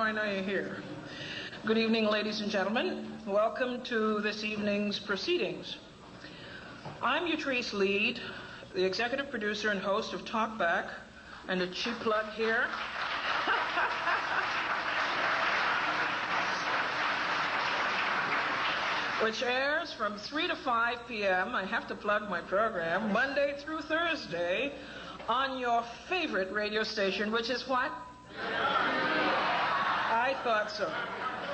I know you're here. Good evening, ladies and gentlemen. Welcome to this evening's proceedings. I'm Utrice Lead, the executive producer and host of Talkback, and a cheap plug here. Which airs from 3 to 5 p.m. I have to plug my program, Monday through Thursday, on your favorite radio station, which is what? I thought so.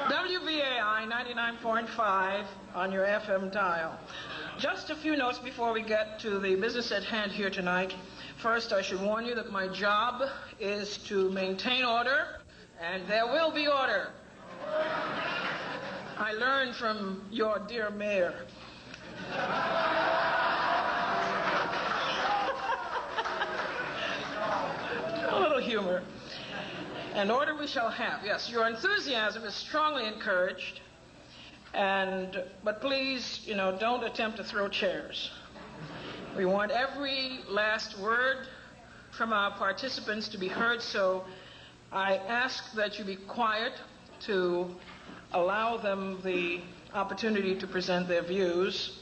WVAI 99.5 on your FM dial. Just a few notes before we get to the business at hand here tonight. First, I should warn you that my job is to maintain order, and there will be order. I learned from your dear mayor. A little humor. And order we shall have. Yes, your enthusiasm is strongly encouraged. But please, don't attempt to throw chairs. We want every last word from our participants to be heard, so I ask that you be quiet to allow them the opportunity to present their views.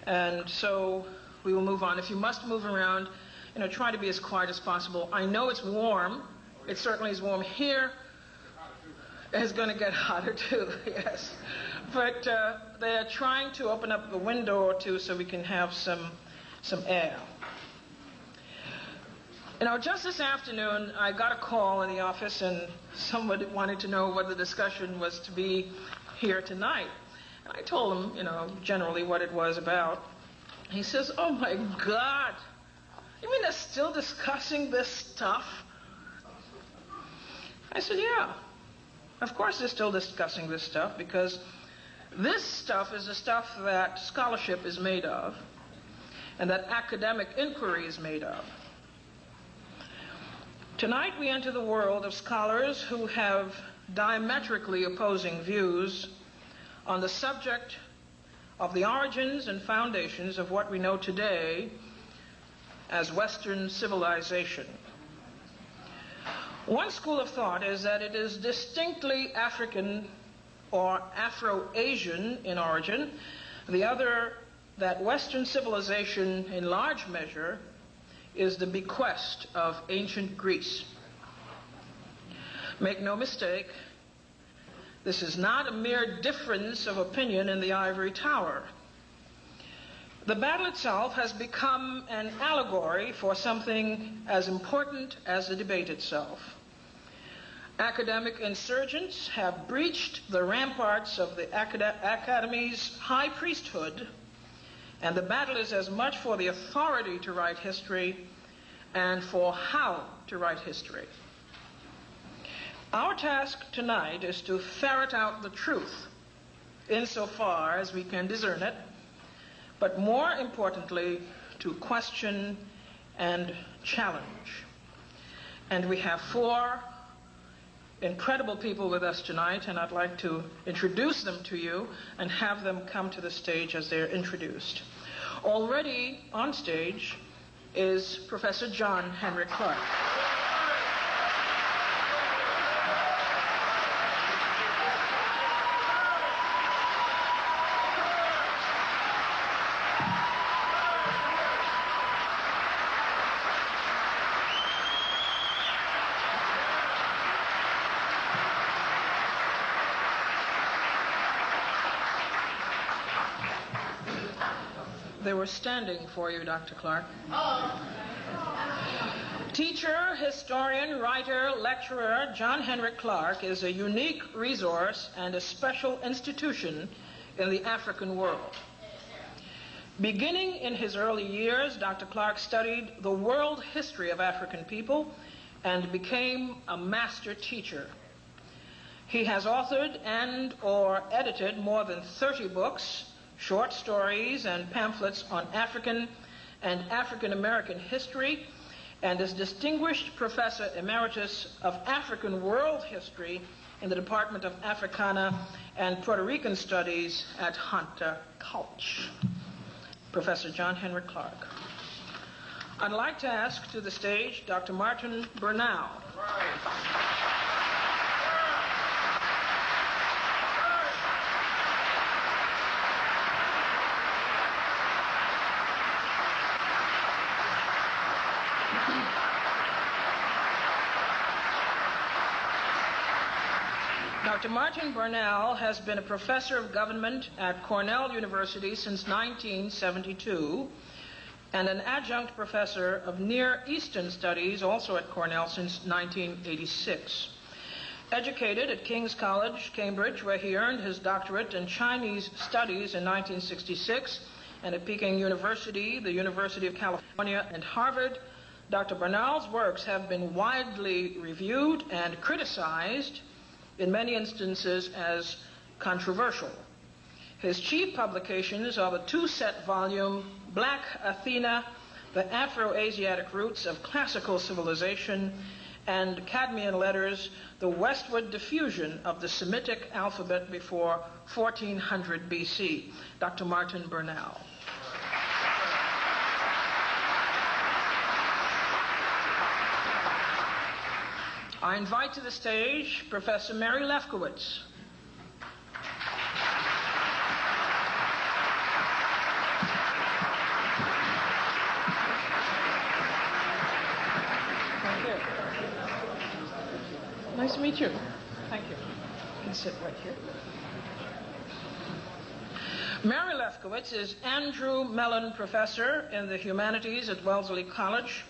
And so we will move on. If you must move around, try to be as quiet as possible. I know it's warm. It certainly is warm here. It's going to get hotter too, yes. But they're trying to open up the window or two so we can have some air. Just this afternoon, I got a call in the office, and somebody wanted to know what the discussion was to be here tonight. And I told him, generally what it was about. He says, "Oh, my God, you mean they're still discussing this stuff?" I said, "Yeah, of course they're still discussing this stuff, because this stuff is the stuff that scholarship is made of and that academic inquiry is made of. Tonight we enter the world of scholars who have diametrically opposing views on the subject of the origins and foundations of what we know today as Western civilization. One school of thought is that it is distinctly African or Afro-Asian in origin. The other, that Western civilization in large measure is the bequest of ancient Greece. Make no mistake, this is not a mere difference of opinion in the ivory tower. The battle itself has become an allegory for something as important as the debate itself. Academic insurgents have breached the ramparts of the Academy's high priesthood, and the battle is as much for the authority to write history and for how to write history. Our task tonight is to ferret out the truth insofar as we can discern it, but more importantly, to question and challenge. And we have 4 incredible people with us tonight, and I'd like to introduce them to you and have them come to the stage as they're introduced. Already on stage is Professor John Henrik Clarke. They were standing for you, Dr. Clarke. Teacher, historian, writer, lecturer, John Henrik Clarke is a unique resource and a special institution in the African world. Beginning in his early years, Dr. Clarke studied the world history of African people and became a master teacher. He has authored and/or edited more than 30 books, short stories, and pamphlets on African and African American history, and is Distinguished Professor Emeritus of African World History in the Department of Africana and Puerto Rican Studies at Hunter College. Professor John Henrik Clarke. I'd like to ask to the stage Dr. Martin Bernal. Dr. Martin Burnell has been a professor of government at Cornell University since 1972 and an adjunct professor of Near Eastern Studies also at Cornell since 1986. Educated at King's College, Cambridge, where he earned his doctorate in Chinese Studies in 1966, and at Peking University, the University of California, and Harvard, Dr. Burnell's works have been widely reviewed and criticized, in many instances as controversial. His chief publications are the two-set volume Black Athena, The Afro-Asiatic Roots of Classical Civilization, and Cadmean Letters, The Westward Diffusion of the Semitic Alphabet Before 1400 BC. Dr. Martin Burnell. I invite to the stage Professor Mary Lefkowitz. Thank you. Nice to meet you. Thank you. You can sit right here. Mary Lefkowitz is Andrew Mellon Professor in the Humanities at Wellesley College.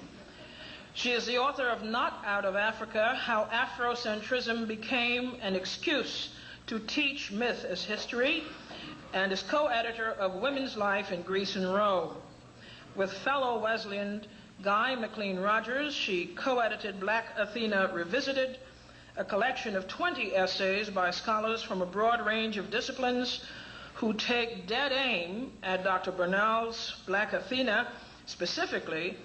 She is the author of Not Out of Africa, How Afrocentrism Became an Excuse to Teach Myth as History, and is co-editor of Women's Life in Greece and Rome. With fellow Wesleyan Guy McLean Rogers, she co-edited Black Athena Revisited, a collection of 20 essays by scholars from a broad range of disciplines who take dead aim at Dr. Burnell's Black Athena specifically,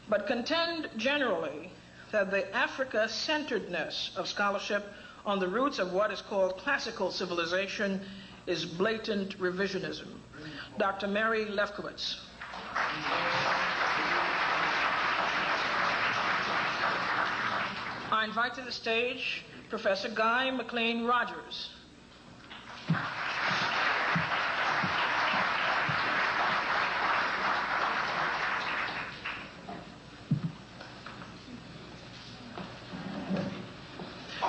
but contend generally that the Africa-centeredness of scholarship on the roots of what is called classical civilization is blatant revisionism. Dr. Mary Lefkowitz. I invite to the stage Professor Guy McLean Rogers.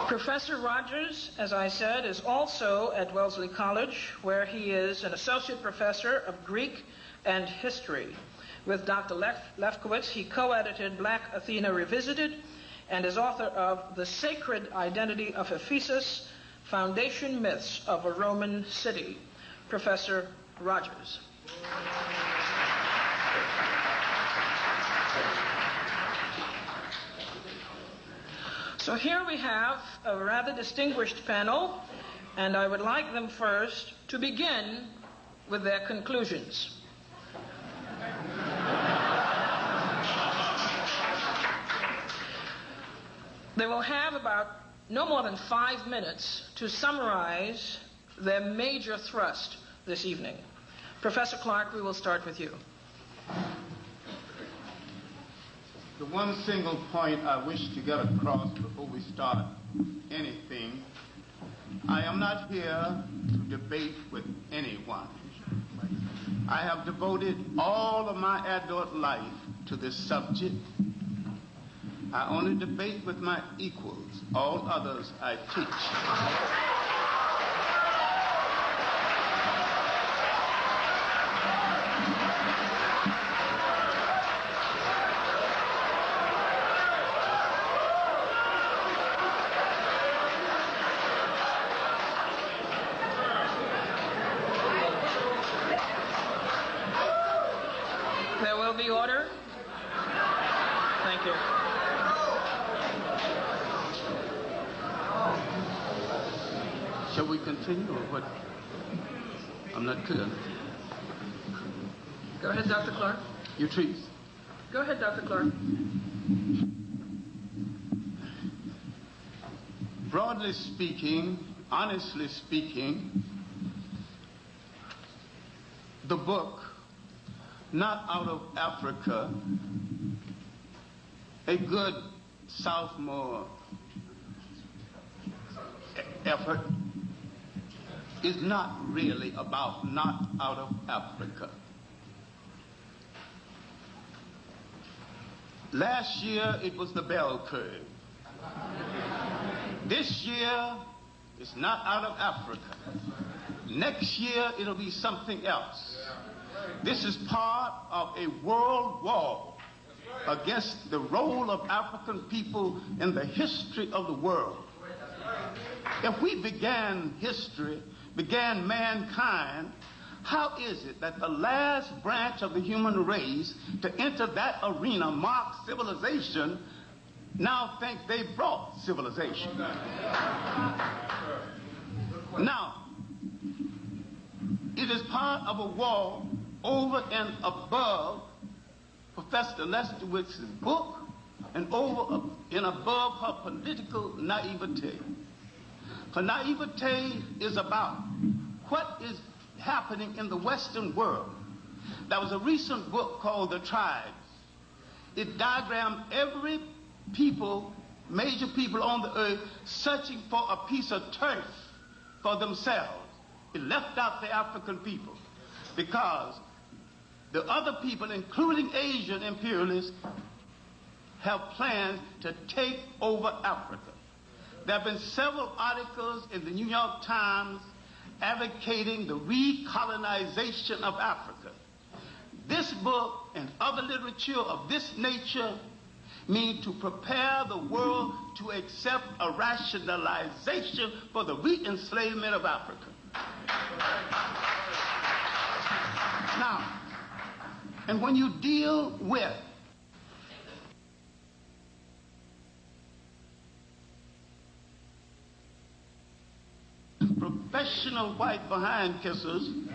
Professor Rogers, as I said, is also at Wellesley College, where he is an associate professor of Greek and history. With Dr. Lefkowitz, he co-edited Black Athena Revisited and is author of The Sacred Identity of Ephesus, Foundation Myths of a Roman City. Professor Rogers. So here we have a rather distinguished panel, and I would like them first to begin with their conclusions. They will have about no more than 5 minutes to summarize their major thrust this evening. Professor Clarke, we will start with you. The one single point I wish to get across before we start anything, I am not here to debate with anyone. I have devoted all of my adult life to this subject. I only debate with my equals. All others I teach. There will be order. Thank you. Shall we continue or what? I'm not clear. Go ahead, Dr. Clarke. You trees. Go ahead, Dr. Clarke. Broadly speaking, honestly speaking, the book, Not Out of Africa, a good sophomore effort, is not really about Not Out of Africa. Last year, it was the bell curve. This year, it's not out of Africa. Next year, it'll be something else. This is part of a world war against the role of African people in the history of the world. If we began history, began mankind, how is it that the last branch of the human race to enter that arena, mark civilization, now think they brought civilization? Now, it is part of a war over and above Professor Lefkowitz's book and over and above her political naivete. Her naivete is about what is happening in the Western world. There was a recent book called The Tribes. It diagrammed every people, major people on the earth, searching for a piece of turf for themselves. It left out the African people because the other people, including Asian imperialists, have plans to take over Africa. There have been several articles in the New York Times advocating the recolonization of Africa. This book and other literature of this nature mean to prepare the world to accept a rationalization for the re-enslavement of Africa. Now, and when you deal with professional white behind kissers,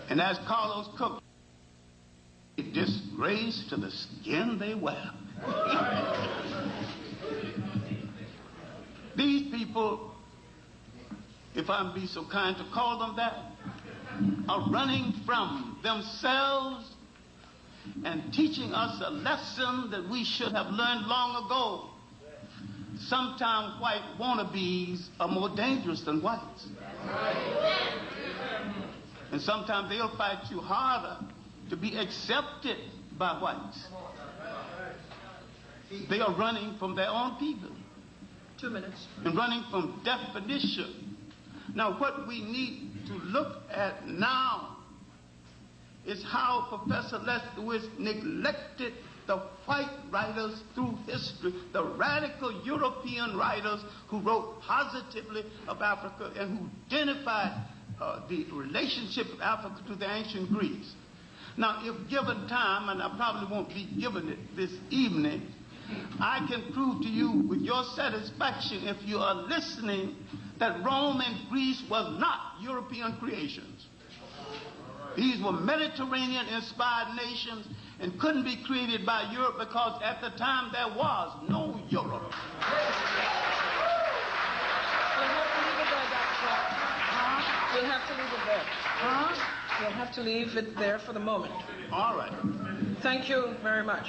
and as Carlos Cook, a disgrace to the skin they wear. These people, if I'm be so kind to call them that, are running from themselves and teaching us a lesson that we should have learned long ago. Sometimes white wannabes are more dangerous than whites. And sometimes they'll fight you harder to be accepted by whites. They are running from their own people. 2 minutes. And running from definition. Now, what we need to look at now is how Professor Lefkowitz neglected the white writers through history, the radical European writers who wrote positively of Africa and who identified the relationship of Africa to the ancient Greeks. Now, if given time, and I probably won't be given it this evening, I can prove to you with your satisfaction, if you are listening, that Rome and Greece was not European creations. These were Mediterranean-inspired nations and couldn't be created by Europe because at the time there was no Europe. We'll have to leave it there. We'll have to leave it there for the moment. All right. Thank you very much.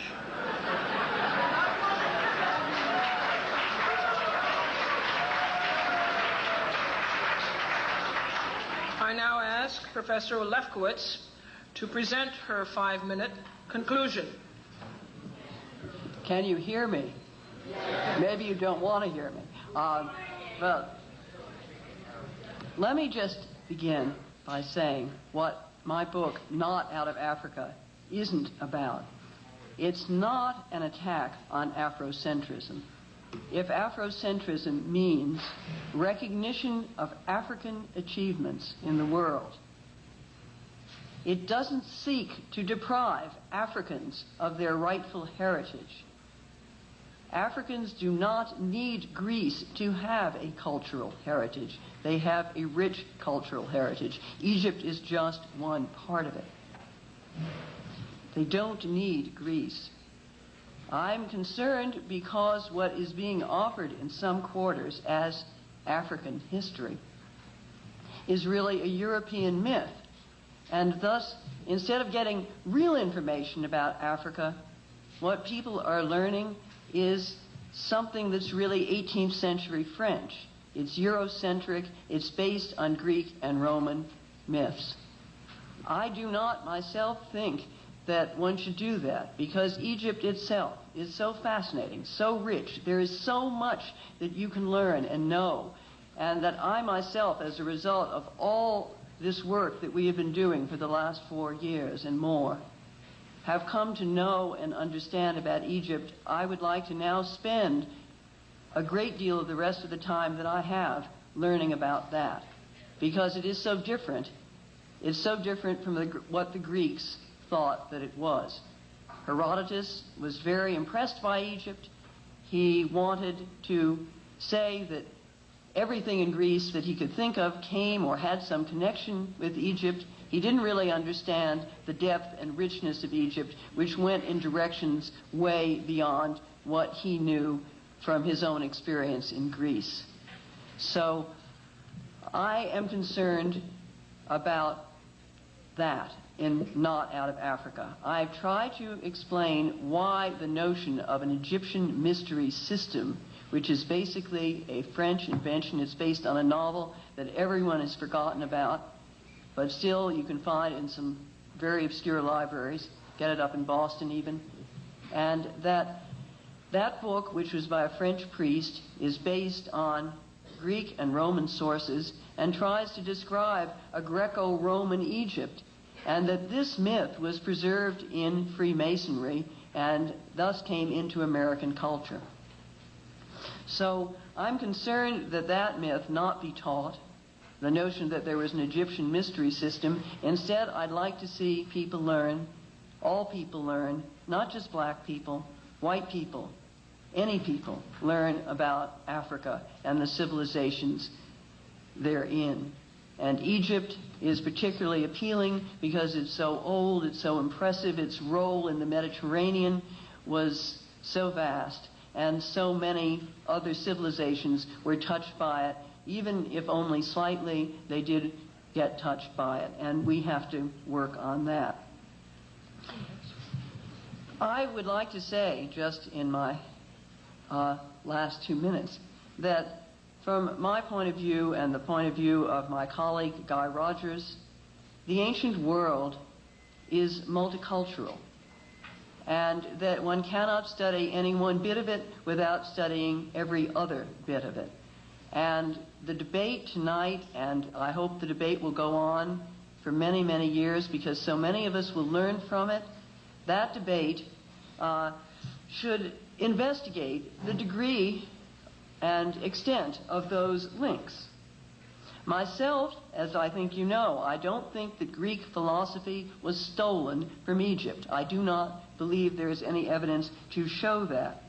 I now ask Professor Lefkowitz to present her 5-minute conclusion. Can you hear me? Maybe you don't want to hear me. Well, let me just begin by saying what my book, Not Out of Africa, isn't about. It's not an attack on Afrocentrism. If Afrocentrism means recognition of African achievements in the world, it doesn't seek to deprive Africans of their rightful heritage. Africans do not need Greece to have a cultural heritage. They have a rich cultural heritage. Egypt is just one part of it. They don't need Greece. I'm concerned because what is being offered in some quarters as African history is really a European myth. And thus, instead of getting real information about Africa, what people are learning is something that's really 18th century French. It's Eurocentric, it's based on Greek and Roman myths. I do not myself think that one should do that, because Egypt itself is so fascinating, so rich. There is so much that you can learn and know, and that I myself, as a result of all this work that we have been doing for the last 4 years and more, have come to know and understand about Egypt. I would like to now spend a great deal of the rest of the time that I have learning about that, because it is so different. It's so different from what the Greeks thought that it was. Herodotus was very impressed by Egypt. He wanted to say that everything in Greece that he could think of came or had some connection with Egypt. He didn't really understand the depth and richness of Egypt, which went in directions way beyond what he knew from his own experience in Greece. So I am concerned about that in Not Out of Africa. I've tried to explain why the notion of an Egyptian mystery system, which is basically a French invention, it's based on a novel that everyone has forgotten about, but still you can find in some very obscure libraries, get it up in Boston even, and that book, which was by a French priest, is based on Greek and Roman sources and tries to describe a Greco-Roman Egypt, and that this myth was preserved in Freemasonry and thus came into American culture. So I'm concerned that that myth not be taught, the notion that there was an Egyptian mystery system. Instead, I'd like to see people learn, all people learn, not just black people, white people, any people learn about Africa and the civilizations therein. And Egypt is particularly appealing because it's so old, it's so impressive, its role in the Mediterranean was so vast, and so many other civilizations were touched by it. Even if only slightly, they did get touched by it, and we have to work on that. I would like to say, just in my last 2 minutes, that from my point of view and the point of view of my colleague Guy Rogers, the ancient world is multicultural, and that one cannot study any one bit of it without studying every other bit of it. And the debate tonight, and I hope the debate will go on for many, many years because so many of us will learn from it, that debate should investigate the degree and extent of those links. Myself, as I think you know, I don't think that Greek philosophy was stolen from Egypt. I do not believe there is any evidence to show that.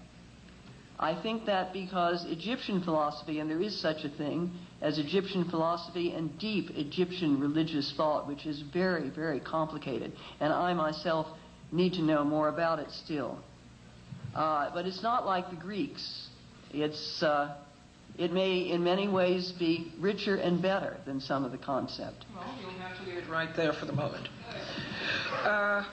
I think that because Egyptian philosophy, and there is such a thing as Egyptian philosophy and deep Egyptian religious thought, which is very, very complicated, and I myself need to know more about it still. But it's not like the Greeks. It may in many ways be richer and better than some of the concept. Well, you'll have to leave it right there for the moment. I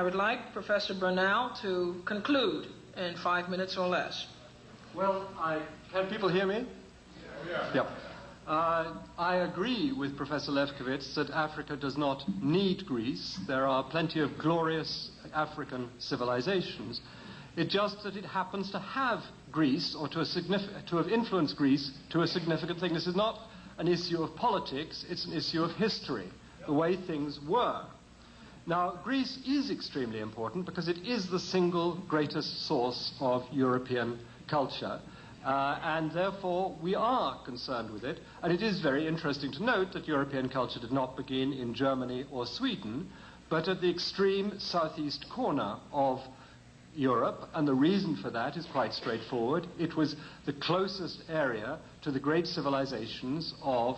would like Professor Bernal to conclude in 5 minutes or less. Well, can people hear me? Yeah. I agree with Professor Lefkowitz that Africa does not need Greece. There are plenty of glorious African civilizations. It's just that it happens to have Greece, or to have influenced Greece to a significant thing. This is not an issue of politics, it's an issue of history, the way things were. Now, Greece is extremely important because it is the single greatest source of European culture, and therefore we are concerned with it. And it is very interesting to note that European culture did not begin in Germany or Sweden, but at the extreme southeast corner of Europe, and the reason for that is quite straightforward. It was the closest area to the great civilizations of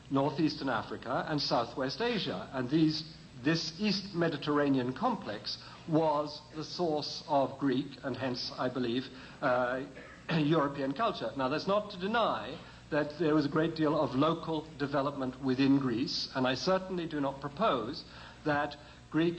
northeastern Africa and southwest Asia, and this East Mediterranean complex was the source of Greek and hence, I believe, European culture. Now, that's not to deny that there was a great deal of local development within Greece, and I certainly do not propose that Greek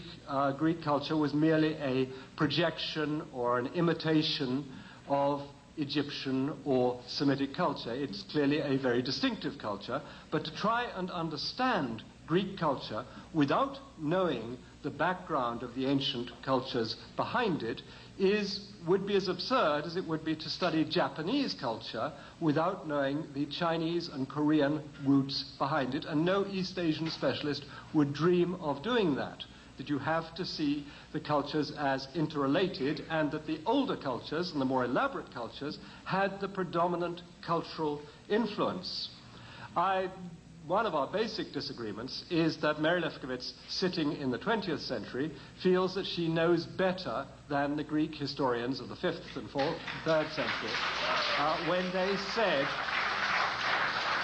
culture was merely a projection or an imitation of Egyptian or Semitic culture. It's clearly a very distinctive culture, but to try and understand Greek culture without knowing the background of the ancient cultures behind it would be as absurd as it would be to study Japanese culture without knowing the Chinese and Korean roots behind it, and no East Asian specialist would dream of doing that. That you have to see the cultures as interrelated, and that the older cultures and the more elaborate cultures had the predominant cultural influence. One of our basic disagreements is that Mary Lefkowitz, sitting in the 20th century, feels that she knows better than the Greek historians of the 5th and 3rd century when they said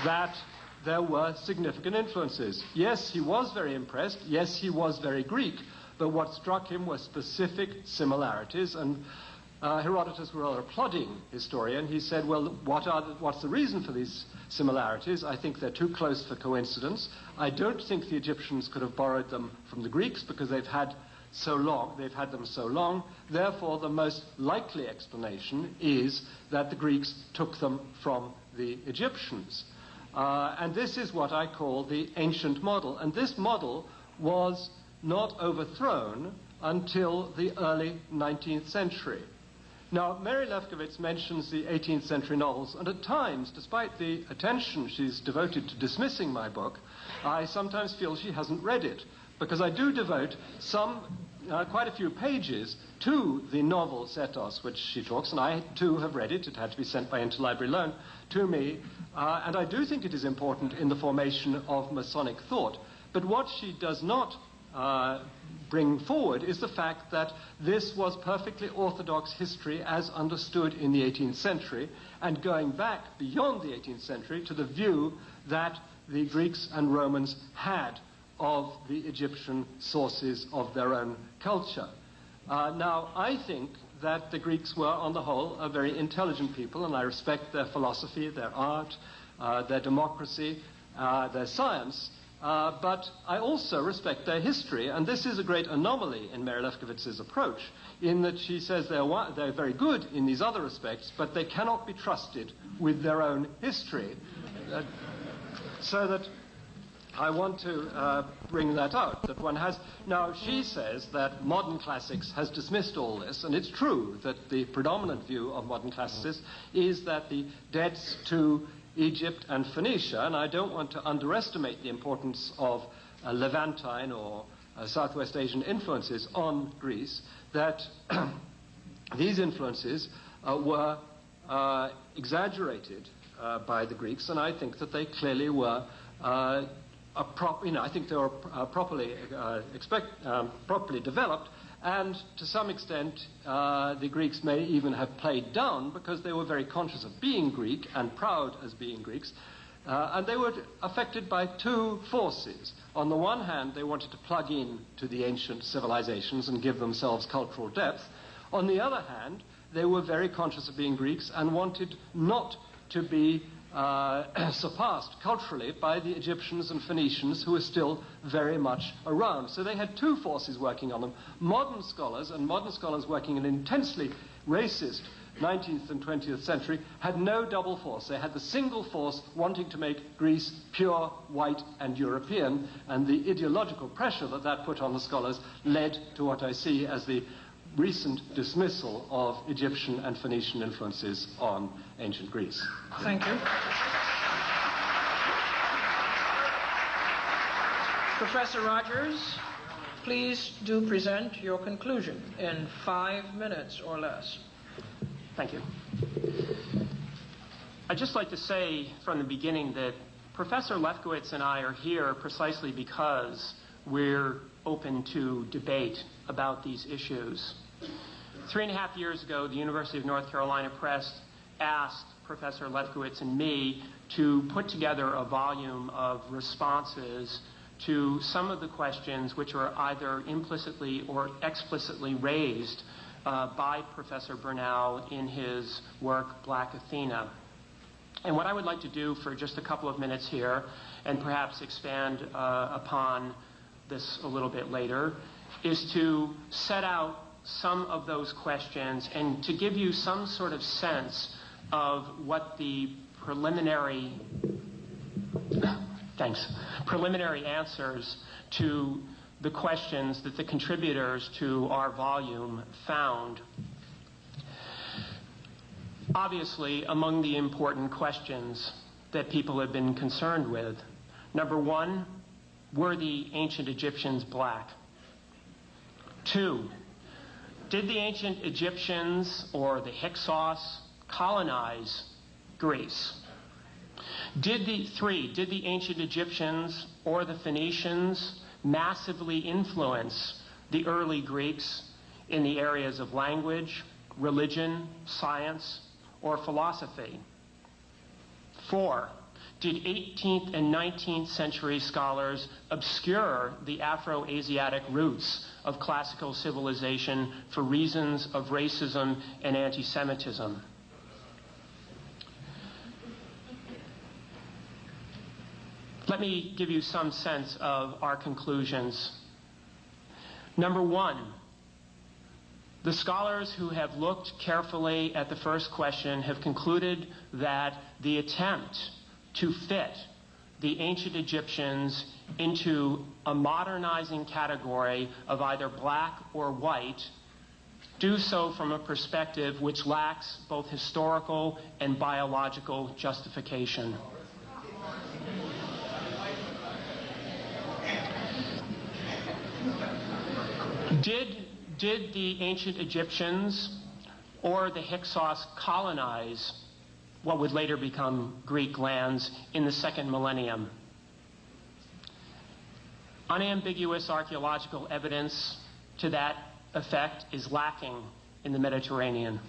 that there were significant influences. Yes, he was very impressed. Yes, he was very Greek. But what struck him were specific similarities. And Herodotus, were a plodding historian. He said, well, what's the reason for these similarities? I think they're too close for coincidence. I don't think the Egyptians could have borrowed them from the Greeks because they've had them so long. Therefore, the most likely explanation is that the Greeks took them from the Egyptians. And this is what I call the ancient model. And this model was not overthrown until the early 19th century. Now, Mary Lefkowitz mentions the 18th century novels, and at times, despite the attention she's devoted to dismissing my book, I sometimes feel she hasn't read it, because I do devote quite a few pages to the novel Setos, which she talks, and I too have read it. It had to be sent by interlibrary loan to me, and I do think it is important in the formation of Masonic thought. But what she does not bring forward is the fact that this was perfectly orthodox history as understood in the 18th century, and going back beyond the 18th century to the view that the Greeks and Romans had of the Egyptian sources of their own culture. Now, I think that the Greeks were, on the whole, a very intelligent people, and I respect their philosophy, their art, their democracy, their science, but I also respect their history, and this is a great anomaly in Mary Lefkowitz's approach, in that she says they're very good in these other respects, but they cannot be trusted with their own history. So that I want to bring that out, that one has... Now, she says that modern classics has dismissed all this, and it's true that the predominant view of modern classicists is that the debts to Egypt and Phoenicia, and I don't want to underestimate the importance of Levantine or Southwest Asian influences on Greece, that these influences were exaggerated by the Greeks, and I think that they clearly were I think they were properly developed, and to some extent the Greeks may even have played down because they were very conscious of being Greek and proud as being Greeks, and they were affected by two forces. On the one hand, they wanted to plug in to the ancient civilizations and give themselves cultural depth. On the other hand, they were very conscious of being Greeks and wanted not to be surpassed culturally by the Egyptians and Phoenicians, who were still very much around. So they had two forces working on them. Modern scholars working in an intensely racist 19th and 20th century had no double force. They had the single force wanting to make Greece pure, white, and European, and the ideological pressure that put on the scholars led to what I see as the recent dismissal of Egyptian and Phoenician influences on ancient Greece. Thank you. Professor Rogers, please do present your conclusion in 5 minutes or less. Thank you. I'd just like to say from the beginning that Professor Lefkowitz and I are here precisely because we're open to debate about these issues. 3.5 years ago, the University of North Carolina Press asked Professor Lefkowitz and me to put together a volume of responses to some of the questions which are either implicitly or explicitly raised by Professor Bernal in his work, Black Athena. And what I would like to do for just a couple of minutes here, and perhaps expand upon this a little bit later, is to set out some of those questions and to give you some sort of sense of what the preliminary answers to the questions that the contributors to our volume found. Obviously, among the important questions that people have been concerned with, number one, were the ancient Egyptians black? 2, did the ancient Egyptians or the Hyksos colonize Greece? 3, did the ancient Egyptians or the Phoenicians massively influence the early Greeks in the areas of language, religion, science, or philosophy? 4, did 18th and 19th century scholars obscure the Afro-Asiatic roots of classical civilization for reasons of racism and anti-Semitism? Let me give you some sense of our conclusions. Number one, the scholars who have looked carefully at the first question have concluded that the attempt to fit the ancient Egyptians into a modernizing category of either black or white do so from a perspective which lacks both historical and biological justification. Did the ancient Egyptians or the Hyksos colonize what would later become Greek lands in the second millennium? Unambiguous archaeological evidence to that effect is lacking in the Mediterranean.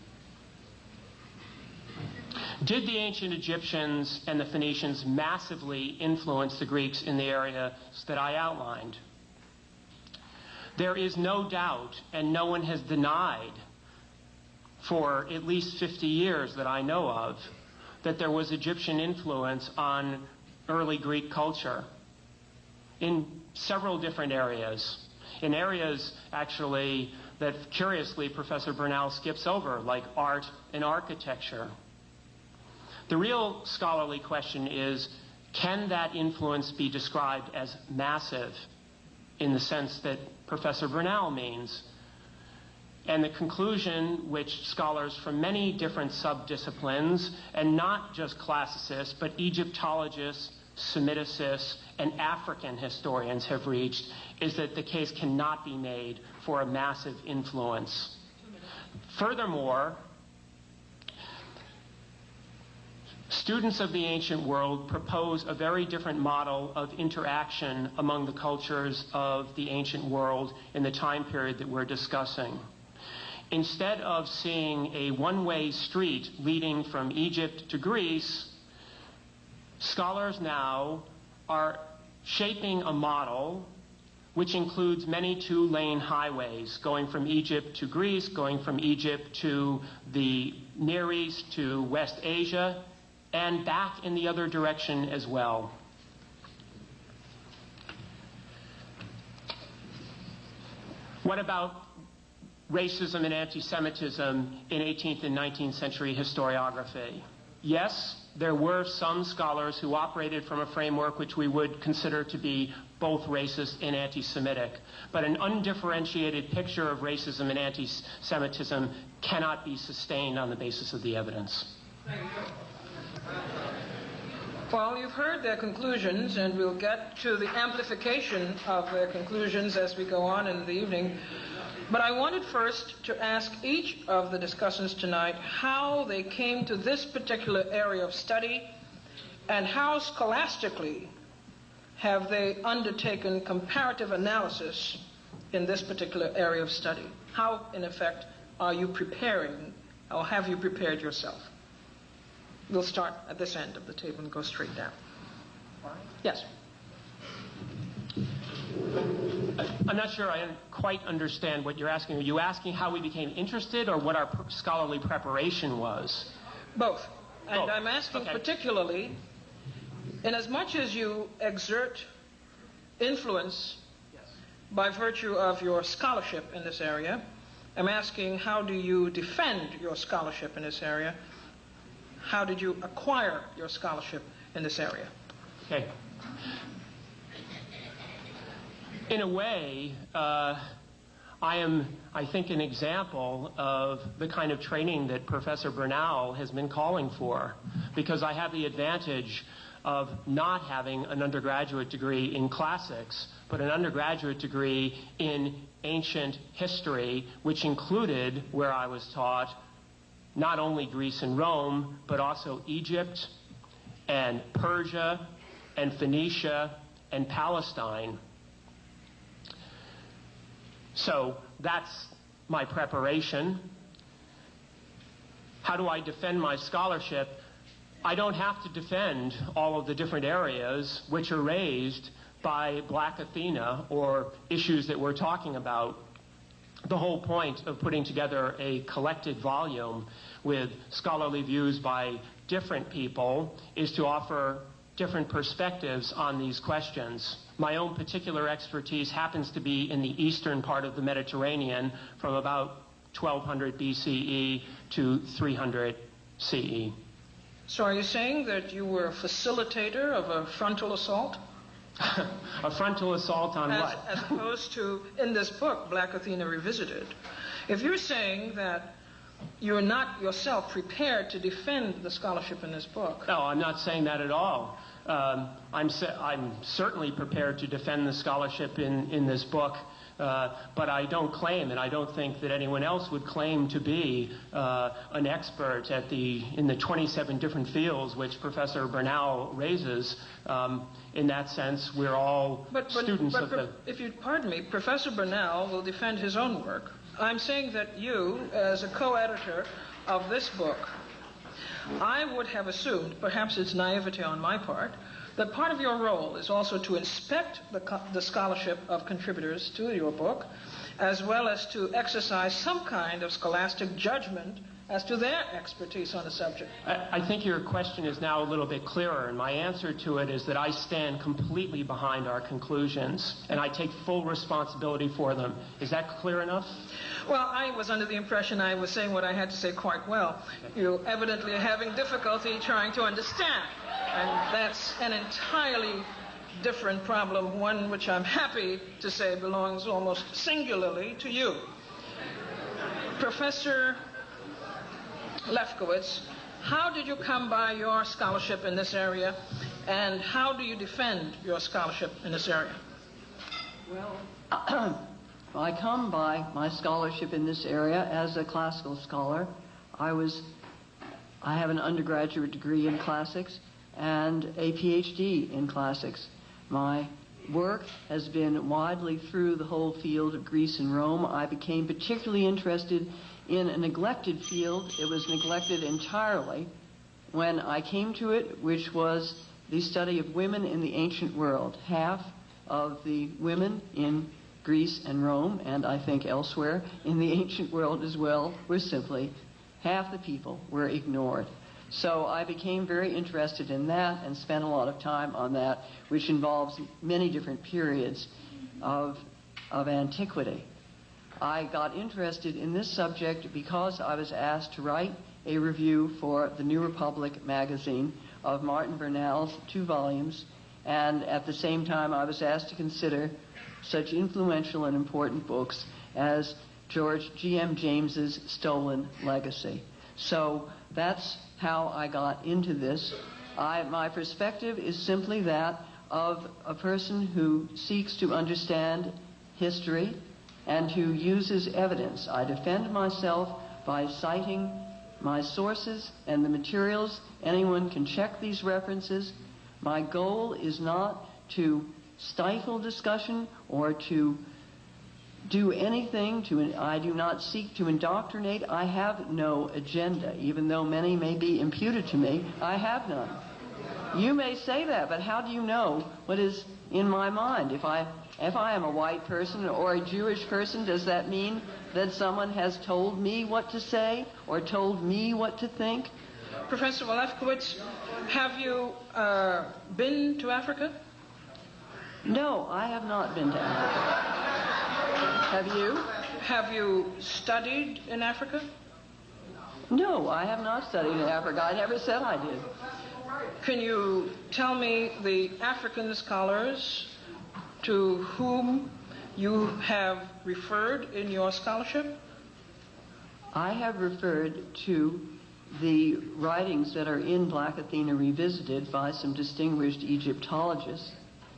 Did the ancient Egyptians and the Phoenicians massively influence the Greeks in the areas that I outlined? There is no doubt, and no one has denied for at least 50 years that I know of, that there was Egyptian influence on early Greek culture in several different areas. In areas, actually, that curiously Professor Bernal skips over, like art and architecture. The real scholarly question is, can that influence be described as massive in the sense that Professor Bernal means? And the conclusion, which scholars from many different subdisciplines, and not just classicists, but Egyptologists, Semiticists, and African historians have reached, is that the case cannot be made for a massive influence. Furthermore, students of the ancient world propose a very different model of interaction among the cultures of the ancient world in the time period that we're discussing. Instead of seeing a one-way street leading from Egypt to Greece, scholars now are shaping a model which includes many two-lane highways going from Egypt to Greece, going from Egypt to the Near East to West Asia, and back in the other direction as well. What about racism and anti-Semitism in 18th and 19th century historiography? Yes, there were some scholars who operated from a framework which we would consider to be both racist and anti-Semitic. But an undifferentiated picture of racism and anti-Semitism cannot be sustained on the basis of the evidence. Well, you've heard their conclusions, and we'll get to the amplification of their conclusions as we go on in the evening. But I wanted first to ask each of the discussants tonight how they came to this particular area of study, and how scholastically have they undertaken comparative analysis in this particular area of study. How, in effect, are you preparing, or have you prepared yourself? We'll start at this end of the table and go straight down. Yes. I'm not sure I quite understand what you're asking. Are you asking how we became interested, or what our scholarly preparation was? Both. And Both. I'm asking Okay. particularly, in as much as you exert influence by virtue of your scholarship in this area, I'm asking, how do you defend your scholarship in this area? How did you acquire your scholarship in this area? Okay. In a way, I am, I think, an example of the kind of training that Professor Bernal has been calling for, because I have the advantage of not having an undergraduate degree in classics, but an undergraduate degree in ancient history, which included, where I was taught, not only Greece and Rome, but also Egypt and Persia and Phoenicia and Palestine. So that's my preparation. How do I defend my scholarship? I don't have to defend all of the different areas which are raised by Black Athena or issues that we're talking about. The whole point of putting together a collected volume with scholarly views by different people is to offer different perspectives on these questions. My own particular expertise happens to be in the eastern part of the Mediterranean from about 1200 BCE to 300 CE. So are you saying that you were a facilitator of a frontal assault? A frontal assault on what? As opposed to, in this book, Black Athena Revisited. If you're saying that you're not yourself prepared to defend the scholarship in this book. No, I'm not saying that at all. I'm certainly prepared to defend the scholarship in this book, but I don't claim, and I don't think that anyone else would claim to be an expert in the 27 different fields which Professor Bernal raises. In that sense, we're all students of the... If you pardon me, Professor Bernal will defend his own work. I'm saying that you, as a co-editor of this book, I would have assumed, perhaps it's naivety on my part, that part of your role is also to inspect the scholarship of contributors to your book, as well as to exercise some kind of scholastic judgment as to their expertise on the subject. I think your question is now a little bit clearer, and my answer to it is that I stand completely behind our conclusions, and I take full responsibility for them. Is that clear enough? Well, I was under the impression I was saying what I had to say quite well. You evidently are having difficulty trying to understand, and that's an entirely different problem, one which I'm happy to say belongs almost singularly to you. Professor Lefkowitz, how did you come by your scholarship in this area, and how do you defend your scholarship in this area? Well, I come by my scholarship in this area as a classical scholar. I have an undergraduate degree in classics and a PhD in classics. My work has been widely through the whole field of Greece and Rome. I became particularly interested in a neglected field. It was neglected entirely when I came to it, which was the study of women in the ancient world. Half of the women in Greece and Rome, and I think elsewhere in the ancient world as well, were simply, half the people were ignored. So I became very interested in that and spent a lot of time on that, which involves many different periods of antiquity. I got interested in this subject because I was asked to write a review for the New Republic magazine of Martin Bernal's 2 volumes, and at the same time I was asked to consider such influential and important books as George G.M. James's Stolen Legacy. So that's how I got into this. My perspective is simply that of a person who seeks to understand history and who uses evidence. I defend myself by citing my sources and the materials. Anyone can check these references. My goal is not to stifle discussion or to do anything. I do not seek to indoctrinate. I have no agenda, even though many may be imputed to me. I have none. You may say that, but how do you know what is in my mind? If I am a white person or a Jewish person, does that mean that someone has told me what to say or told me what to think? Professor Lefkowitz, have you been to Africa? No, I have not been to Africa. Have you? Have you studied in Africa? No, I have not studied in Africa. I never said I did. Can you tell me the African scholars to whom you have referred in your scholarship? I have referred to the writings that are in Black Athena Revisited by some distinguished Egyptologists,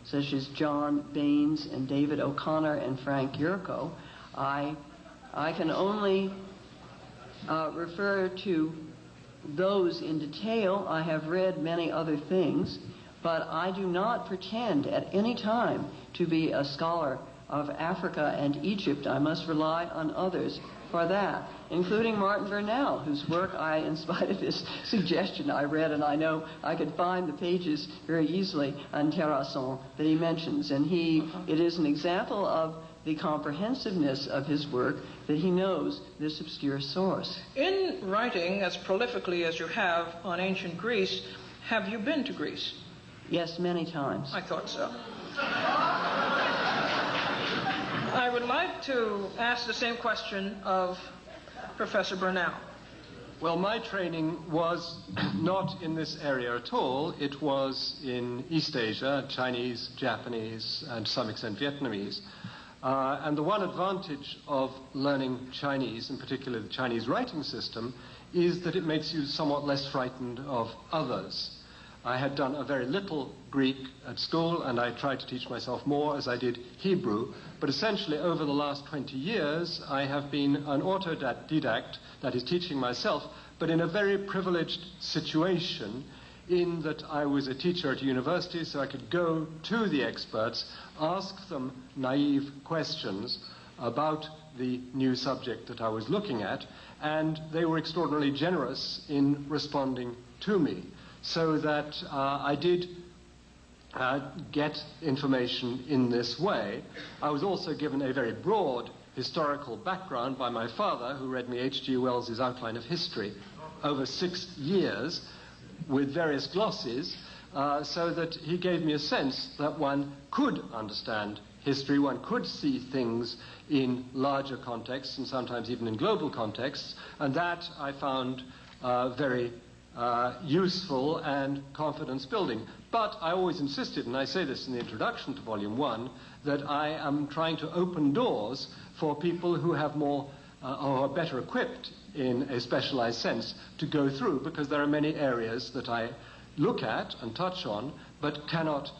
such as John Baines and David O'Connor and Frank Yurko. I can only refer to those in detail. I have read many other things, but I do not pretend at any time to be a scholar of Africa and Egypt. I must rely on others for that, including Martin Burnell, whose work I, in spite of his suggestion, I read, and I know I could find the pages very easily on Terrasson that he mentions. And it is an example of the comprehensiveness of his work that he knows this obscure source. In writing as prolifically as you have on ancient Greece, have you been to Greece? Yes, many times. I thought so. I would like to ask the same question of Professor Burnell. Well, my training was not in this area at all. It was in East Asia, Chinese, Japanese, and to some extent Vietnamese. And the one advantage of learning Chinese, in particular the Chinese writing system, is that it makes you somewhat less frightened of others. I had done a very little Greek at school, and I tried to teach myself more as I did Hebrew. But essentially, over the last 20 years, I have been an autodidact, that is, teaching myself, but in a very privileged situation, in that I was a teacher at a university, so I could go to the experts, ask them naive questions about the new subject that I was looking at, and they were extraordinarily generous in responding to me. So that I did get information in this way. I was also given a very broad historical background by my father, who read me H.G. Wells's Outline of History over 6 years with various glosses, so that he gave me a sense that one could understand history, one could see things in larger contexts and sometimes even in global contexts, and that I found very useful and confidence building. But I always insisted, and I say this in the introduction to Volume 1, that I am trying to open doors for people who have more or are better equipped in a specialized sense to go through, because there are many areas that I look at and touch on but cannot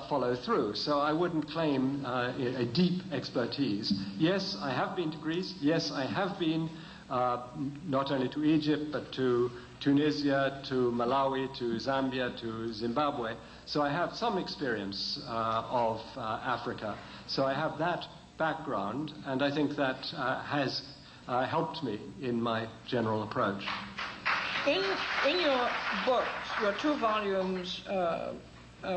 follow through. So I wouldn't claim a deep expertise. Yes, I have been to Greece. Yes, I have been not only to Egypt but to Tunisia, to Malawi, to Zambia, to Zimbabwe. So I have some experience of Africa. So I have that background, and I think that has helped me in my general approach. In your books, your 2 volumes,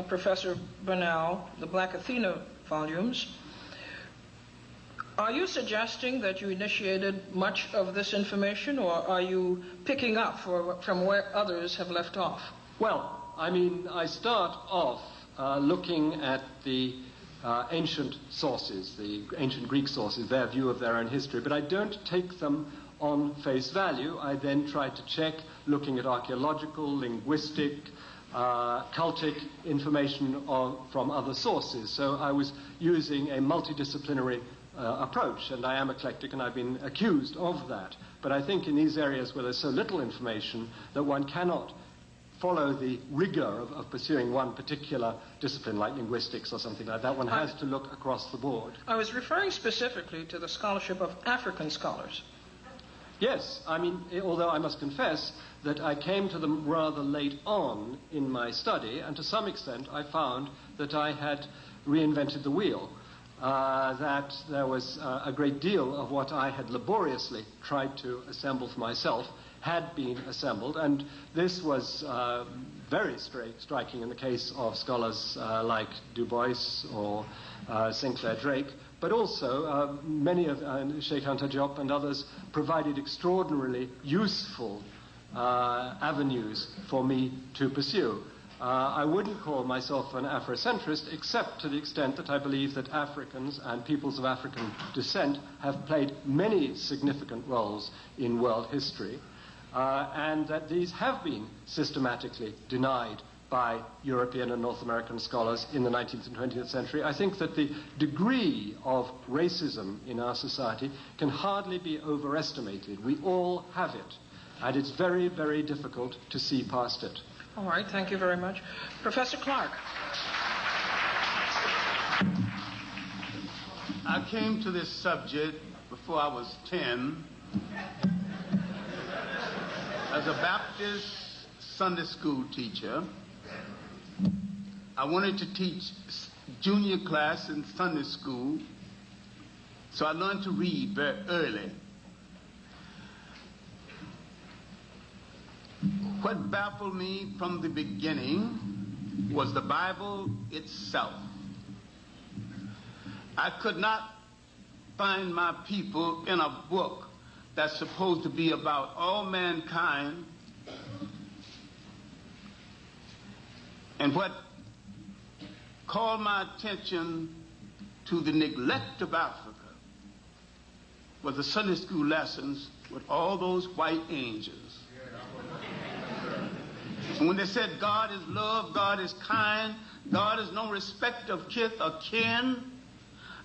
Professor Burnell, the Black Athena volumes, are you suggesting that you initiated much of this information, or are you picking up from where others have left off? Well, I mean, I start off looking at the ancient sources, the ancient Greek sources, their view of their own history, but I don't take them on face value. I then try to check, looking at archaeological, linguistic, cultic information from other sources. So I was using a multidisciplinary approach, and I am eclectic, and I've been accused of that. But I think in these areas where there's so little information that one cannot follow the rigor of pursuing one particular discipline, like linguistics or something like that, one has to look across the board. I was referring specifically to the scholarship of African scholars. Yes, I mean, although I must confess that I came to them rather late on in my study, and to some extent I found that I had reinvented the wheel. That there was a great deal of what I had laboriously tried to assemble for myself had been assembled, and this was very striking in the case of scholars like Du Bois or Sinclair Drake, but also many of Sheikh Anta Diop and others provided extraordinarily useful avenues for me to pursue. I wouldn't call myself an Afrocentrist, except to the extent that I believe that Africans and peoples of African descent have played many significant roles in world history, and that these have been systematically denied by European and North American scholars in the 19th and 20th century. I think that the degree of racism in our society can hardly be overestimated. We all have it, and it's very, very difficult to see past it. All right, thank you very much. Professor Clarke. I came to this subject before I was 10 as a Baptist Sunday school teacher. I wanted to teach junior class in Sunday school, so I learned to read very early. What baffled me from the beginning was the Bible itself. I could not find my people in a book that's supposed to be about all mankind. And what called my attention to the neglect of Africa was the Sunday school lessons with all those white angels. And when they said God is love, God is kind, God is no respect of kith or kin,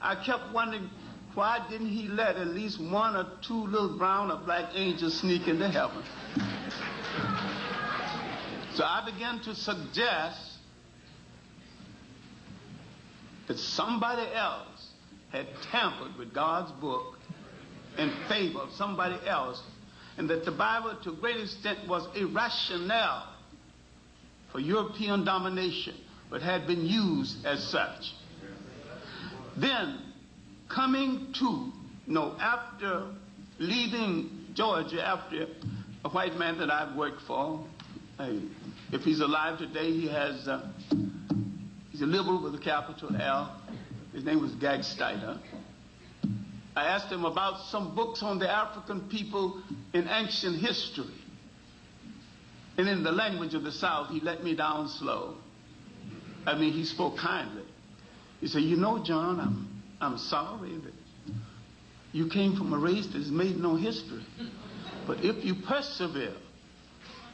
I kept wondering, why didn't he let at least one or two little brown or black angels sneak into heaven? So I began to suggest that somebody else had tampered with God's book in favor of somebody else, and that the Bible to a great extent was a rationale for European domination, but had been used as such. Then, coming to, after leaving Georgia, after a white man that I've worked for, if he's alive today, he's a liberal with a capital L. His name was Gagsteiner. I asked him about some books on the African people in ancient history. And in the language of the South, he let me down slow. He spoke kindly. He said, John, I'm sorry that you came from a race that has made no history. But if you persevere,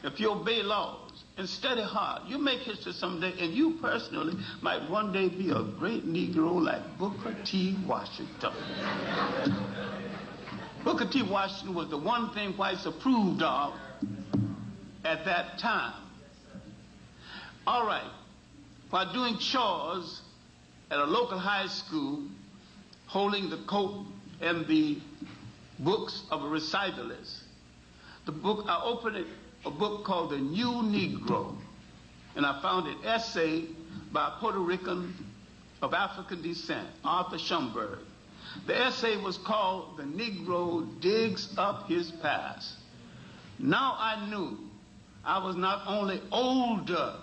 if you obey laws and study hard, you make history someday, and you personally might one day be a great Negro like Booker T. Washington. Booker T. Washington was the one thing whites approved of at that time. All right, while doing chores at a local high school, holding the coat and the books of a recitalist, I opened a book called The New Negro, and I found an essay by a Puerto Rican of African descent, Arthur Schomburg. The essay was called The Negro Digs Up His Past. Now I knew I was not only older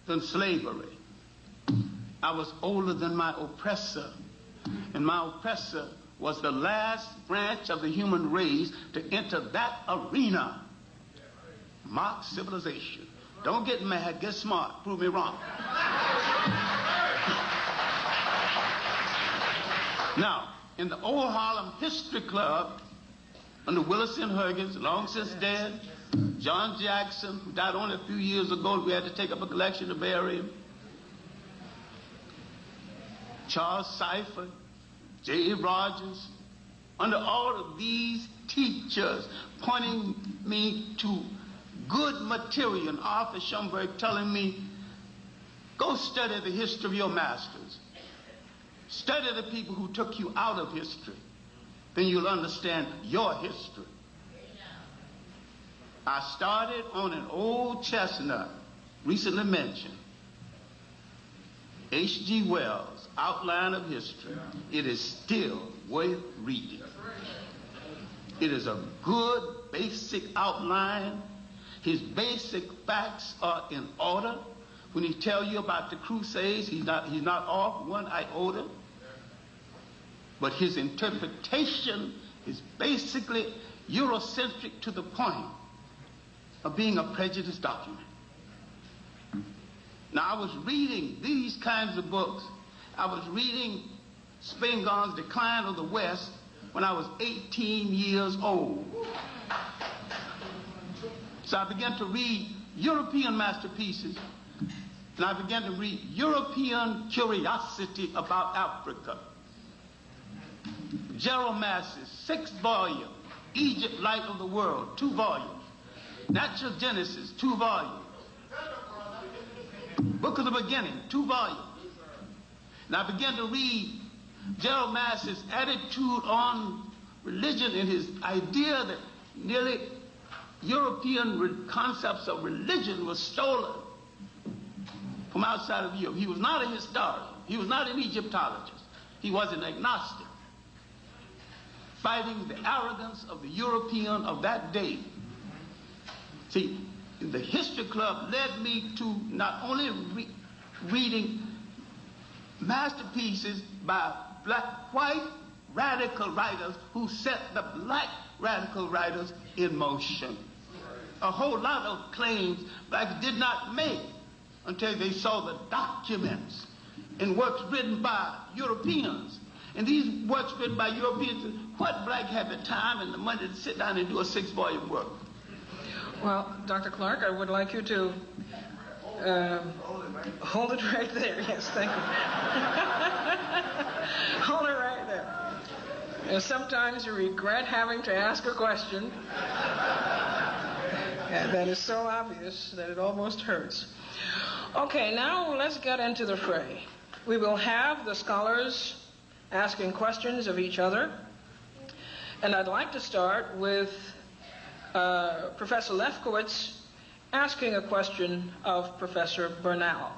than slavery, I was older than my oppressor. And my oppressor was the last branch of the human race to enter that arena. Mock civilization. Don't get mad, get smart, prove me wrong. Now, in the old Harlem History Club, under Willis and Huggins, long since dead, John Jackson, who died only a few years ago, we had to take up a collection to bury him. Charles Seifert, J.A. Rogers, under all of these teachers pointing me to good material, and Arthur Schomburg telling me, go study the history of your masters. Study the people who took you out of history. Then you'll understand your history. I started on an old chestnut, recently mentioned, H.G. Wells' Outline of History. It is still worth reading. It is a good basic outline. His basic facts are in order. When he tells you about the Crusades, he's not off one iota. But his interpretation is basically Eurocentric to the point of being a prejudiced document. Now, I was reading these kinds of books. I was reading Spingarn's Decline of the West when I was 18 years old. So I began to read European masterpieces, and I began to read European Curiosity About Africa. Gerald Massey's 6 volume, Egypt, Light of the World, 2 volumes. Natural Genesis, 2 volumes. Book of the Beginning, 2 volumes. And I began to read Gerald Massey's attitude on religion and his idea that nearly European concepts of religion were stolen from outside of Europe. He was not a historian. He was not an Egyptologist. He was an agnostic, fighting the arrogance of the European of that day. See, the History Club led me to not only reading masterpieces by white radical writers who set the black radical writers in motion. A whole lot of claims blacks did not make until they saw the documents and works written by Europeans. And these works written by Europeans, what black had the time and the money to sit down and do a 6-volume work? Well, Dr. Clarke, I would like you to hold it right there. Yes, thank you. Hold it right there. And sometimes you regret having to ask a question that is so obvious that it almost hurts. Okay, now let's get into the fray. We will have the scholars asking questions of each other. And I'd like to start with Professor Lefkowitz asking a question of Professor Bernal.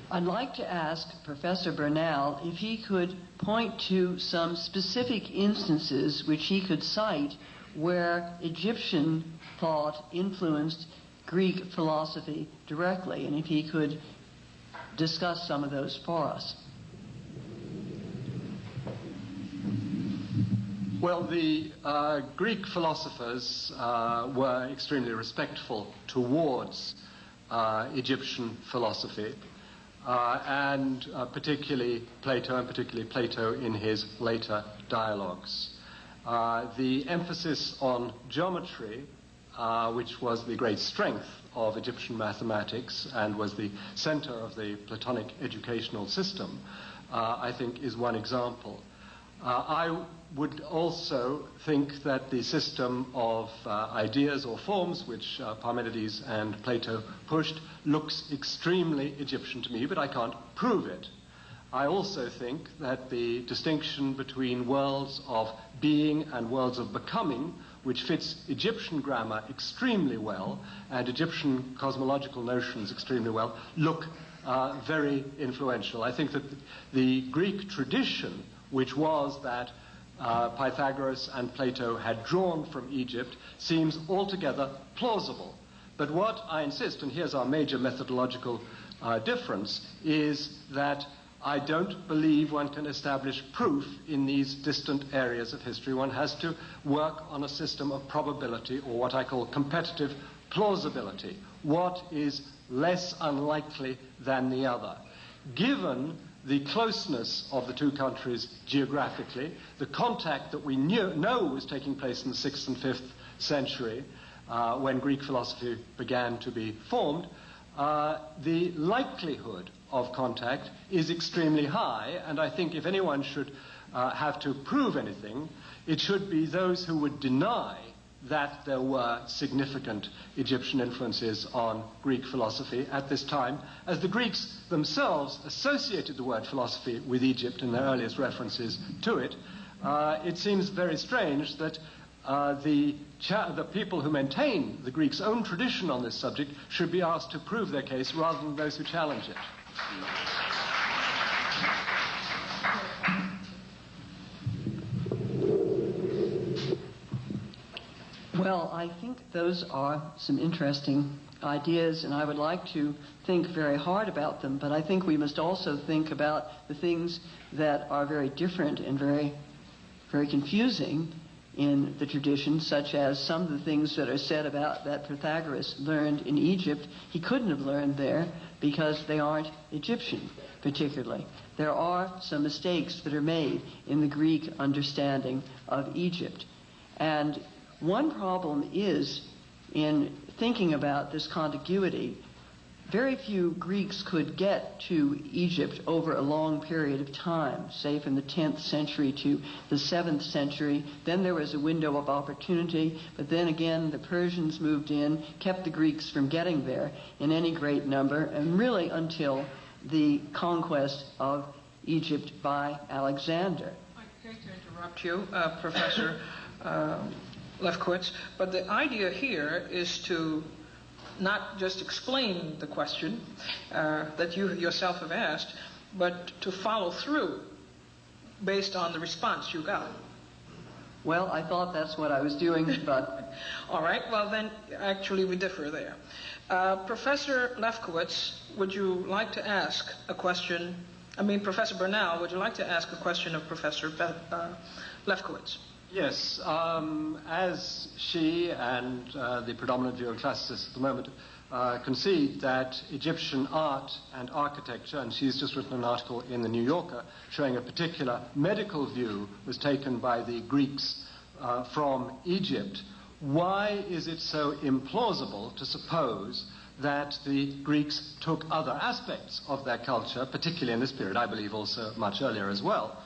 I'd like to ask Professor Bernal if he could point to some specific instances which he could cite where Egyptian thought influenced Greek philosophy directly, and if he could discuss some of those for us. Well, the Greek philosophers were extremely respectful towards Egyptian philosophy, and particularly Plato in his later dialogues. The emphasis on geometry, which was the great strength of Egyptian mathematics and was the center of the Platonic educational system, I think is one example. I would also think that the system of ideas or forms which Parmenides and Plato pushed looks extremely Egyptian to me, but I can't prove it. I also think that the distinction between worlds of being and worlds of becoming, which fits Egyptian grammar extremely well and Egyptian cosmological notions extremely well, look very influential. I think that the Greek tradition, which was that Pythagoras and Plato had drawn from Egypt, seems altogether plausible. But what I insist, and here's our major methodological difference, is that I don't believe one can establish proof in these distant areas of history. One has to work on a system of probability, or what I call competitive plausibility. What is less unlikely than the other? Given the closeness of the two countries geographically, the contact that we know was taking place in the 6th and 5th century, when Greek philosophy began to be formed, the likelihood of contact is extremely high, and I think if anyone should have to prove anything, it should be those who would deny that there were significant Egyptian influences on Greek philosophy at this time, as the Greeks themselves associated the word philosophy with Egypt in their earliest references to it. It seems very strange that the people who maintain the Greeks' own tradition on this subject should be asked to prove their case rather than those who challenge it. Well, I think those are some interesting ideas, and I would like to think very hard about them, but I think we must also think about the things that are very different and very, very confusing in the tradition, such as some of the things that are said about that Pythagoras learned in Egypt. He couldn't have learned there because they aren't Egyptian, particularly. There are some mistakes that are made in the Greek understanding of Egypt. And one problem is in thinking about this contiguity, very few Greeks could get to Egypt over a long period of time, say from the 10th century to the 7th century. Then there was a window of opportunity, but then again the Persians moved in, kept the Greeks from getting there in any great number, and really until the conquest of Egypt by Alexander. I hate to interrupt you, Professor Lefkowitz, but the idea here is to not just explain the question that you yourself have asked, but to follow through based on the response you got. Well, I thought that's what I was doing, but... All right, well then, actually we differ there. Professor Lefkowitz, would you like to ask a question? Professor Bernal, would you like to ask a question of Professor Lefkowitz? Yes, as she and the predominant view of classicists at the moment concede that Egyptian art and architecture, and she's just written an article in the New Yorker showing a particular medical view was taken by the Greeks from Egypt, why is it so implausible to suppose that the Greeks took other aspects of their culture, particularly in this period, I believe also much earlier as well?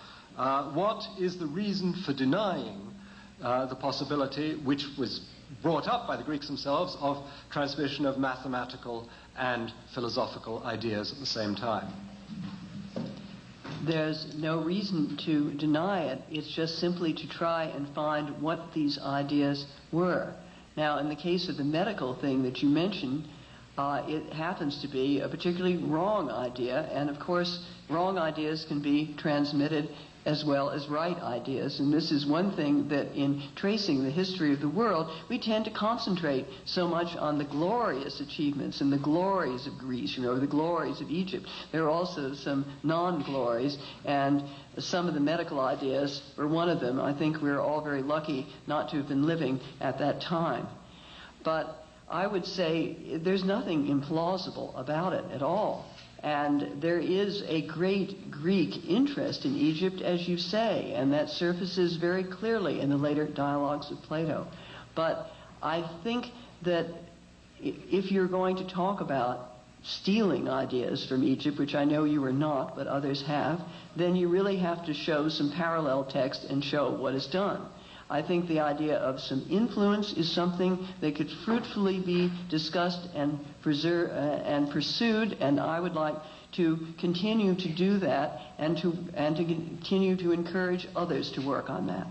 What is the reason for denying the possibility, which was brought up by the Greeks themselves, of transmission of mathematical and philosophical ideas at the same time? There's no reason to deny it. It's just simply to try and find what these ideas were. Now, in the case of the medical thing that you mentioned, it happens to be a particularly wrong idea, and of course, wrong ideas can be transmitted as well as right ideas. And this is one thing that in tracing the history of the world, we tend to concentrate so much on the glorious achievements and the glories of Greece, the glories of Egypt. There are also some non-glories, and some of the medical ideas were one of them. I think we're all very lucky not to have been living at that time. But I would say there's nothing implausible about it at all. And there is a great Greek interest in Egypt, as you say, and that surfaces very clearly in the later dialogues of Plato. But I think that if you're going to talk about stealing ideas from Egypt, which I know you are not, but others have, then you really have to show some parallel text and show what is done. I think the idea of some influence is something that could fruitfully be discussed and pursued, and I would like to continue to do that and to continue to encourage others to work on that.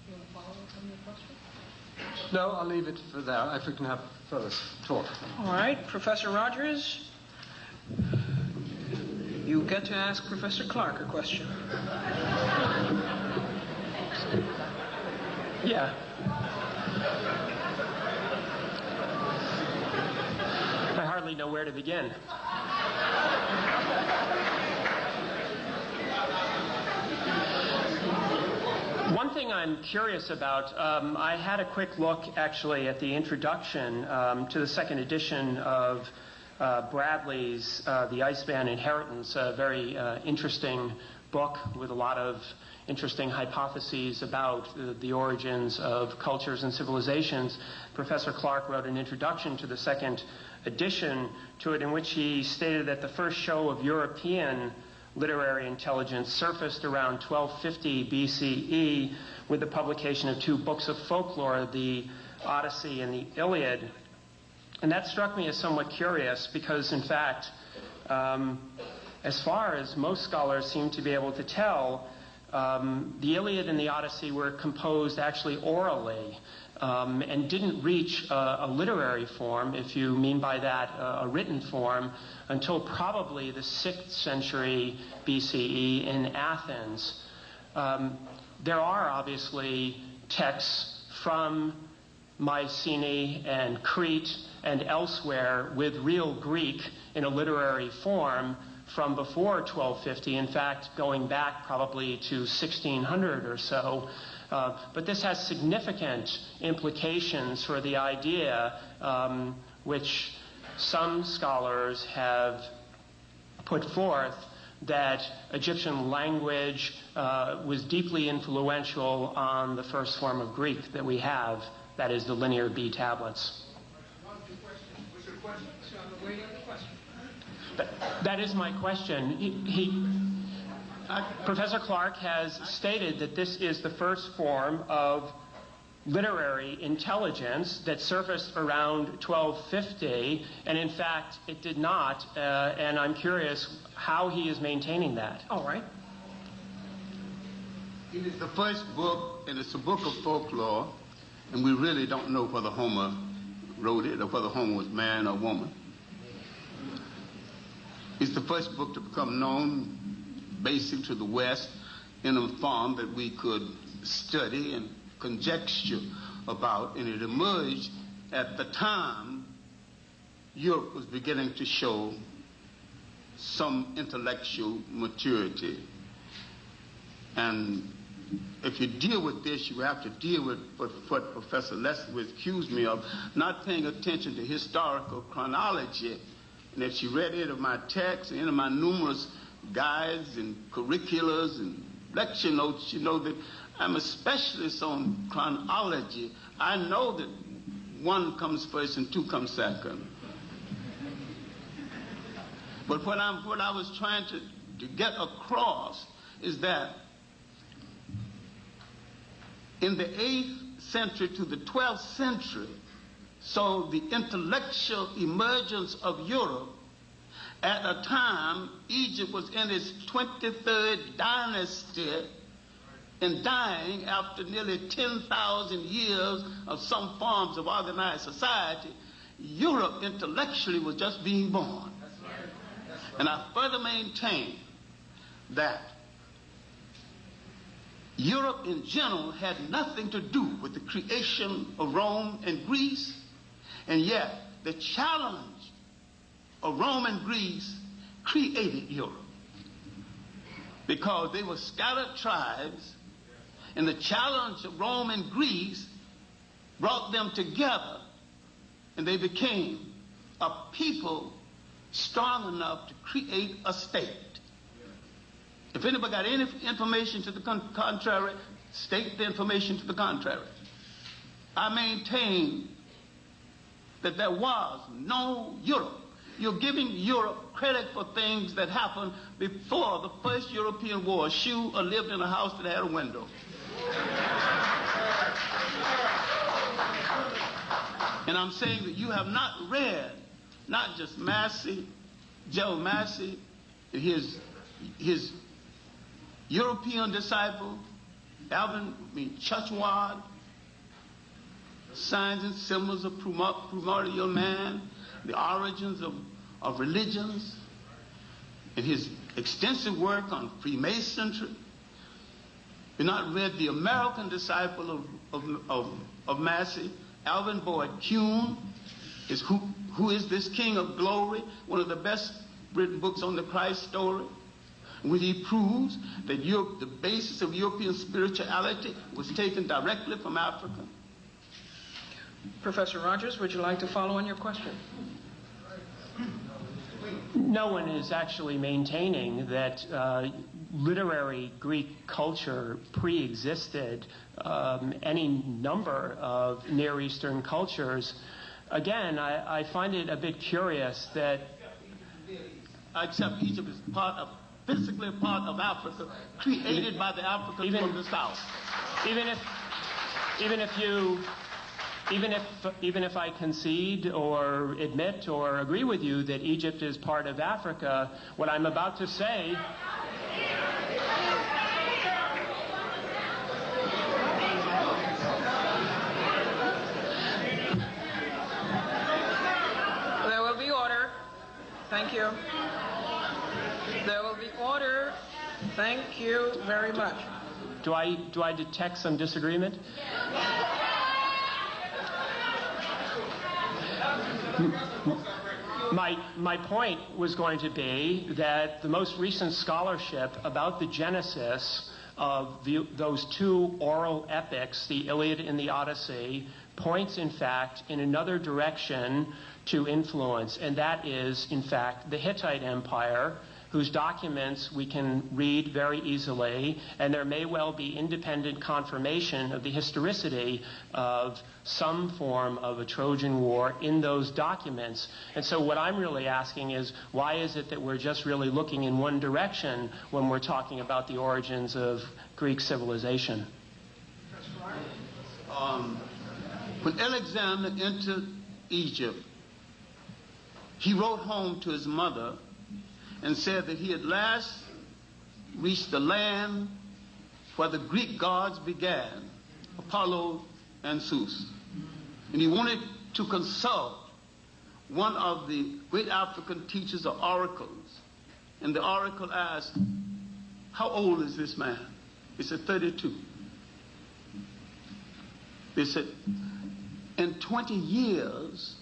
You want to follow up on your question? No, I'll leave it for there, if we can have further talk. All right, Professor Rogers, you get to ask Professor Clarke a question. Yeah. I hardly know where to begin. One thing I'm curious about, I had a quick look actually at the introduction to the second edition of Bradley's The Iceman Inheritance, a very interesting book with a lot of interesting hypotheses about the origins of cultures and civilizations. Professor Clarke wrote an introduction to the second edition to it, in which he stated that the first show of European literary intelligence surfaced around 1250 BCE with the publication of two books of folklore, the Odyssey and the Iliad. And that struck me as somewhat curious because, in fact, as far as most scholars seem to be able to tell, the Iliad and the Odyssey were composed actually orally and didn't reach a literary form, if you mean by that a written form, until probably the 6th century BCE in Athens. There are obviously texts from Mycenae and Crete and elsewhere with real Greek in a literary form from before 1250, in fact, going back probably to 1600 or so. But this has significant implications for the idea, which some scholars have put forth, that Egyptian language was deeply influential on the first form of Greek that we have, that is the Linear B tablets. question, so I'm awaiting the question. That is my question. Professor Clarke has stated that this is the first form of literary intelligence that surfaced around 1250, and in fact it did not, and I'm curious how he is maintaining that. All right. It is the first book, and it's a book of folklore, and we really don't know whether Homer wrote it or whether Homer was man or woman. It's the first book to become known basic to the West in a form that we could study and conjecture about, and it emerged at the time Europe was beginning to show some intellectual maturity. And if you deal with this, you have to deal with what Professor Lefkowitz accused me of, not paying attention to historical chronology. And if she read any of my texts, any of my numerous guides and curriculars and lecture notes, you know that I'm a specialist on chronology. I know that one comes first and two comes second. But what I was trying to get across is that in the 8th century to the 12th century, so the intellectual emergence of Europe, at a time Egypt was in its 23rd dynasty and dying after nearly 10,000 years of some forms of organized society, Europe intellectually was just being born. And I further maintain that Europe in general had nothing to do with the creation of Rome and Greece, and yet the challenge of Rome and Greece created Europe, because they were scattered tribes, and the challenge of Rome and Greece brought them together, and they became a people strong enough to create a state. If anybody got any information to the contrary, state the information to the contrary. I maintain that there was no Europe. You're giving Europe credit for things that happened before the first European war. A shoe or lived in a house that had a window. And I'm saying that you have not read, not just Massey, Joe Massey, and his European disciple, Churchward, Signs and Symbols of Primordial Man, the Origins of Religions, and his extensive work on Freemasonry. You've not read the American disciple of Massey, Alvin Boyd Kuhn, is Who is This King of Glory, one of the best written books on the Christ story, when he proves that the basis of European spirituality was taken directly from Africa. Professor Rogers, would you like to follow on your question? No one is actually maintaining that literary Greek culture pre-existed any number of Near Eastern cultures. Again, I find it a bit curious that... Except Egypt is physically a part of Africa, created by the Africans from the South. Even if I concede or admit or agree with you that Egypt is part of Africa, what I'm about to say... There will be order. Thank you. There will be order. Thank you very much. Do I detect some disagreement? My point was going to be that the most recent scholarship about the genesis of those two oral epics, the Iliad and the Odyssey, points, in fact, in another direction to influence, and that is, in fact, the Hittite Empire, whose documents we can read very easily, and there may well be independent confirmation of the historicity of some form of a Trojan War in those documents. And so what I'm really asking is, why is it that we're just really looking in one direction when we're talking about the origins of Greek civilization? When Alexander entered Egypt, he wrote home to his mother and said that he at last reached the land where the Greek gods began, Apollo and Zeus. And he wanted to consult one of the great African teachers of oracles. And the oracle asked, "How old is this man?" He said, 32. They said, "In 20 years,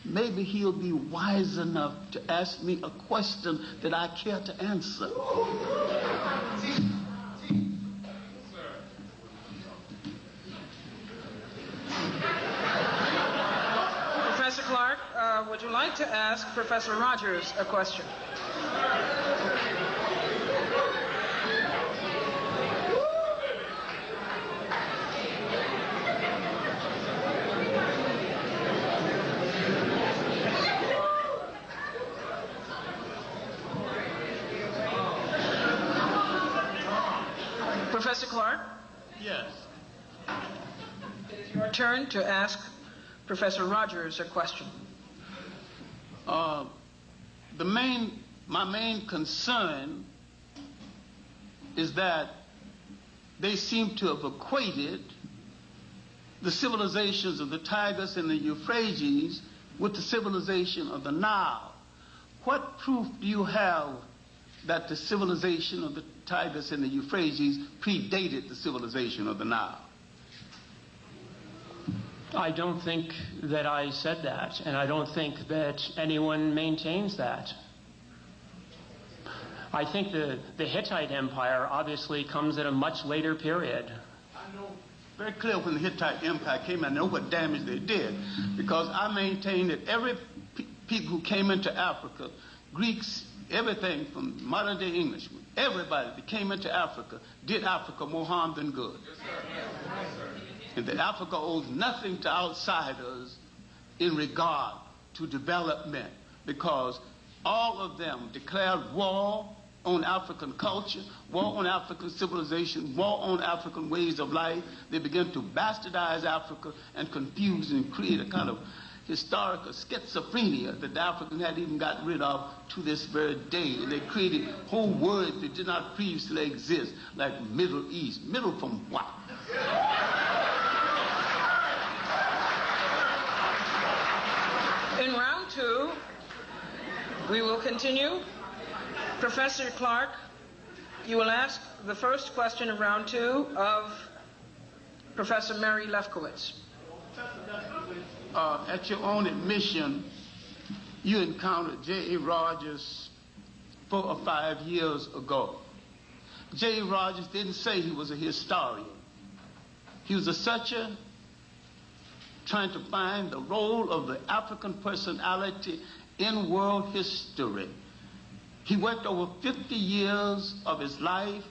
maybe he'll be wise enough to ask me a question that I care to answer." Professor Clarke, would you like to ask Professor Rogers a question? Professor Clarke? Yes. It is your turn to ask Professor Rogers a question. My main concern is that they seem to have equated the civilizations of the Tigris and the Euphrates with the civilization of the Nile. What proof do you have that the civilization of the Tigris and the Euphrates predated the civilization of the Nile? I don't think that I said that, and I don't think that anyone maintains that. I think the Hittite Empire obviously comes at a much later period. I know very clear when the Hittite Empire came, I know what damage they did, because I maintain that every people who came into Africa, Greeks, everything from modern day Englishmen, everybody that came into Africa did Africa more harm than good. Yes, sir. Yes, sir. And that Africa owes nothing to outsiders in regard to development, because all of them declared war on African culture, war on African civilization, war on African ways of life. They began to bastardize Africa and confuse and create a kind of historical schizophrenia that the Africans hadn't even gotten rid of to this very day. And they created whole words that did not previously exist, like Middle East. Middle from what? In round two, we will continue. Professor Clarke, you will ask the first question of round two of Professor Mary Lefkowitz. At your own admission, you encountered J.A. Rogers 4 or 5 years ago. J.A. Rogers didn't say he was a historian. He was a searcher trying to find the role of the African personality in world history. He worked over 50 years of his life,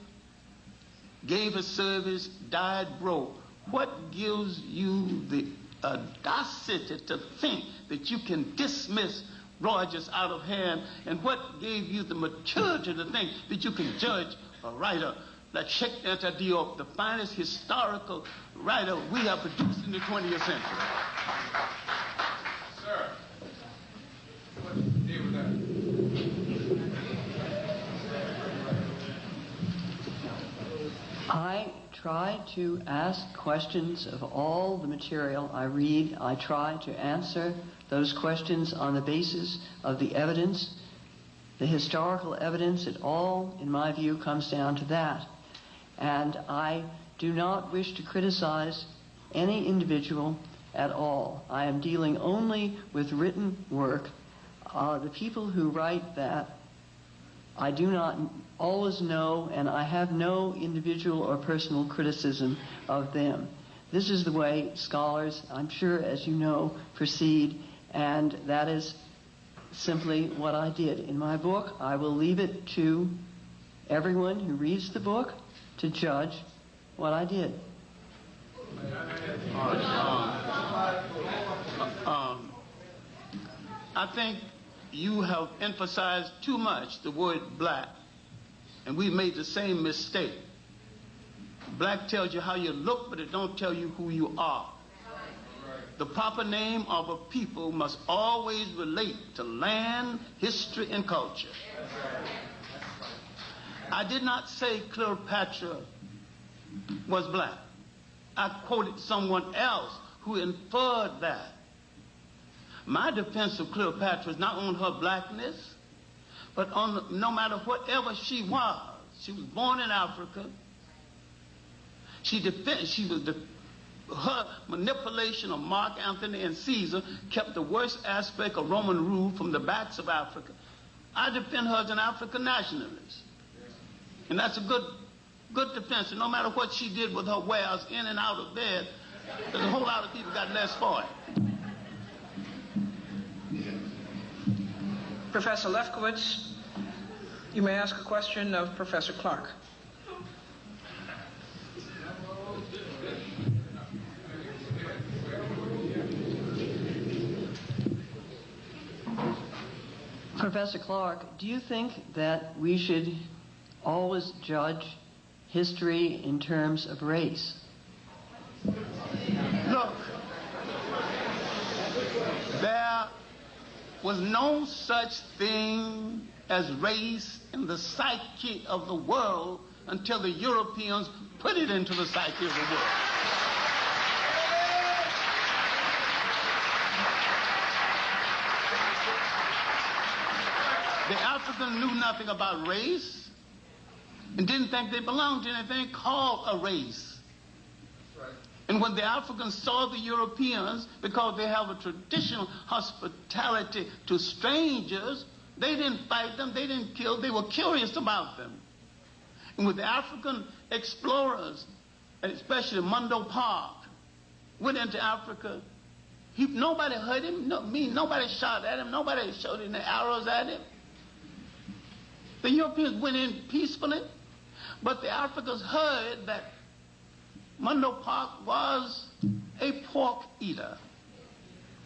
gave his service, died broke. What gives you the audacity to think that you can dismiss Rogers out of hand, and what gave you the maturity to think that you can judge a writer like Cheikh Anta Diop, the finest historical writer we have produced in the 20th century? Sir, let's deal with that. I try to ask questions of all the material I read. I try to answer those questions on the basis of the evidence, the historical evidence. It all, in my view, comes down to that. And I do not wish to criticize any individual at all. I am dealing only with written work. The people who write that, I do not always know, and I have no individual or personal criticism of them. This is the way scholars, I'm sure, as you know, proceed, and that is simply what I did. In my book, I will leave it to everyone who reads the book to judge what I did. I think you have emphasized too much the word black, and we've made the same mistake. Black tells you how you look, but it don't tell you who you are. The proper name of a people must always relate to land, history, and culture. I did not say Cleopatra was black. I quoted someone else who inferred that. My defense of Cleopatra is not on her blackness, but on no matter whatever she was born in Africa. Her manipulation of Mark Antony and Caesar kept the worst aspect of Roman rule from the backs of Africa. I defend her as an African nationalist. And that's a good defense. And no matter what she did with her wares in and out of bed, there's a whole lot of people got less for it. Professor Lefkowitz, you may ask a question of Professor Clarke. Professor Clarke, do you think that we should always judge history in terms of race? Look, there was no such thing as race in the psyche of the world until the Europeans put it into the psyche of the world. The African knew nothing about race and didn't think they belonged to anything called a race. And when the Africans saw the Europeans, because they have a traditional hospitality to strangers, they didn't fight them, they didn't kill, they were curious about them. And with the African explorers, especially Mungo Park, went into Africa, nobody hurt him, nobody shot at him, nobody shot any arrows at him. The Europeans went in peacefully, but the Africans heard that Mungo Park was a pork eater.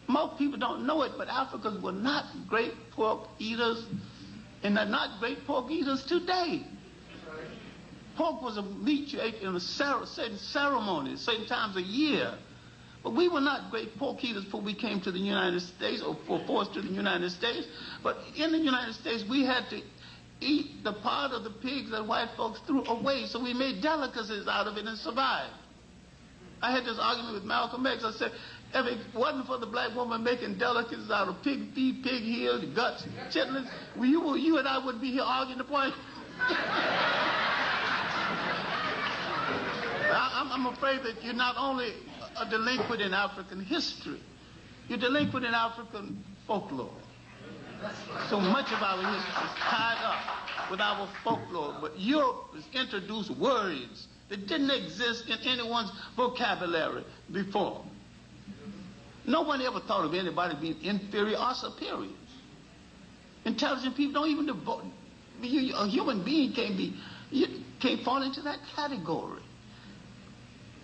Most people don't know it, but Africans were not great pork eaters, and they're not great pork eaters today. Pork was a meat you ate in certain ceremonies, certain times a year. But we were not great pork eaters before we came to the United States, or were forced to the United States. But in the United States, we had to eat the part of the pigs that white folks threw away, so we made delicacies out of it and survived. I had this argument with Malcolm X. I said, if it wasn't for the black woman making delicacies out of pig feet, pig heel, guts, chitlins, you and I wouldn't be here arguing the point. I'm afraid that you're not only a delinquent in African history, you're delinquent in African folklore. So much of our history is tied up with our folklore, but Europe has introduced words that didn't exist in anyone's vocabulary before. No one ever thought of anybody being inferior or superior. Intelligent people don't even devote. A human being can't fall into that category.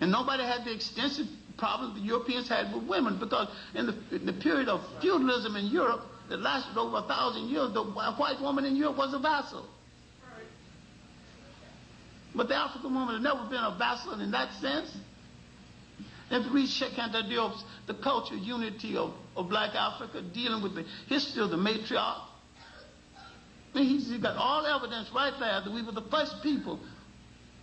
And nobody had the extensive problems the Europeans had with women, because in the period of feudalism in Europe that lasted over 1,000 years, the white woman in Europe was a vassal. But the African woman has never been a vassal in that sense. If you read Sheikh Anta Diop's The Cultural Unity of Black Africa, dealing with the history of the matriarch, he's got all evidence right there that we were the first people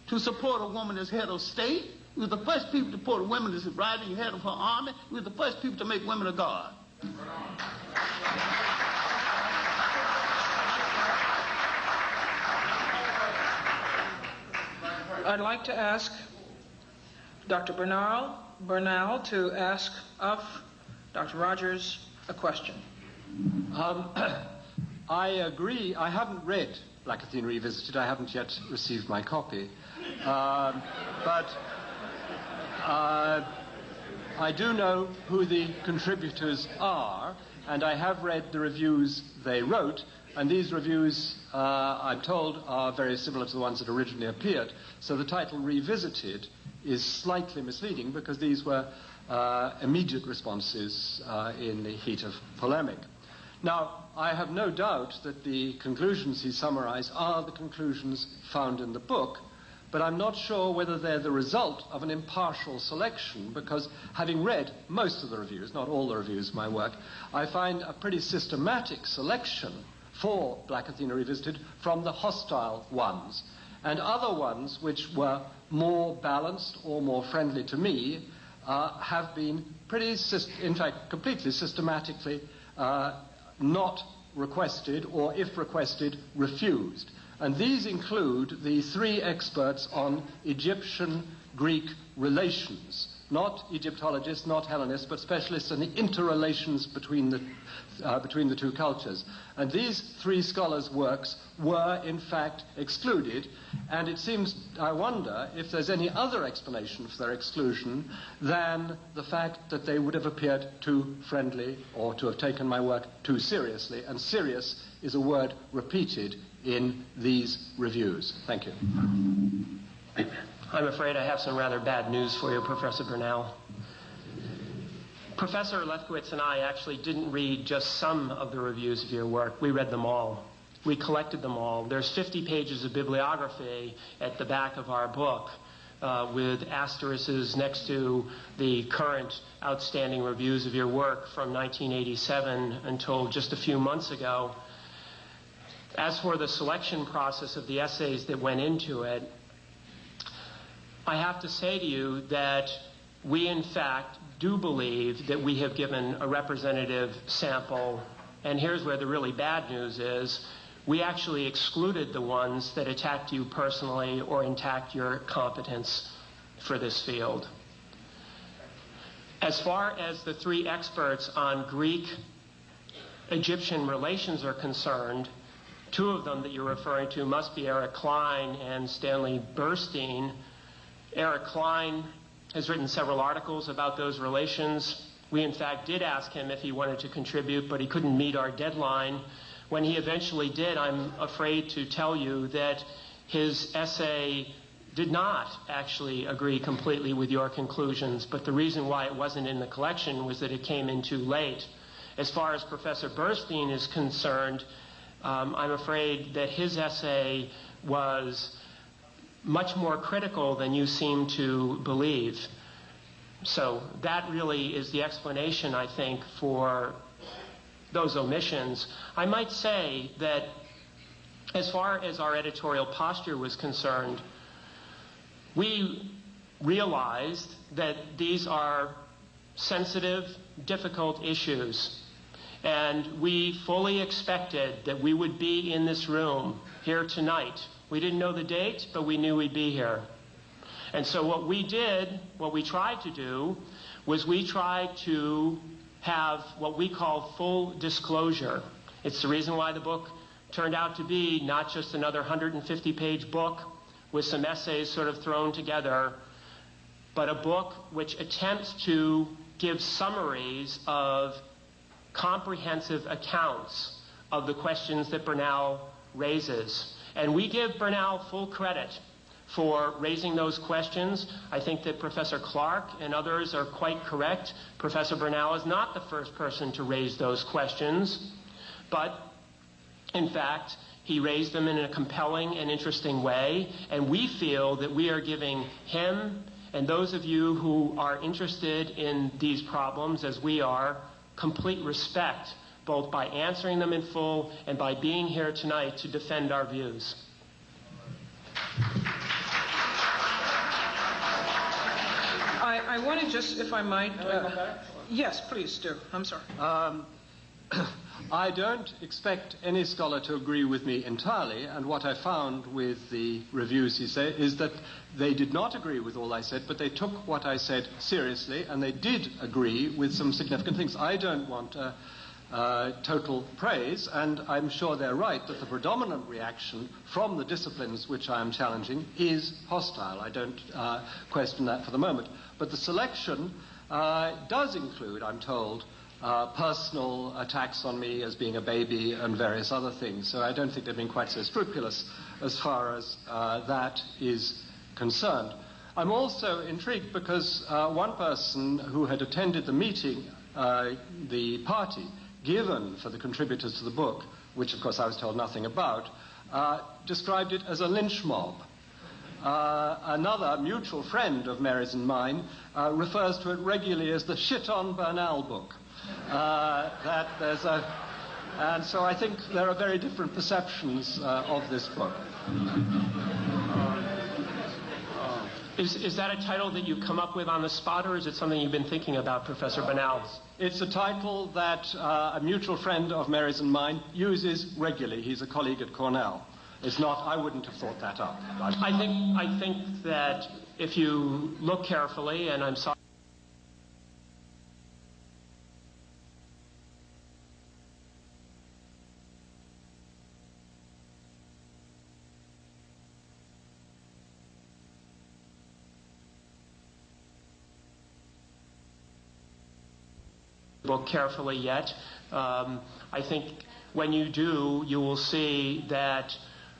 to support a woman as head of state. We were the first people to support a woman as riding head of her army. We were the first people to make women a guard. I'd like to ask Dr. Bernal to ask of Dr. Rogers a question. I agree. I haven't read Black Athena Revisited. I haven't yet received my copy. But I do know who the contributors are, and I have read the reviews they wrote, and these reviews, I'm told, are very similar to the ones that originally appeared. So the title Revisited is slightly misleading because these were immediate responses in the heat of polemic. Now, I have no doubt that the conclusions he summarized are the conclusions found in the book, but I'm not sure whether they're the result of an impartial selection, because having read most of the reviews, not all the reviews of my work, I find a pretty systematic selection for Black Athena Revisited from the hostile ones, and other ones which were more balanced or more friendly to me have been in fact, completely systematically not requested, or if requested, refused. And these include the 3 experts on Egyptian-Greek relations, not Egyptologists, not Hellenists, but specialists in the interrelations between the two cultures. And these 3 scholars' works were, in fact, excluded, and it seems, I wonder, if there's any other explanation for their exclusion than the fact that they would have appeared too friendly or to have taken my work too seriously, and serious is a word repeated in these reviews. Thank you. I'm afraid I have some rather bad news for you, Professor Bernal. Professor Lefkowitz and I actually didn't read just some of the reviews of your work. We read them all. We collected them all. There's 50 pages of bibliography at the back of our book with asterisks next to the current outstanding reviews of your work from 1987 until just a few months ago. As for the selection process of the essays that went into it, I have to say to you that we, in fact, do believe that we have given a representative sample, and here's where the really bad news is. We actually excluded the ones that attacked you personally or attacked your competence for this field. As far as the 3 experts on Greek-Egyptian relations are concerned, 2 of them that you're referring to must be Eric Klein and Stanley Burstein. Eric Klein has written several articles about those relations. We, in fact, did ask him if he wanted to contribute, but he couldn't meet our deadline. When he eventually did, I'm afraid to tell you that his essay did not actually agree completely with your conclusions, but the reason why it wasn't in the collection was that it came in too late. As far as Professor Burstein is concerned, I'm afraid that his essay was much more critical than you seem to believe. So that really is the explanation, I think, for those omissions. I might say that as far as our editorial posture was concerned, we realized that these are sensitive, difficult issues. And we fully expected that we would be in this room here tonight. We didn't know the date, but we knew we'd be here. And so what we tried to do, was we tried to have what we call full disclosure. It's the reason why the book turned out to be not just another 150-page book with some essays sort of thrown together, but a book which attempts to give summaries of comprehensive accounts of the questions that Bernal raises. And we give Bernal full credit for raising those questions. I think that Professor Clarke and others are quite correct. Professor Bernal is not the first person to raise those questions, but in fact, he raised them in a compelling and interesting way, and we feel that we are giving him and those of you who are interested in these problems, as we are, complete respect, both by answering them in full and by being here tonight to defend our views. I want to just, if I might... yes, please do. I'm sorry. I don't expect any scholar to agree with me entirely, and what I found with the reviews he said is that they did not agree with all I said, but they took what I said seriously, and they did agree with some significant things. I don't want total praise, and I'm sure they're right that the predominant reaction from the disciplines which I am challenging is hostile. I don't question that for the moment. But the selection does include, I'm told, personal attacks on me as being a baby and various other things. So I don't think they've been quite so scrupulous as far as that is concerned. I'm also intrigued because one person who had attended the meeting, the party given for the contributors to the book, which of course I was told nothing about, described it as a lynch mob. Another mutual friend of Mary's and mine refers to it regularly as the shit on Bernal book. And so I think there are very different perceptions of this book. Is that a title that you've come up with on the spot, or is it something you've been thinking about, Professor Bernal? It's a title that a mutual friend of Mary's and mine uses regularly. He's a colleague at Cornell. It's not, I wouldn't have thought that up. I think that if you look carefully, and I'm sorry, book carefully yet. I think when you do, you will see that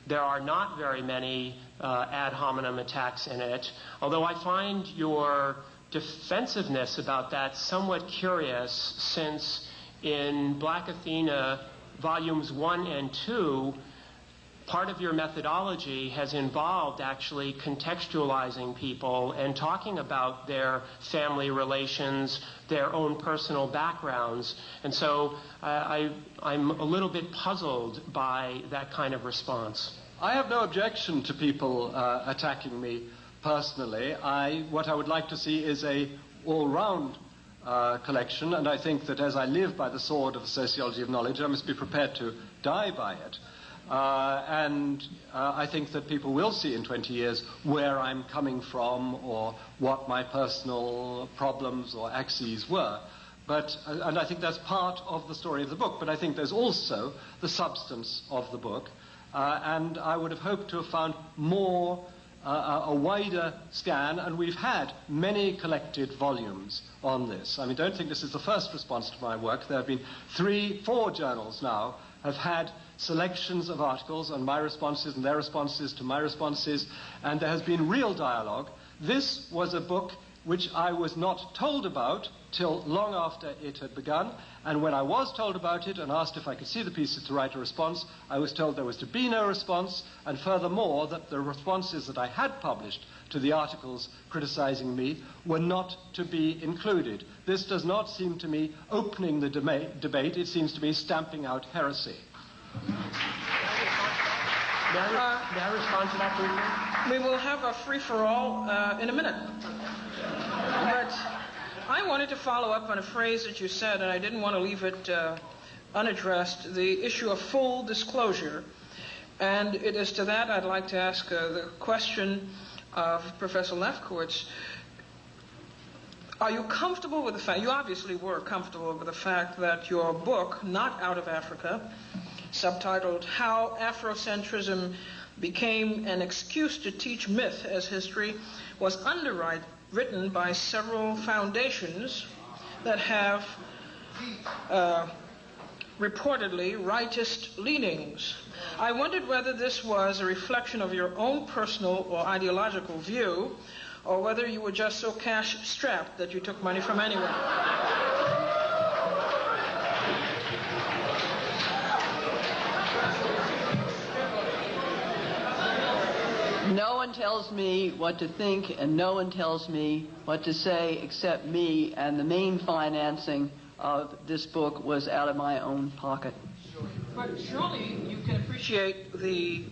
there are not very many ad hominem attacks in it, although I find your defensiveness about that somewhat curious, since in Black Athena volumes 1 and 2, part of your methodology has involved actually contextualizing people and talking about their family relations, their own personal backgrounds. And so I'm a little bit puzzled by that kind of response. I have no objection to people attacking me personally. What I would like to see is a all-round collection, and I think that as I live by the sword of the sociology of knowledge, I must be prepared to die by it. And I think that people will see in 20 years where I'm coming from or what my personal problems or axes were. And I think that's part of the story of the book. But I think there's also the substance of the book. And I would have hoped to have found a wider scan, and we've had many collected volumes on this. I mean, don't think this is the first response to my work. There have been 4 journals now have had selections of articles on my responses and their responses to my responses, and there has been real dialogue. This was a book which I was not told about till long after it had begun, and when I was told about it and asked if I could see the pieces to write a response, I was told there was to be no response, and furthermore that the responses that I had published to the articles criticizing me were not to be included. This does not seem to me opening the debate, it seems to me stamping out heresy. May I respond to that briefly? We will have a free-for-all in a minute. But I wanted to follow up on a phrase that you said, and I didn't want to leave it unaddressed, the issue of full disclosure. And it is to that I'd like to ask the question of Professor Lefkowitz. Are you comfortable with the fact, you obviously were comfortable with the fact that your book, Not Out of Africa, subtitled How Afrocentrism Became an Excuse to Teach Myth as History, was underwritten by several foundations that have reportedly rightist leanings. I wondered whether this was a reflection of your own personal or ideological view, or whether you were just so cash-strapped that you took money from anyone. No one tells me what to think, and no one tells me what to say except me, and the main financing of this book was out of my own pocket. But surely you can appreciate the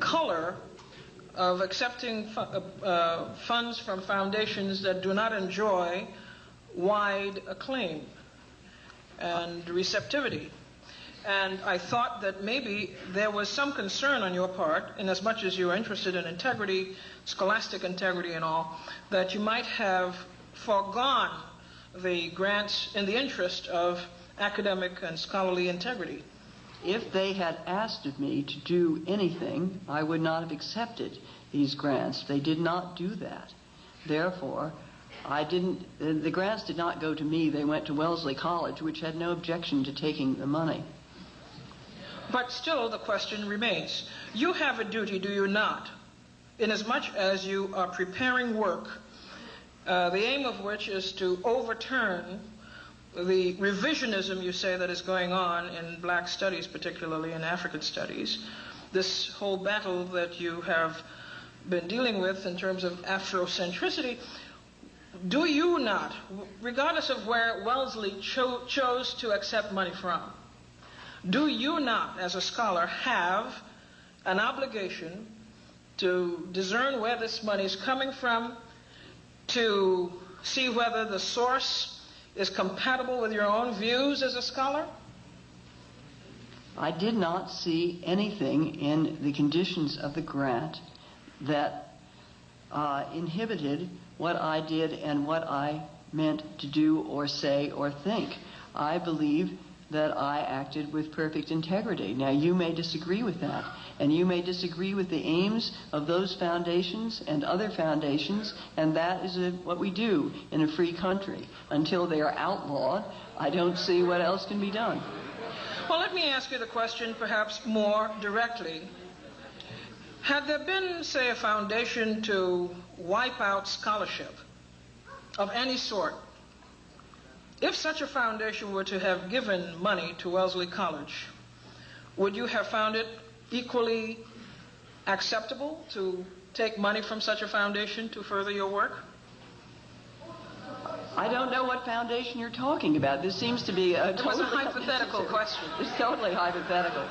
color of accepting funds from foundations that do not enjoy wide acclaim and receptivity. And I thought that maybe there was some concern on your part, in as much as you are interested in integrity, scholastic integrity and all, that you might have foregone the grants in the interest of academic and scholarly integrity. If they had asked of me to do anything, I would not have accepted these grants. They did not do that. Therefore, The grants did not go to me. They went to Wellesley College, which had no objection to taking the money. But still, the question remains. You have a duty, do you not, inasmuch as you are preparing work, the aim of which is to overturn the revisionism, you say, that is going on in black studies, particularly in African studies, this whole battle that you have been dealing with in terms of Afrocentricity. Do you not, regardless of where Wellesley chose to accept money from, do you not, as a scholar, have an obligation to discern where this money is coming from, to see whether the source is compatible with your own views as a scholar? I did not see anything in the conditions of the grant that inhibited what I did and what I meant to do or say or think. I believe that I acted with perfect integrity. Now, you may disagree with that, and you may disagree with the aims of those foundations and other foundations, and that is what we do in a free country. Until they are outlawed, I don't see what else can be done. Well, let me ask you the question perhaps more directly. Had there been, say, a foundation to wipe out scholarship of any sort, if such a foundation were to have given money to Wellesley College, would you have found it equally acceptable to take money from such a foundation to further your work? I don't know what foundation you're talking about. This seems to be a totally hypothetical question. It's totally hypothetical.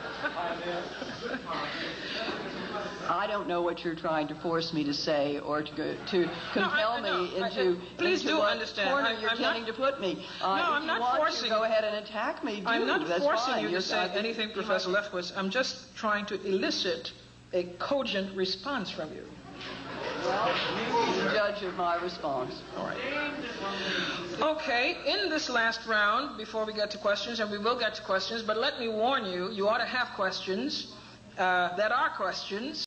I don't know what you're trying to force me to say or to compel me into please do what understand. corner you're tending to put me. I'm not forcing you. Go ahead and attack me. I'm not forcing fine. you to say anything, Professor Lefkowitz. I'm just trying to elicit a cogent response from you. Well, you be the judge of my response. All right. Okay, in this last round, before we get to questions, and we will get to questions, but let me warn you, you ought to have questions that are questions.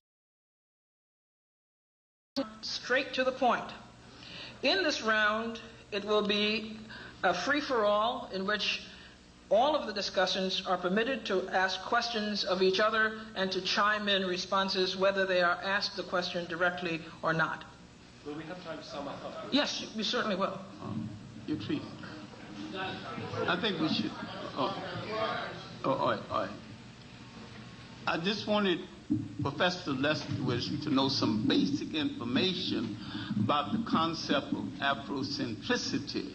Straight to the point. In this round, it will be a free-for-all in which all of the discussants are permitted to ask questions of each other and to chime in responses whether they are asked the question directly or not. Will we have time to sum up? Yes, we certainly will. Your treat. I think we should. All right. I just wanted Professor Lefkowitz to know some basic information about the concept of Afrocentricity.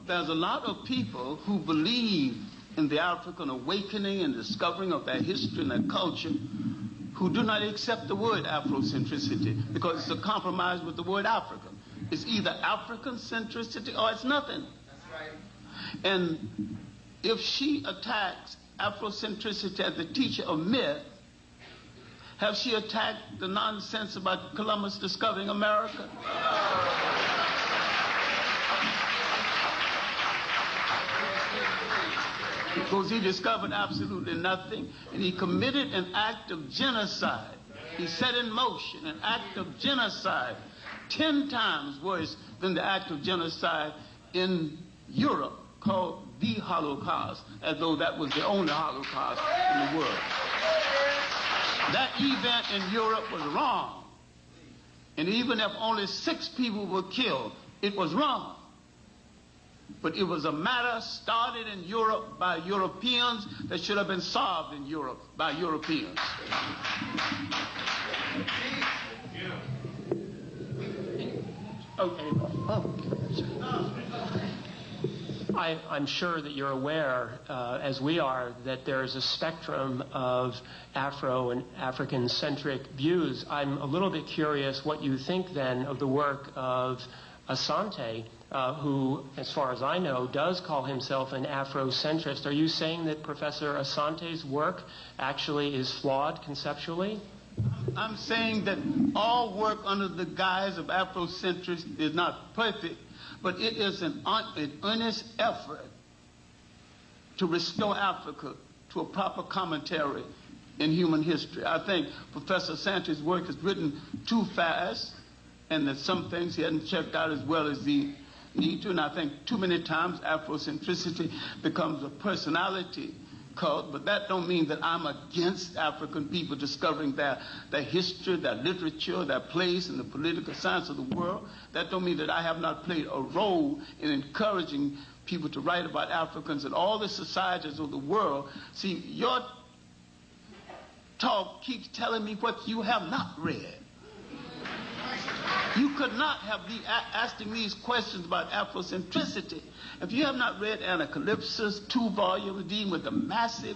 There's a lot of people who believe in the African awakening and discovering of their history and their culture who do not accept the word Afrocentricity because it's a compromise with the word Africa. It's either African centricity or it's nothing. That's right. And if she attacks Afrocentricity as the teacher of myth, have she attacked the nonsense about Columbus discovering America? Because he discovered absolutely nothing, and he committed an act of genocide. He set in motion an act of genocide 10 times worse than the act of genocide in Europe called the Holocaust, as though that was the only Holocaust in the world. That event in Europe was wrong. And even if only 6 people were killed, it was wrong. But it was a matter started in Europe by Europeans that should have been solved in Europe by Europeans. I'm sure that you're aware, as we are, that there's a spectrum of Afro and African-centric views. I'm a little bit curious what you think, then, of the work of Asante, who, as far as I know, does call himself an Afrocentrist. Are you saying that Professor Asante's work actually is flawed conceptually? I'm saying that all work under the guise of Afrocentrist is not perfect, but it is an earnest effort to restore Africa to a proper commentary in human history. I think Professor Asante's work is written too fast and that some things he hadn't checked out as well as he need to. And I think too many times Afrocentricity becomes a personality cult, but that don't mean that I'm against African people discovering their history, their literature, their place in the political science of the world. That don't mean that I have not played a role in encouraging people to write about Africans in all the societies of the world. See, your talk keeps telling me what you have not read. You could not have been asking these questions about Afrocentricity if you have not read Anacalypsis, 2 volumes dealing with the massive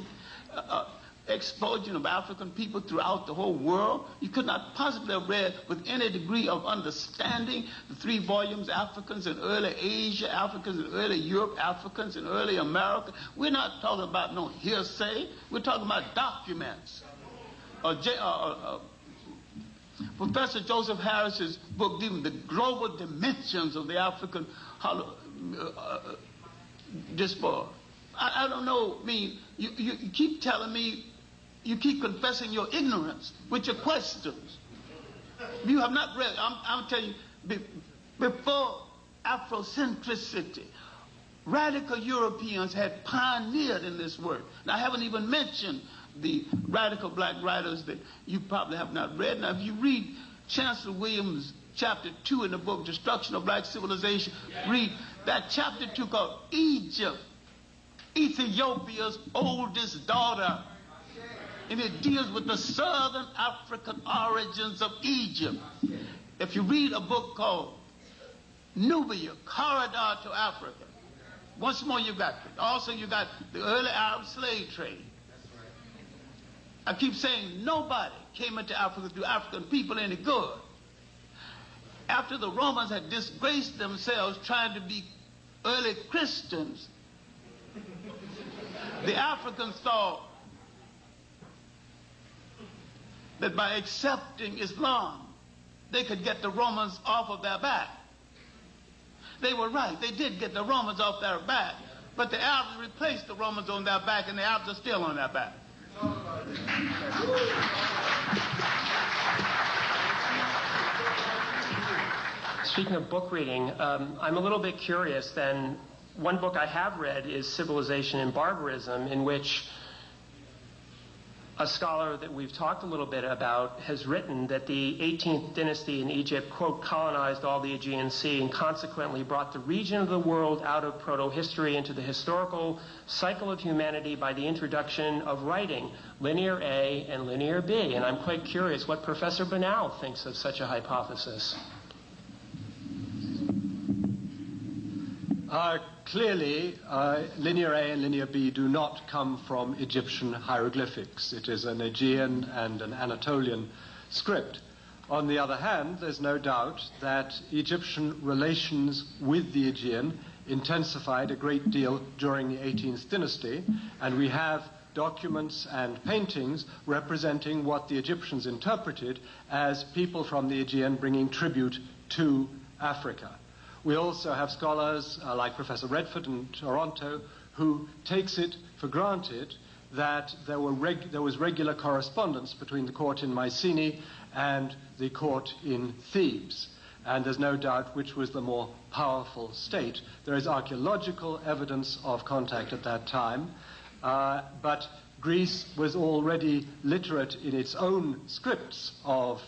expulsion of African people throughout the whole world. You could not possibly have read with any degree of understanding the 3 volumes, Africans in early Asia, Africans in early Europe, Africans in early America. We're not talking about no hearsay. We're talking about documents. Professor Joseph Harris's book dealing with the global dimensions of the African diaspora. I don't know. I mean, you keep telling me, you keep confessing your ignorance with your questions. You have not read. I'm telling you, before Afrocentricity, radical Europeans had pioneered in this work. Now, I haven't even mentioned the radical black writers that you probably have not read. Now, if you read Chancellor Williams' chapter 2 in the book, Destruction of Black Civilization, read that chapter 2 called Egypt, Ethiopia's oldest daughter. And it deals with the southern African origins of Egypt. If you read a book called Nubia, Corridor to Africa, once more you got it. Also you got the early Arab slave trade. I keep saying nobody came into Africa to do African people any good. After the Romans had disgraced themselves trying to be early Christians, the Africans thought that by accepting Islam, they could get the Romans off of their back. They were right. They did get the Romans off their back. But the Arabs replaced the Romans on their back, and the Arabs are still on their back. Speaking of book reading, I'm a little bit curious then. One book I have read is Civilization and Barbarism, in which a scholar that we've talked a little bit about has written that the 18th dynasty in Egypt, quote, colonized all the Aegean Sea and consequently brought the region of the world out of proto-history into the historical cycle of humanity by the introduction of writing, linear A and linear B. And I'm quite curious what Professor Banal thinks of such a hypothesis. Clearly, linear A and linear B do not come from Egyptian hieroglyphics. It is an Aegean and an Anatolian script. On the other hand, there's no doubt that Egyptian relations with the Aegean intensified a great deal during the 18th dynasty, and we have documents and paintings representing what the Egyptians interpreted as people from the Aegean bringing tribute to Africa. We also have scholars like Professor Redford in Toronto who takes it for granted that there was regular correspondence between the court in Mycenae and the court in Thebes. And there's no doubt which was the more powerful state. There is archaeological evidence of contact at that time, but Greece was already literate in its own scripts of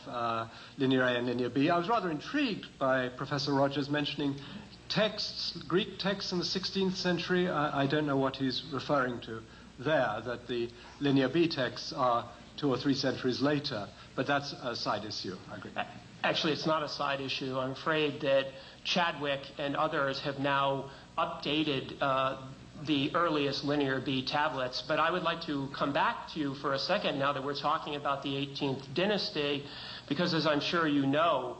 linear A and linear B. I was rather intrigued by Professor Rogers mentioning texts, Greek texts in the 16th century. I don't know what he's referring to there, that the linear B texts are 2 or 3 centuries later, but that's a side issue, I agree. Actually, it's not a side issue. I'm afraid that Chadwick and others have now updated the earliest linear B tablets. But I would like to come back to you for a second now that we're talking about the 18th dynasty, because as I'm sure you know,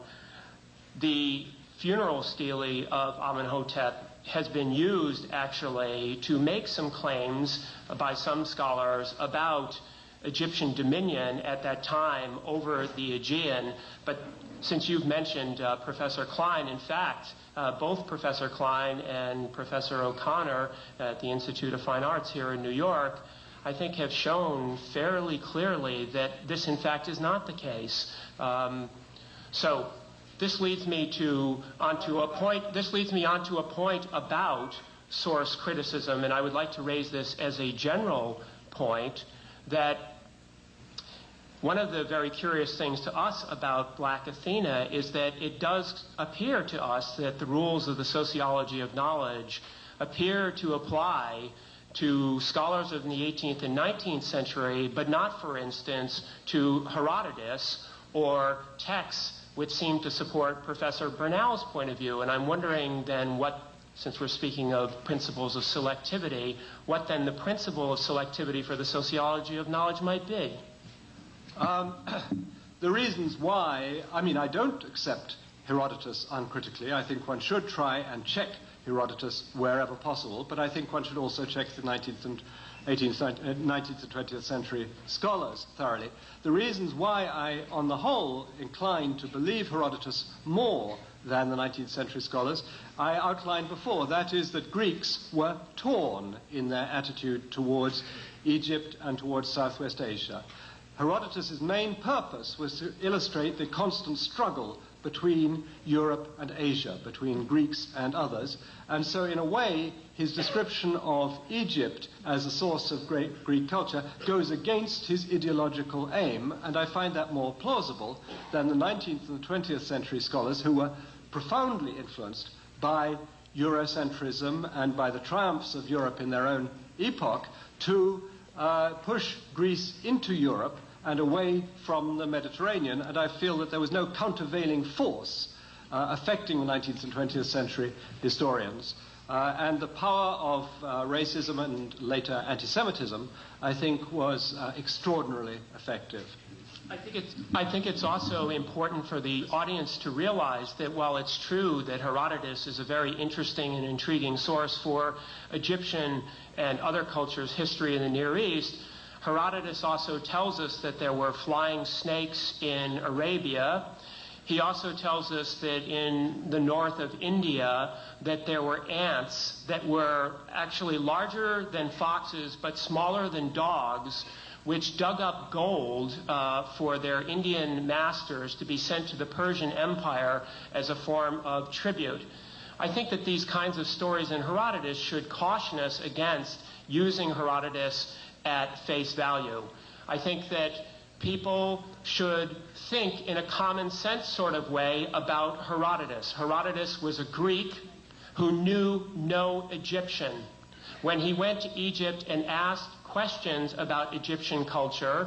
the funeral stele of Amenhotep has been used actually to make some claims by some scholars about Egyptian dominion at that time over the Aegean. But since you've mentioned Professor Klein, in fact, both Professor Klein and Professor O'Connor at the Institute of Fine Arts here in New York, I think have shown fairly clearly that this in fact is not the case. So this leads me onto a point about source criticism, and I would like to raise this as a general point, that one of the very curious things to us about Black Athena is that it does appear to us that the rules of the sociology of knowledge appear to apply to scholars of the 18th and 19th century, but not, for instance, to Herodotus or texts which seem to support Professor Bernal's point of view. And I'm wondering then since we're speaking of principles of selectivity, what then the principle of selectivity for the sociology of knowledge might be? The reasons why, I don't accept Herodotus uncritically. I think one should try and check Herodotus wherever possible, but I think one should also check the 19th and 20th century scholars thoroughly. The reasons why I, on the whole, incline to believe Herodotus more than the 19th century scholars, I outlined before. That is that Greeks were torn in their attitude towards Egypt and towards Southwest Asia. Herodotus' main purpose was to illustrate the constant struggle between Europe and Asia, between Greeks and others. And so, in a way, his description of Egypt as a source of great Greek culture goes against his ideological aim, and I find that more plausible than the 19th and 20th century scholars who were profoundly influenced by Eurocentrism and by the triumphs of Europe in their own epoch to push Greece into Europe and away from the Mediterranean, and I feel that there was no countervailing force affecting the 19th and 20th century historians. And the power of racism and later anti-Semitism, I think, was extraordinarily effective. I think it's also important for the audience to realize that while it's true that Herodotus is a very interesting and intriguing source for Egyptian and other cultures' history in the Near East, Herodotus also tells us that there were flying snakes in Arabia. He also tells us that in the north of India that there were ants that were actually larger than foxes but smaller than dogs, which dug up gold for their Indian masters to be sent to the Persian Empire as a form of tribute. I think that these kinds of stories in Herodotus should caution us against using Herodotus at face value. I think that people should think in a common sense sort of way about Herodotus. Herodotus was a Greek who knew no Egyptian. When he went to Egypt and asked questions about Egyptian culture,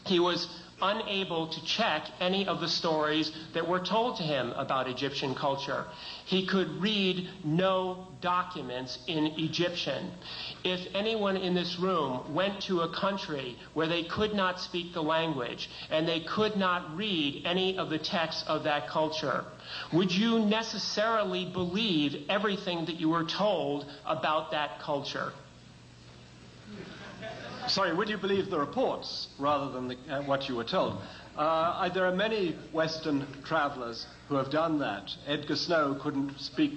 he was unable to check any of the stories that were told to him about Egyptian culture. He could read no documents in Egyptian. If anyone in this room went to a country where they could not speak the language and they could not read any of the texts of that culture, would you necessarily believe everything that you were told about that culture? Sorry, would you believe the reports rather than what you were told? There are many Western travelers who have done that. Edgar Snow couldn't speak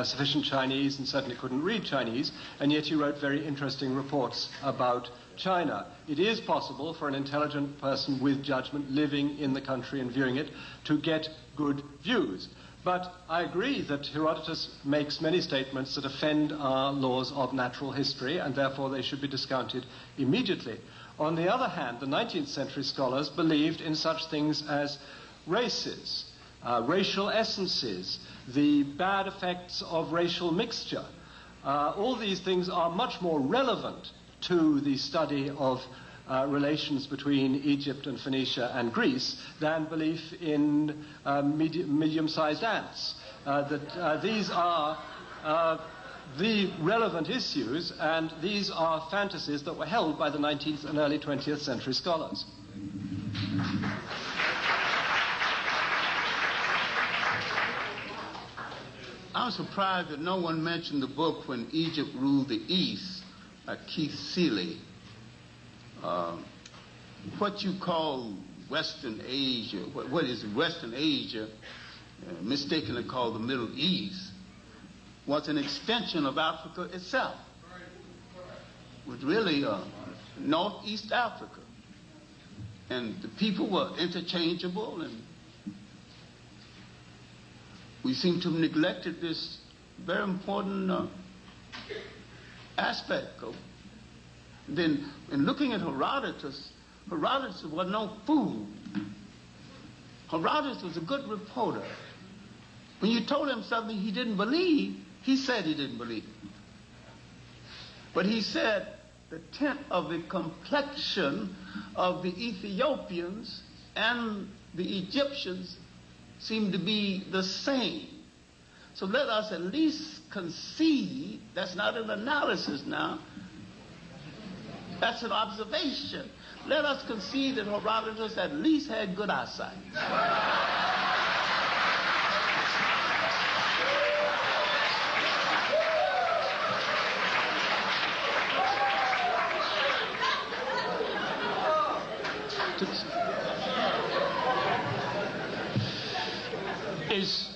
sufficient Chinese and certainly couldn't read Chinese, and yet he wrote very interesting reports about China. It is possible for an intelligent person with judgment living in the country and viewing it to get good views. But I agree that Herodotus makes many statements that offend our laws of natural history, and therefore they should be discounted immediately. On the other hand, the 19th century scholars believed in such things as races, racial essences, the bad effects of racial mixture. All these things are much more relevant to the study of relations between Egypt and Phoenicia and Greece than belief in medium-sized ants. These are the relevant issues, and these are fantasies that were held by the 19th and early 20th century scholars. I was surprised that no one mentioned the book When Egypt Ruled the East by Keith Seeley. What you call Western Asia, what is Western Asia, mistakenly called the Middle East, was an extension of Africa itself. It was really Northeast Africa. And the people were interchangeable, and we seem to have neglected this very important aspect of. Then, in looking at Herodotus, Herodotus was no fool. Herodotus was a good reporter. When you told him something he didn't believe, he said he didn't believe. But he said the tint of the complexion of the Ethiopians and the Egyptians seemed to be the same. So let us at least concede, that's not an analysis now, that's an observation. Let us concede that Herodotus at least had good eyesight.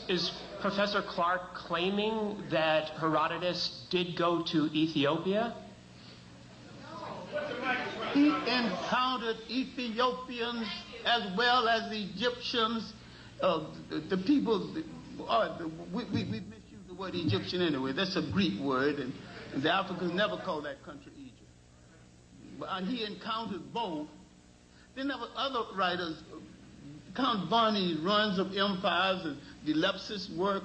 Is Professor Clarke claiming that Herodotus did go to Ethiopia? He encountered Ethiopians as well as Egyptians. The people, we misused the word Egyptian anyway. That's a Greek word, and the Africans never call that country Egypt. But he encountered both. Then there were other writers. Count Varney's Runs of Empires and Lefkowitz work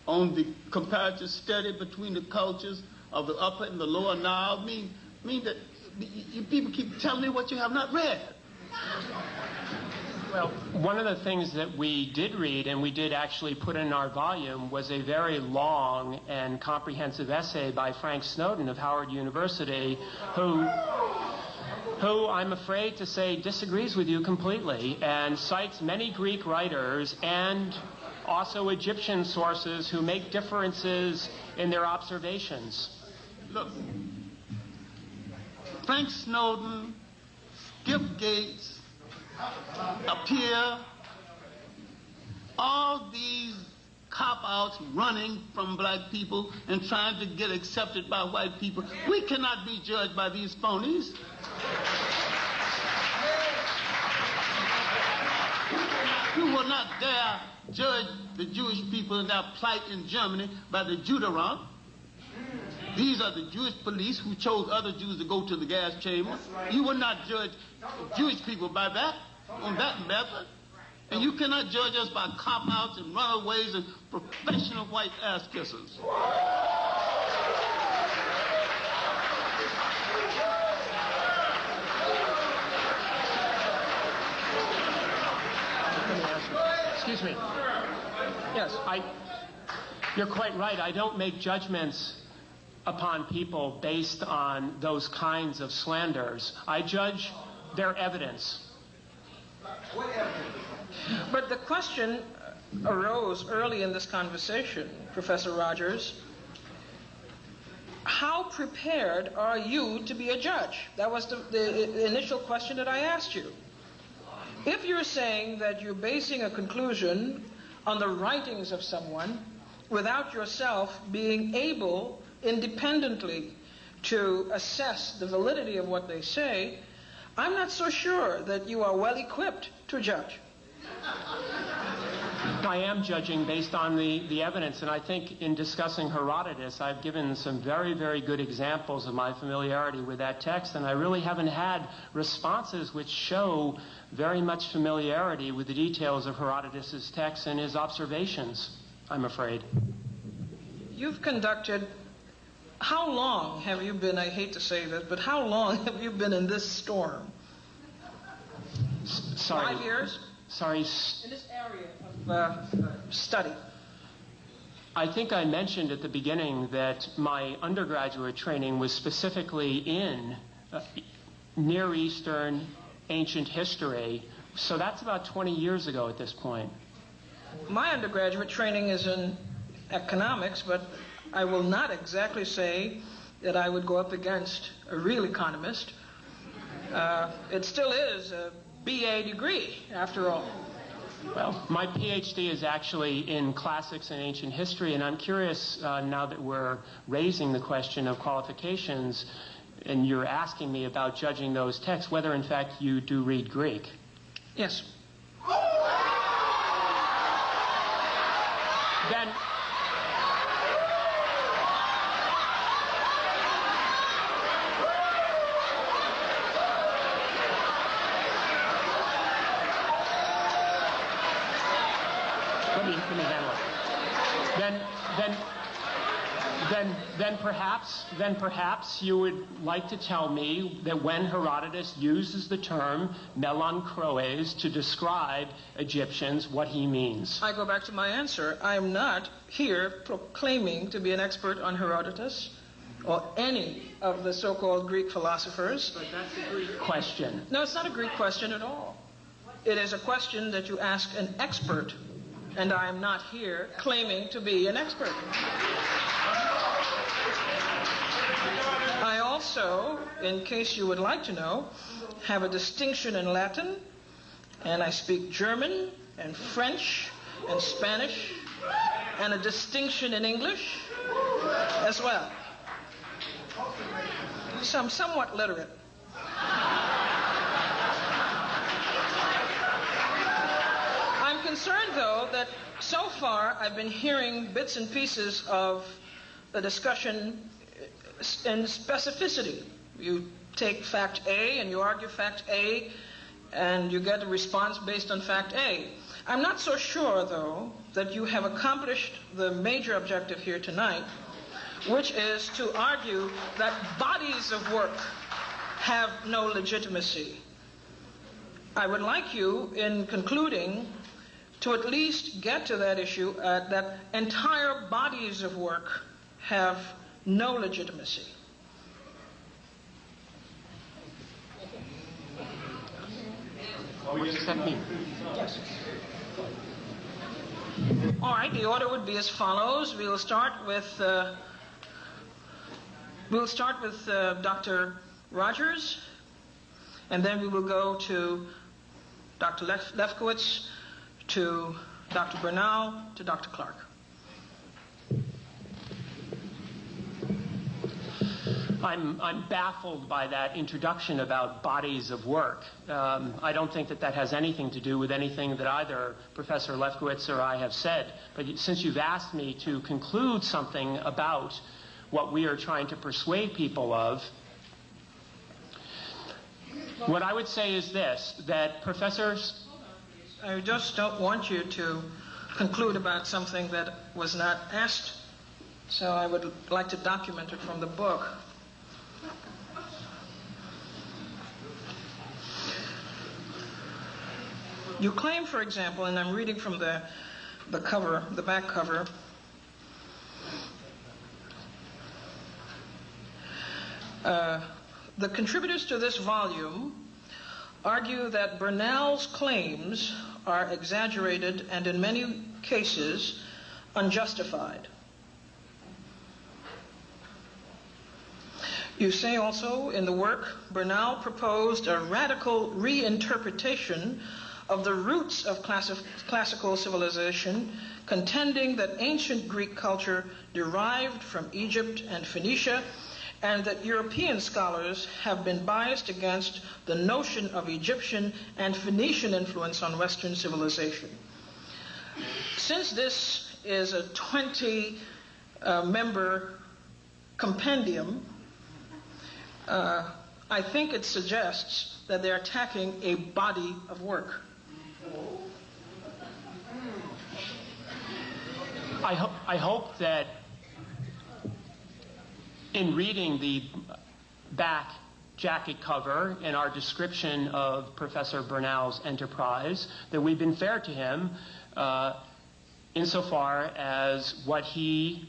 on the comparative study between the cultures of the upper and the lower Nile mean that you people keep telling me what you have not read. Well, one of the things that we did read and we did actually put in our volume was a very long and comprehensive essay by Frank Snowden of Howard University, who I'm afraid to say disagrees with you completely and cites many Greek writers and also Egyptian sources who make differences in their observations. Look, Frank Snowden, Skip Gates, Appear, all these cop-outs running from black people and trying to get accepted by white people. We cannot be judged by these phonies. You will not dare judge the Jewish people and their plight in Germany by the Juderon. These are the Jewish police who chose other Jews to go to the gas chamber. You will not judge Jewish people by that, on that method. And you cannot judge us by cop-outs and runaways and professional white ass kissers. Excuse me. Yes, you're quite right. I don't make judgments upon people based on those kinds of slanders. I judge their evidence. What evidence? But the question arose early in this conversation, Professor Rogers. How prepared are you to be a judge? That was the initial question that I asked you. If you're saying that you're basing a conclusion on the writings of someone without yourself being able independently to assess the validity of what they say, I'm not so sure that you are well equipped to judge. I am judging based on the evidence, and I think in discussing Herodotus, I've given some very, very good examples of my familiarity with that text, and I really haven't had responses which show very much familiarity with the details of Herodotus' text and his observations, I'm afraid. You've conducted, how long have you been, I hate to say this, but how long have you been in this storm? Sorry. 5 years? Sorry. In this area of study. I think I mentioned at the beginning that my undergraduate training was specifically in Near Eastern ancient history, so that's about 20 years ago at this point. My undergraduate training is in economics, but I will not exactly say that I would go up against a real economist. It still is a BA degree, after all. Well, my PhD is actually in classics and ancient history, and I'm curious, now that we're raising the question of qualifications, and you're asking me about judging those texts, whether in fact you do read Greek. Yes. Let me handle it. Then perhaps you would like to tell me that when Herodotus uses the term melankroes to describe Egyptians, what he means. I go back to my answer. I am not here proclaiming to be an expert on Herodotus or any of the so-called Greek philosophers. But that's a Greek question. No, it's not a Greek question at all. It is a question that you ask an expert, and I am not here claiming to be an expert. I also, in case you would like to know, have a distinction in Latin, and I speak German and French and Spanish, and a distinction in English as well. So I'm somewhat literate. I'm concerned, though, that so far I've been hearing bits and pieces of the discussion in specificity. You take fact A and you argue fact A, and you get a response based on fact A. I'm not so sure, though, that you have accomplished the major objective here tonight, which is to argue that bodies of work have no legitimacy. I would like you, in concluding, to at least get to that issue, that entire bodies of work have no legitimacy. What does that mean? Yes. All right, the order would be as follows. We'll start with Dr. Rogers, and then we will go to Dr. Lefkowitz, to Dr. Bernal, to Dr. Clarke. I'm baffled by that introduction about bodies of work. I don't think that has anything to do with anything that either Professor Lefkowitz or I have said. But since you've asked me to conclude something about what we are trying to persuade people of, what I would say is this, that professors... I just don't want you to conclude about something that was not asked, so I would like to document it from the book. You claim, for example, and I'm reading from the cover, the back cover, the contributors to this volume argue that Bernal's claims are exaggerated and in many cases unjustified. You say also in the work, Bernal proposed a radical reinterpretation of the roots of classical civilization, contending that ancient Greek culture derived from Egypt and Phoenicia, and that European scholars have been biased against the notion of Egyptian and Phoenician influence on Western civilization. Since this is a 20-member compendium, I think it suggests that they're attacking a body of work. I hope that in reading the back jacket cover in our description of Professor Bernal's enterprise, that we've been fair to him insofar as what he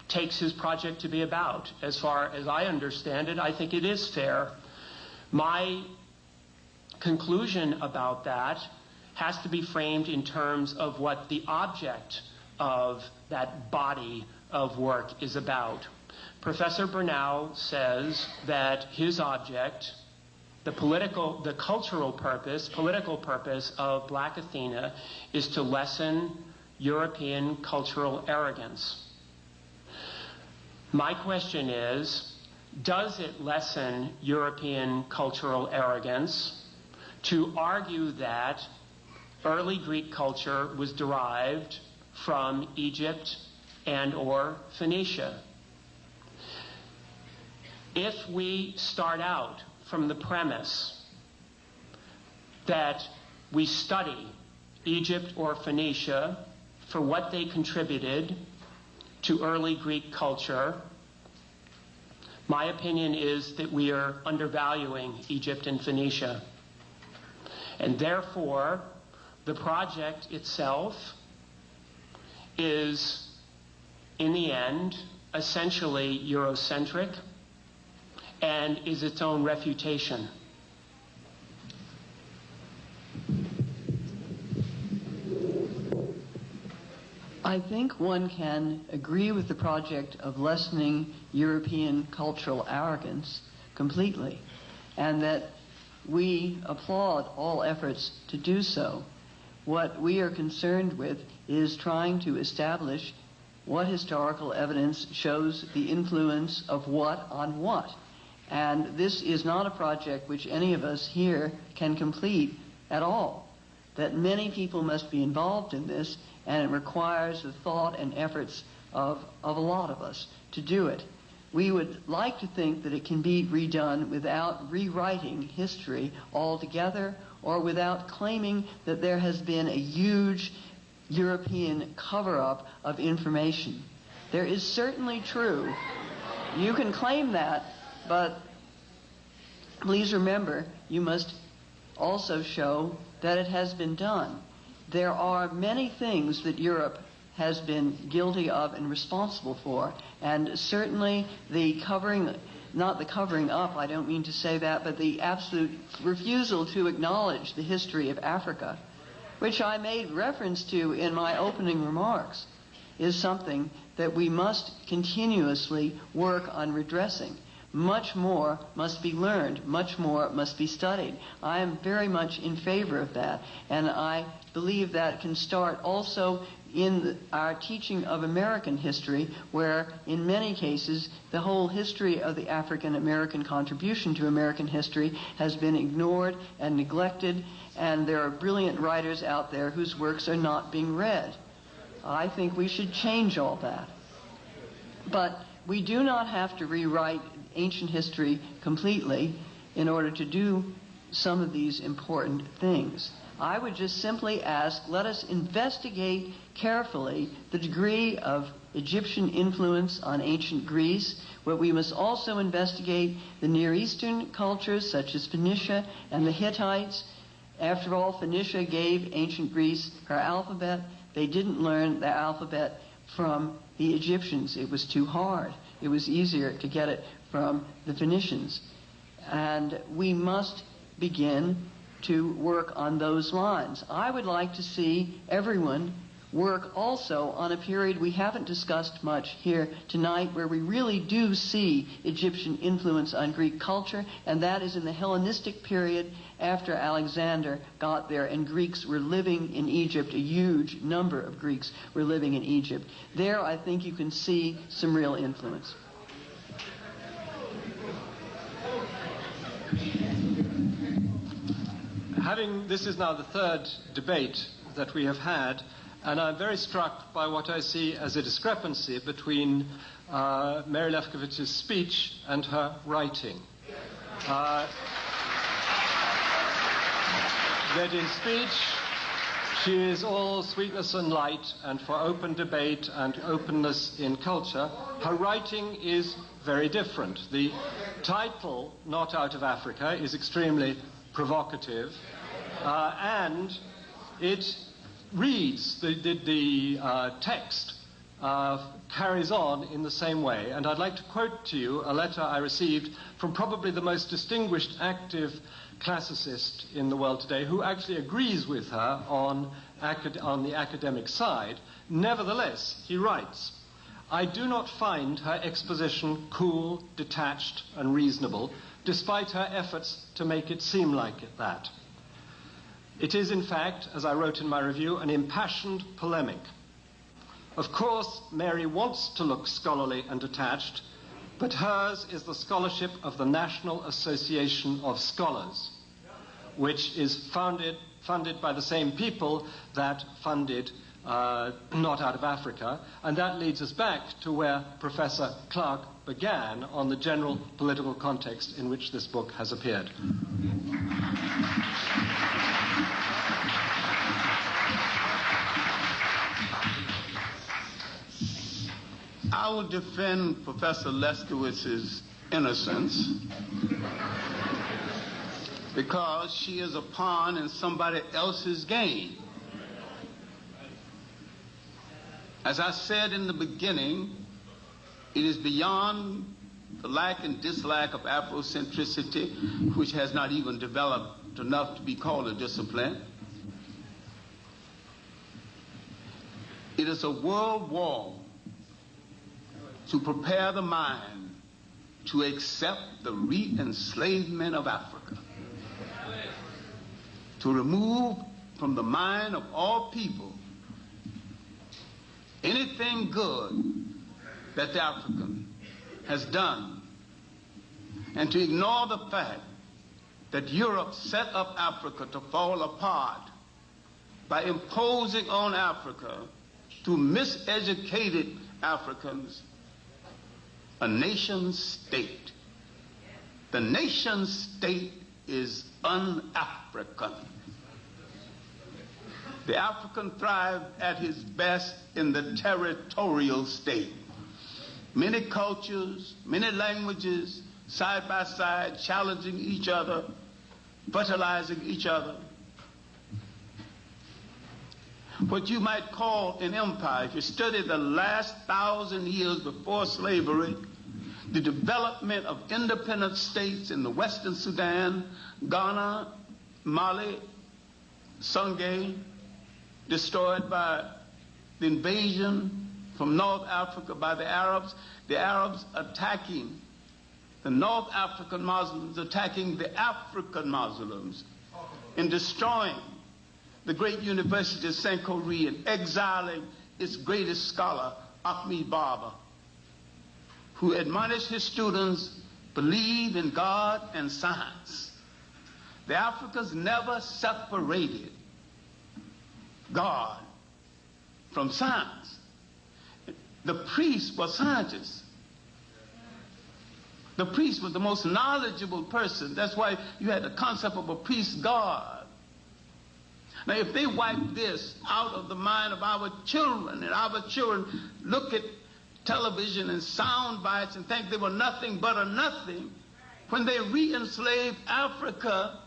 takes his project to be about. As far as I understand it, I think it is fair. My conclusion about that has to be framed in terms of what the object of that body of work is about. Professor Bernal says that his object, the cultural purpose, political purpose of Black Athena is to lessen European cultural arrogance. My question is, does it lessen European cultural arrogance to argue that early Greek culture was derived from Egypt and or Phoenicia. If we start out from the premise that we study Egypt or Phoenicia for what they contributed to early Greek culture, my opinion is that we are undervaluing Egypt and Phoenicia. And therefore, the project itself is, in the end, essentially Eurocentric and is its own refutation. I think one can agree with the project of lessening European cultural arrogance completely, and that we applaud all efforts to do so. What we are concerned with is trying to establish what historical evidence shows the influence of what on what. And this is not a project which any of us here can complete at all. That many people must be involved in this, and it requires the thought and efforts of a lot of us to do it. We would like to think that it can be redone without rewriting history altogether, or without claiming that there has been a huge European cover-up of information. There is certainly true. You can claim that, but please remember, you must also show that it has been done. There are many things that Europe has been guilty of and responsible for, and certainly the covering, not the covering up, I don't mean to say that, but the absolute refusal to acknowledge the history of Africa, which I made reference to in my opening remarks, is something that we must continuously work on redressing. Much more must be learned. Much more must be studied. I am very much in favor of that, and I believe that can start also in our teaching of American history, where in many cases the whole history of the African-American contribution to American history has been ignored and neglected, and there are brilliant writers out there whose works are not being read. I think we should change all that. But we do not have to rewrite ancient history completely in order to do some of these important things. I would just simply ask, let us investigate carefully the degree of Egyptian influence on ancient Greece, but we must also investigate the Near Eastern cultures such as Phoenicia and the Hittites. After all, Phoenicia gave ancient Greece her alphabet. They didn't learn their alphabet from the Egyptians. It was too hard. It was easier to get it from the Phoenicians. And we must begin to work on those lines. I would like to see everyone work also on a period we haven't discussed much here tonight, where we really do see Egyptian influence on Greek culture, and that is in the Hellenistic period after Alexander got there and Greeks were living in Egypt. A huge number of Greeks were living in Egypt. There I think you can see some real influence. This is now the third debate that we have had, and I'm very struck by what I see as a discrepancy between Mary Lefkowitz's speech and her writing. That in speech she is all sweetness and light and for open debate and openness in culture. Her writing is very different. The title, Not Out of Africa, is extremely provocative, and it reads, the text carries on in the same way. And I'd like to quote to you a letter I received from probably the most distinguished active classicist in the world today, who actually agrees with her on the academic side. Nevertheless, he writes, "I do not find her exposition cool, detached, and reasonable, despite her efforts to make it seem like that. It is, in fact, as I wrote in my review, an impassioned polemic. Of course, Mary wants to look scholarly and detached, but hers is the scholarship of the National Association of Scholars, which is funded by the same people that funded not out of Africa. And that leads us back to where Professor Clarke began on the general political context in which this book has appeared. I will defend Professor Lefkowitz's innocence because she is a pawn in somebody else's game. As I said in the beginning, it is beyond the lack and dislike of Afrocentricity, which has not even developed enough to be called a discipline. It is a world war to prepare the mind to accept the re-enslavement of Africa, to remove from the mind of all people anything good that the African has done, and to ignore the fact that Europe set up Africa to fall apart by imposing on Africa, through miseducated Africans, a nation state. The nation state is un-African. The African thrived at his best in the territorial state. Many cultures, many languages, side by side, challenging each other, fertilizing each other. What you might call an empire. If you study the last 1,000 years before slavery, the development of independent states in the Western Sudan, Ghana, Mali, Songhay, destroyed by the invasion from North Africa by the Arabs attacking the North African Muslims, attacking the African Muslims, and destroying the great University of Sankore and exiling its greatest scholar, Ahmed Baba, who admonished his students, believe in God and science. The Africans never separated God from science. The priest was scientists. The priest was the most knowledgeable person. That's why you had the concept of a priest God. Now, if they wipe this out of the mind of our children, and our children look at television and sound bites and think they were nothing but a nothing, when they re-enslave Africa,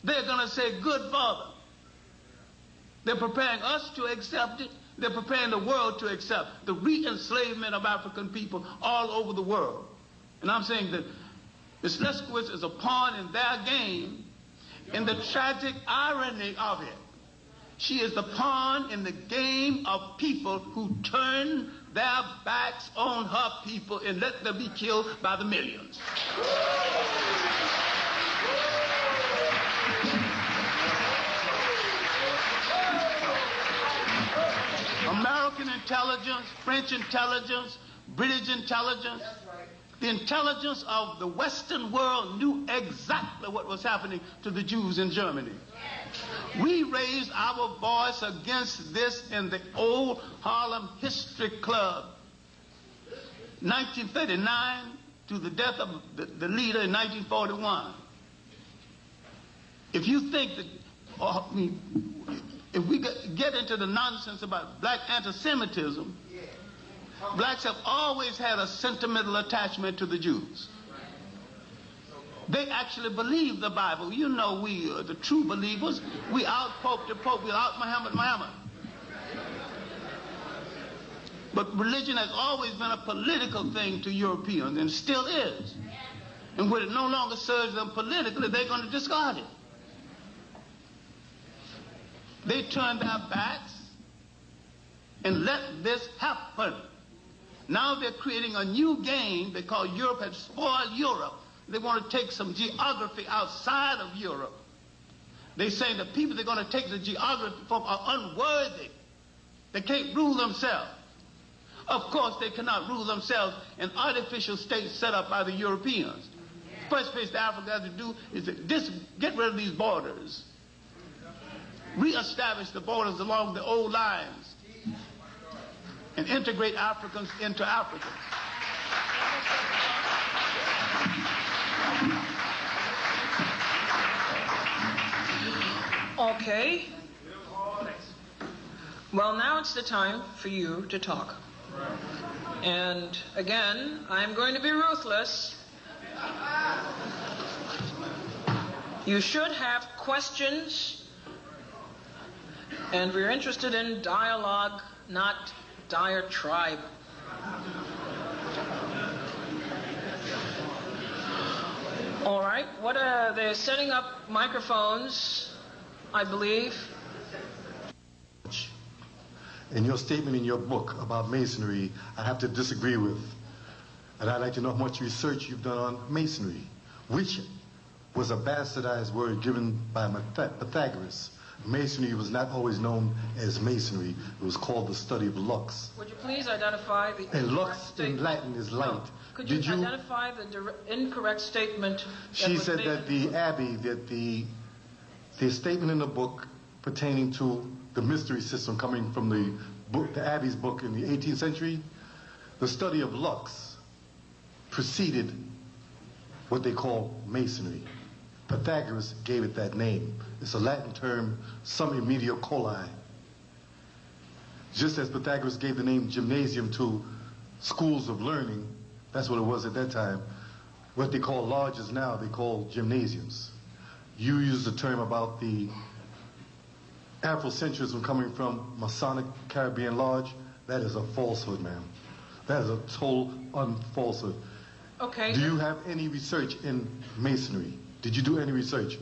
they're going to say, good Father. They're preparing us to accept it. They're preparing the world to accept the re-enslavement of African people all over the world. And I'm saying that Ms. Lefkowitz is a pawn in their game. In the tragic irony of it, she is the pawn in the game of people who turn their backs on her people and let them be killed by the millions. American intelligence, French intelligence, British intelligence, the intelligence of the Western world knew exactly what was happening to the Jews in Germany. We raised our voice against this in the old Harlem History Club, 1939 to the death of the leader in 1941. If you think that, if we get into the nonsense about black anti-Semitism, blacks have always had a sentimental attachment to the Jews. They actually believe the Bible. You know, we are the true believers. We out Pope the Pope. We out Muhammad. But religion has always been a political thing to Europeans, and still is. And when it no longer serves them politically, they're going to discard it. They turn their backs and let this happen. Now they're creating a new game because Europe has spoiled Europe. They want to take some geography outside of Europe. They say the people they're going to take the geography from are unworthy. They can't rule themselves. Of course, they cannot rule themselves in artificial states set up by the Europeans. First place the Africa has to do is to get rid of these borders. reestablish the borders along the old lines and integrate Africans into Africans. Okay. Well, now it's the time for you to talk. And again, I'm going to be ruthless. You should have questions, and we're interested in dialogue, not diatribe. All right, they're setting up microphones, I believe. In your statement in your book about Masonry, I have to disagree with. And I'd like to know how much research you've done on Masonry, which was a bastardized word given by Pythagoras. Masonry was not always known as Masonry. It was called the study of lux. Would you please identify the And incorrect lux statement? in Latin is light. No. Could you identify the incorrect statement? She said that the Abbey, that the statement in the book pertaining to the mystery system coming from the book, the Abbey's book in the 18th century, the study of lux preceded what they call Masonry. Pythagoras gave it that name. It's a Latin term, sum immediate coli. Just as Pythagoras gave the name gymnasium to schools of learning, that's what it was at that time. What they call lodges now, they call gymnasiums. You use the term about the Afrocentrism coming from Masonic Caribbean Lodge. That is a falsehood, ma'am. That is a total unfalsehood. Okay. Do you have any research in Masonry? Did you do any research?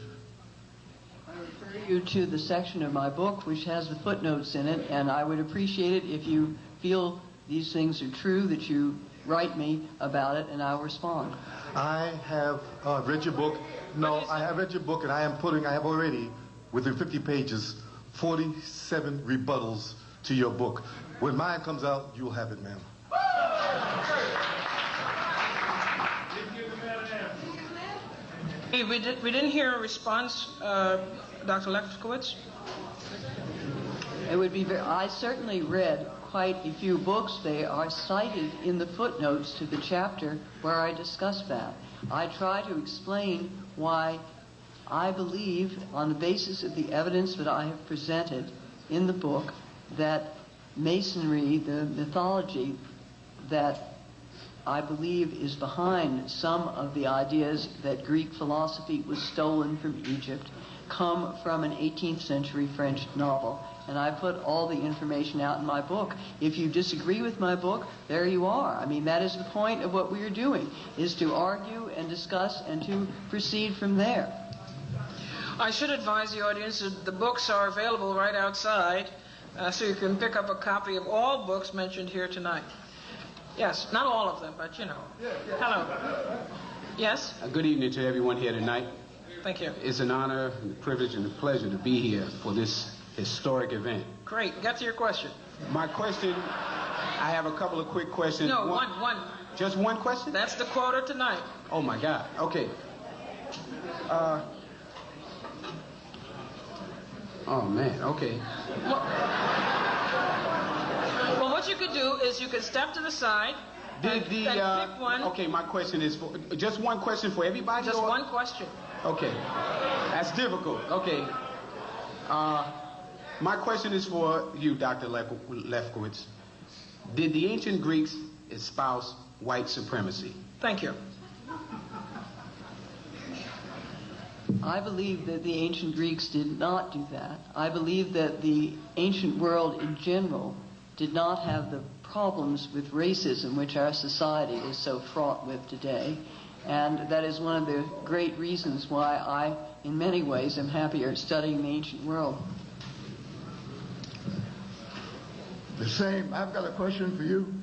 I refer you to the section of my book which has the footnotes in it, and I would appreciate it if you feel these things are true, that you write me about it, and I'll respond. I have read your book. No, I have read your book, and I have already, within 50 pages, 47 rebuttals to your book. When mine comes out, you'll have it, ma'am. We didn't hear a response, Dr. Lefkowitz. It would be I certainly read quite a few books. They are cited in the footnotes to the chapter where I discuss that. I try to explain why I believe, on the basis of the evidence that I have presented in the book, that Masonry, the mythology that I believe is behind some of the ideas that Greek philosophy was stolen from Egypt, come from an 18th century French novel. And I put all the information out in my book. If you disagree with my book, there you are. I mean, that is the point of what we are doing, is to argue and discuss and to proceed from there. I should advise the audience that the books are available right outside, so you can pick up a copy of all books mentioned here tonight. Yes, not all of them, but you know. Hello. Yes? Good evening to everyone here tonight. Thank you. It's an honor, and a privilege, and a pleasure to be here for this historic event. Great. Get to your question. My question, I have a couple of quick questions. No, one. Just one question? That's the quota tonight. Oh, my God. Okay. Oh, man. Okay. Well, what you could do is you could step to the side and pick one. Okay, my question is for just one question for everybody? Just one question. Okay. That's difficult. Okay. My question is for you, Dr. Lefkowitz. Did the ancient Greeks espouse white supremacy? Thank you. I believe that the ancient Greeks did not do that. I believe that the ancient world in general did not have the problems with racism which our society is so fraught with today. And that is one of the great reasons why I, in many ways, am happier studying the ancient world. The same. I've got a question for you.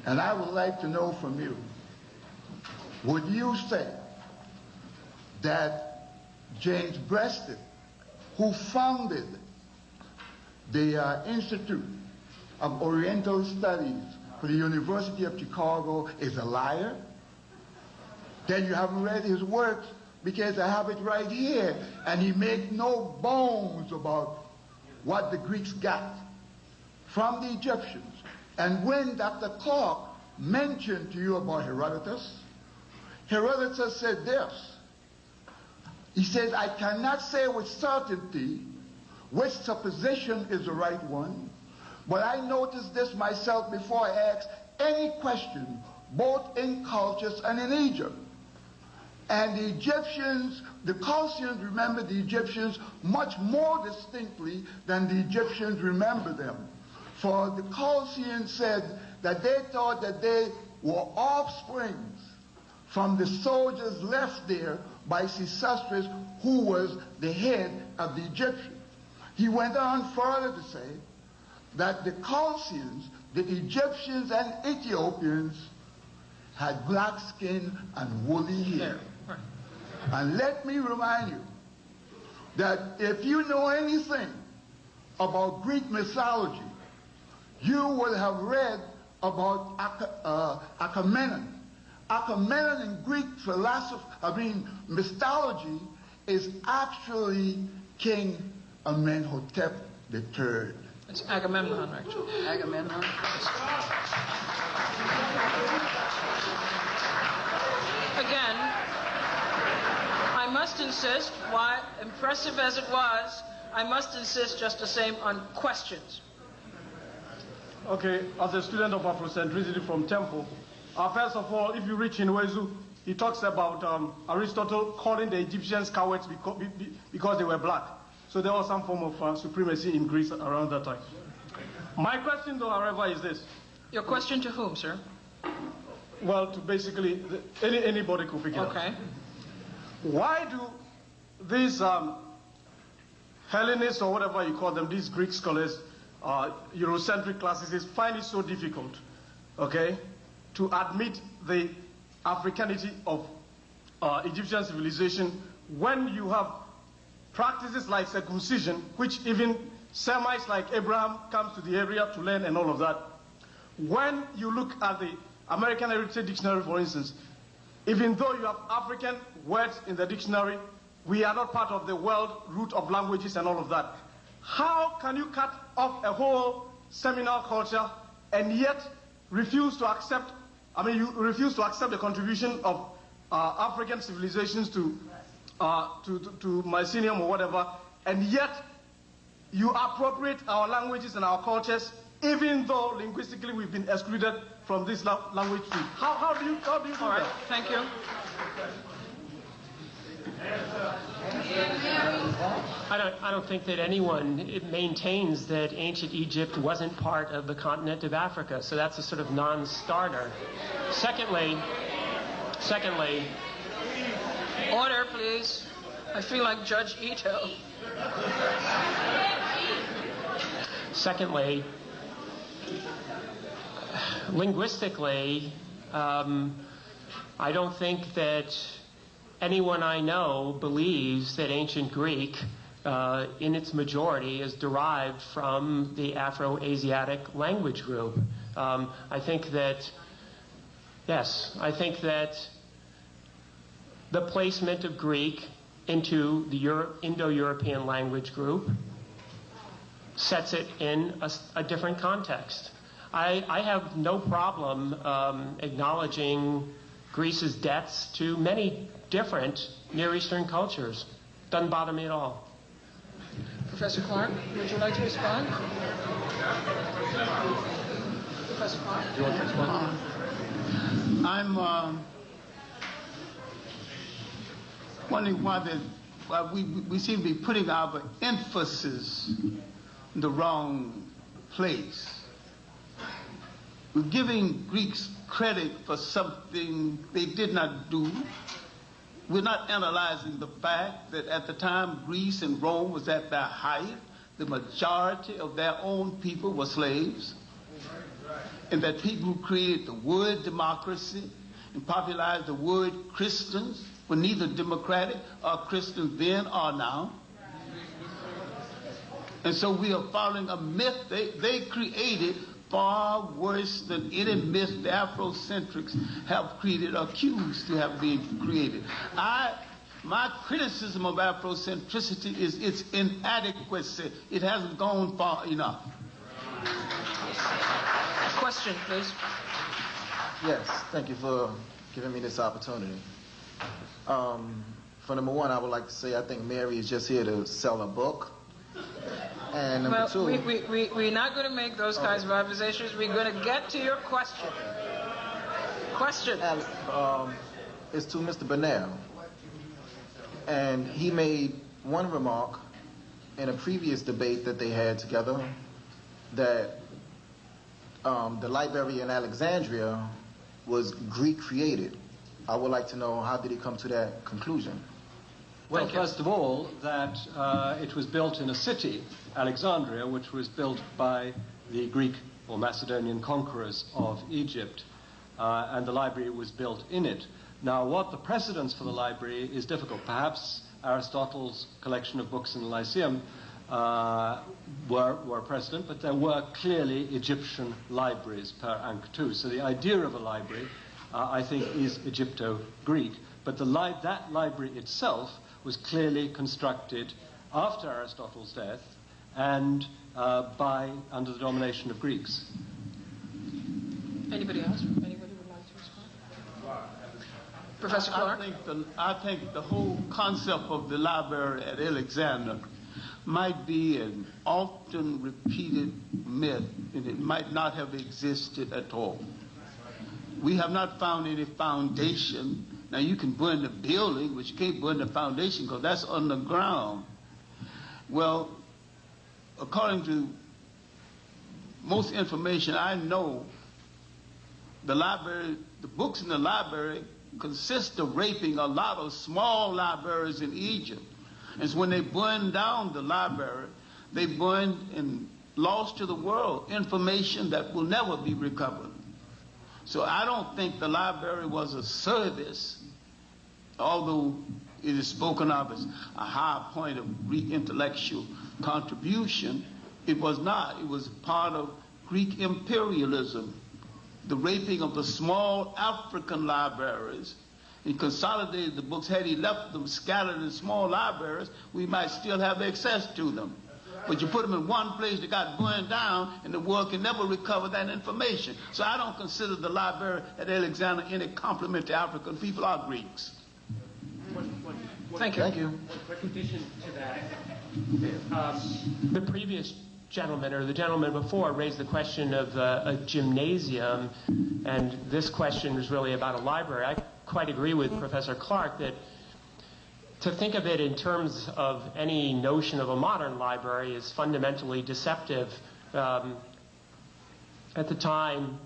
And I would like to know from you, would you say that James Breasted, who founded the Institute of Oriental Studies for the University of Chicago, is a liar? Then you haven't read his works because I have it right here. And he made no bones about what the Greeks got from the Egyptians. And when Dr. Clarke mentioned to you about Herodotus, Herodotus said this. He said, I cannot say with certainty which supposition is the right one, but I noticed this myself before I asked any question, both in cultures and in Egypt. And the Egyptians, the Chaldeans remember the Egyptians much more distinctly than the Egyptians remember them. For the Chaldeans said that they thought that they were offsprings from the soldiers left there by Sesostris, who was the head of the Egyptians. He went on further to say that the Chaldeans, the Egyptians and Ethiopians had black skin and woolly hair. And let me remind you that if you know anything about Greek mythology, you will have read about Achaemenid. Achaemenid in Greek mythology is actually King Amenhotep III. It's Agamemnon, actually. Agamemnon. Again, I must insist, why impressive as it was, I must insist just the same on questions. Okay, as a student of Afrocentricity from Temple, first of all, if you read Chinwezu, he talks about Aristotle calling the Egyptians cowards because they were black. So there was some form of supremacy in Greece around that time. My question, though, however, is this. Your question to whom, sir? Well, to basically, anybody could pick it up. Okay. Why do these Hellenists, or whatever you call them, these Greek scholars, Eurocentric classicists, find it so difficult, okay, to admit the Africanity of Egyptian civilization when you have practices like circumcision, which even Semites like Abraham comes to the area to learn and all of that. When you look at the American Heritage Dictionary, for instance, even though you have African words in the dictionary, we are not part of the world root of languages and all of that. How can you cut off a whole seminal culture and yet refuse to accept, you refuse to accept the contribution of African civilizations to Mycenium or whatever, and yet you appropriate our languages and our cultures, even though linguistically we've been excluded from this language too. How do you do All right, that? thank you. I don't think that anyone maintains that ancient Egypt wasn't part of the continent of Africa, so that's a sort of non-starter. Secondly, Order, please. I feel like Judge Ito. Secondly, linguistically, I don't think that anyone I know believes that ancient Greek, in its majority, is derived from the Afro-Asiatic language group. I think that the placement of Greek into the Indo-European language group sets it in a different context. I have no problem acknowledging Greece's debts to many different Near Eastern cultures. Doesn't bother me at all. Professor Clarke, would you like to respond? Professor Clarke? Do you want to respond? I'm wondering why we seem to be putting our emphasis in the wrong place. We're giving Greeks credit for something they did not do. We're not analyzing the fact that at the time Greece and Rome was at their height, the majority of their own people were slaves. And that people who created the word democracy and popularized the word Christians were neither democratic or Christians then or now. And so we are following a myth they created far worse than any myth the Afrocentrics have created or accused to have been created. My criticism of Afrocentricity is its inadequacy. It hasn't gone far enough. Question, please. Yes, thank you for giving me this opportunity. For number one, I would like to say I think Mary is just here to sell a book. And number two... we're not going to make those kinds of observations. We're going to get to your question. Question. It's to Mr. Bernal. And he made one remark in a previous debate that they had together that the library in Alexandria was Greek created. I would like to know, how did he come to that conclusion? Well, first of all, that it was built in a city, Alexandria, which was built by the Greek or Macedonian conquerors of Egypt, and the library was built in it. Now, what the precedence for the library is difficult. Perhaps Aristotle's collection of books in the Lyceum were precedent, but there were clearly Egyptian libraries per Ankh II. So the idea of a library, I think, is Egypto-Greek. But that library itself was clearly constructed after Aristotle's death and under the domination of Greeks. Anybody else? Anybody would like to respond? Professor Clarke? I think the whole concept of the library at Alexandria might be an often repeated myth, and it might not have existed at all. We have not found any foundation. Now, you can burn the building, but you can't burn the foundation because that's underground. Well, according to most information I know, the books in the library consist of raping a lot of small libraries in Egypt. And so when they burned down the library, they burned and lost to the world information that will never be recovered. So I don't think the library was a service, although it is spoken of as a high point of Greek intellectual contribution. It was not. It was part of Greek imperialism, the raping of the small African libraries. He consolidated the books. Had he left them scattered in small libraries, we might still have access to them. But you put them in one place that got burned down, and the world can never recover that information. So I don't consider the library at Alexandria any compliment to African people or Greeks. Thank you. Thank you. Quick addition to that. The previous gentleman, or the gentleman before, raised the question of a gymnasium, and this question is really about a library. I quite agree with Professor Clarke that to think of it in terms of any notion of a modern library is fundamentally deceptive. At the time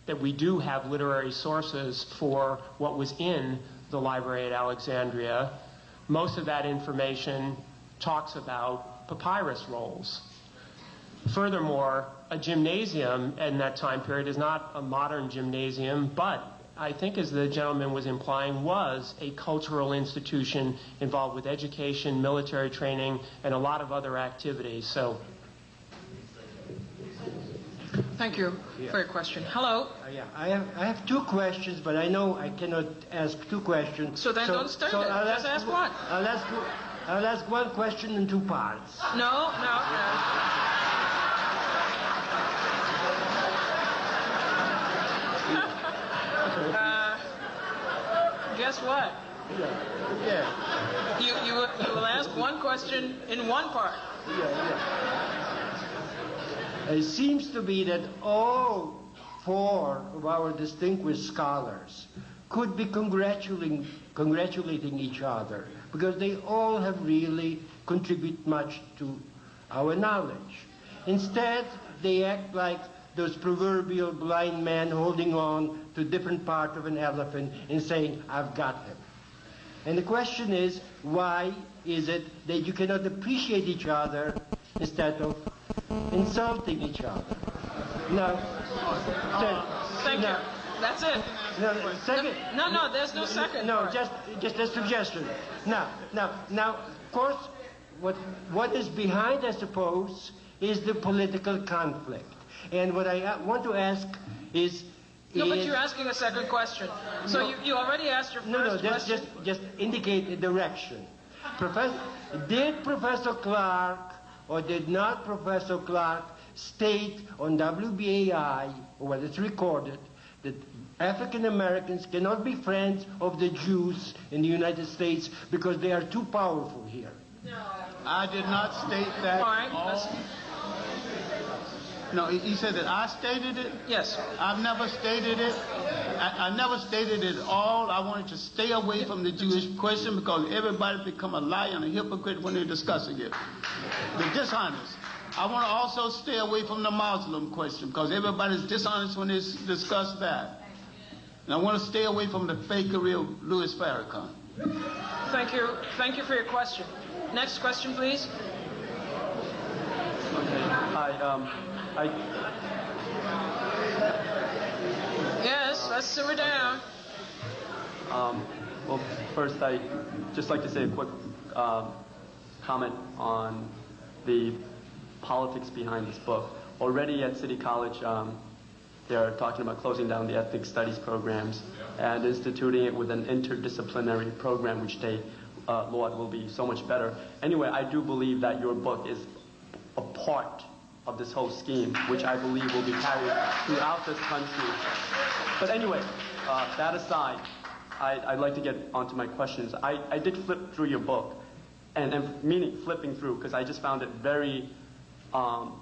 that we do have literary sources for what was in the library at Alexandria, most of that information talks about papyrus rolls. Furthermore, a gymnasium in that time period is not a modern gymnasium, but I think, as the gentleman was implying, was a cultural institution involved with education, military training, and a lot of other activities. So, thank you for your question. Hello. Yeah, I have two questions, but I know I cannot ask two questions. So then don't start it. Just ask one. I'll ask one question in two parts. No. Guess what? Yeah. You will ask one question in one part. It seems to be that all four of our distinguished scholars could be congratulating each other because they all have really contributed much to our knowledge. Instead, they act like those proverbial blind men holding on to different part of an elephant and saying, I've got him. And the question is, why is it that you cannot appreciate each other instead of insulting each other? Now, thank you. That's it. No, second, no, there's no second. No, just a suggestion. Now, of course, what is behind, I suppose, is the political conflict. And what I want to ask is No, but you're asking a second question. So you already asked your first question. Just indicate the direction. Did Professor Clarke or did not Professor Clarke state on WBAI, or whether it's recorded, that African Americans cannot be friends of the Jews in the United States because they are too powerful here? No. I did not state that. All right. No, he said that I stated it? Yes. I've never stated it. I never stated it all. I wanted to stay away from the Jewish question because everybody become a liar and a hypocrite when they're discussing it. They're dishonest. I want to also stay away from the Muslim question because everybody's dishonest when they discuss that. And I want to stay away from the fakery of Louis Farrakhan. Thank you. Thank you for your question. Next question, please. Okay. Yes, let's simmer down. Well, first, I'd just like to say a quick comment on the politics behind this book. Already at City College, they're talking about closing down the ethnic studies programs and instituting it with an interdisciplinary program, which they laud will be so much better. Anyway, I do believe that your book is a part of this whole scheme, which I believe will be carried throughout this country. But anyway, that aside, I'd like to get onto my questions. I did flip through your book, and meaning flipping through, because I just found it very, for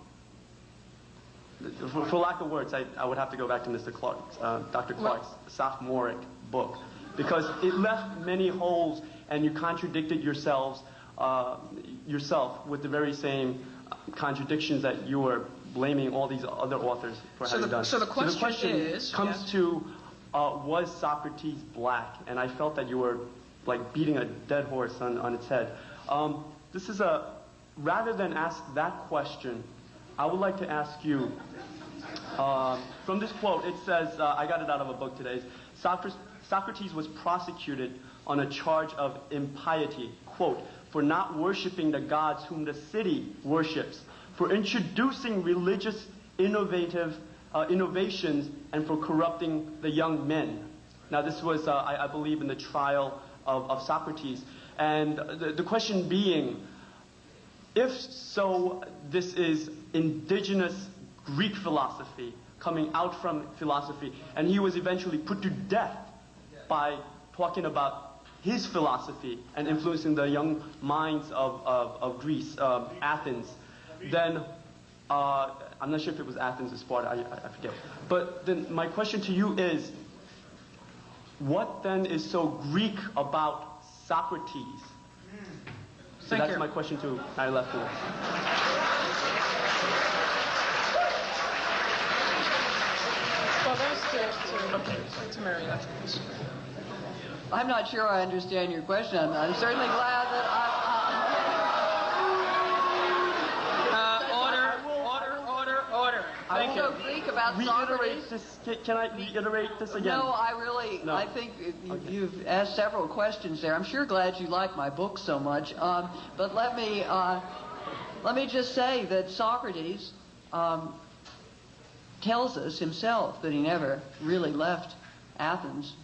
lack of words, I would have to go back to Mr. Clarke's, Dr. Clarke's sophomoric book, because it left many holes, and you contradicted yourself with the very same contradictions that you were blaming all these other authors for having done. So the question comes to, was Socrates black? And I felt that you were like beating a dead horse on its head. Rather than ask that question, I would like to ask you, from this quote, it says, I got it out of a book today, Socrates was prosecuted on a charge of impiety, quote, for not worshiping the gods whom the city worships, for introducing religious innovations, and for corrupting the young men. Now this was, I believe, in the trial of Socrates. And the question being, if so, this is indigenous Greek philosophy coming out from philosophy, and he was eventually put to death by talking about his philosophy and influencing the young minds of Greece, Athens, then I'm not sure if it was Athens or Sparta, I forget. But then my question to you is, what then is so Greek about Socrates? So that's my question to Mary Lefkowitz. Well, that's to Mary Lefkowitz. I'm not sure I understand your question. I'm certainly glad that Order. I won't go Greek about Socrates. Can I reiterate this again? No, I think you've asked several questions there. I'm sure glad you like my book so much. But let me just say that Socrates tells us himself that he never really left Athens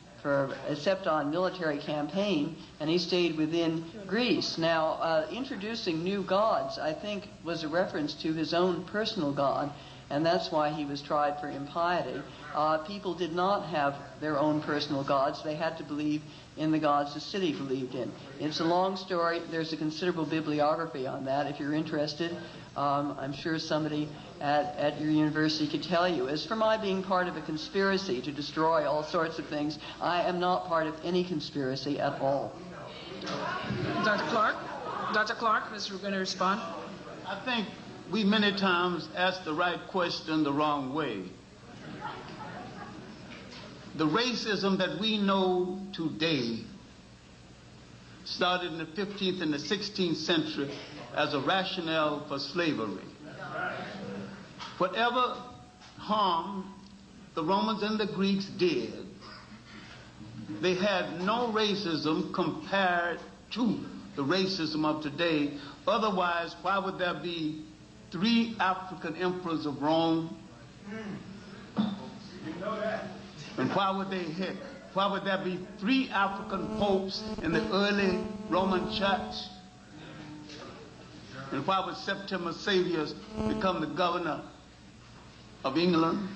except on military campaign, and he stayed within Greece. Now, introducing new gods, I think, was a reference to his own personal god, and that's why he was tried for impiety. People did not have their own personal gods. They had to believe in the gods the city believed in. It's a long story. There's a considerable bibliography on that if you're interested. I'm sure somebody at your university could tell you. As for my being part of a conspiracy to destroy all sorts of things, I am not part of any conspiracy at all. Dr. Clarke? Dr. Clarke, is going to respond? I think we many times ask the right question the wrong way. The racism that we know today started in the 15th and the 16th century as a rationale for slavery. Whatever harm the Romans and the Greeks did, they had no racism compared to the racism of today. Otherwise, why would there be 3 African emperors of Rome? You know that. And why would they hit? Why would there be 3 African popes in the early Roman Church? And why would Septimus Severus become the governor of England?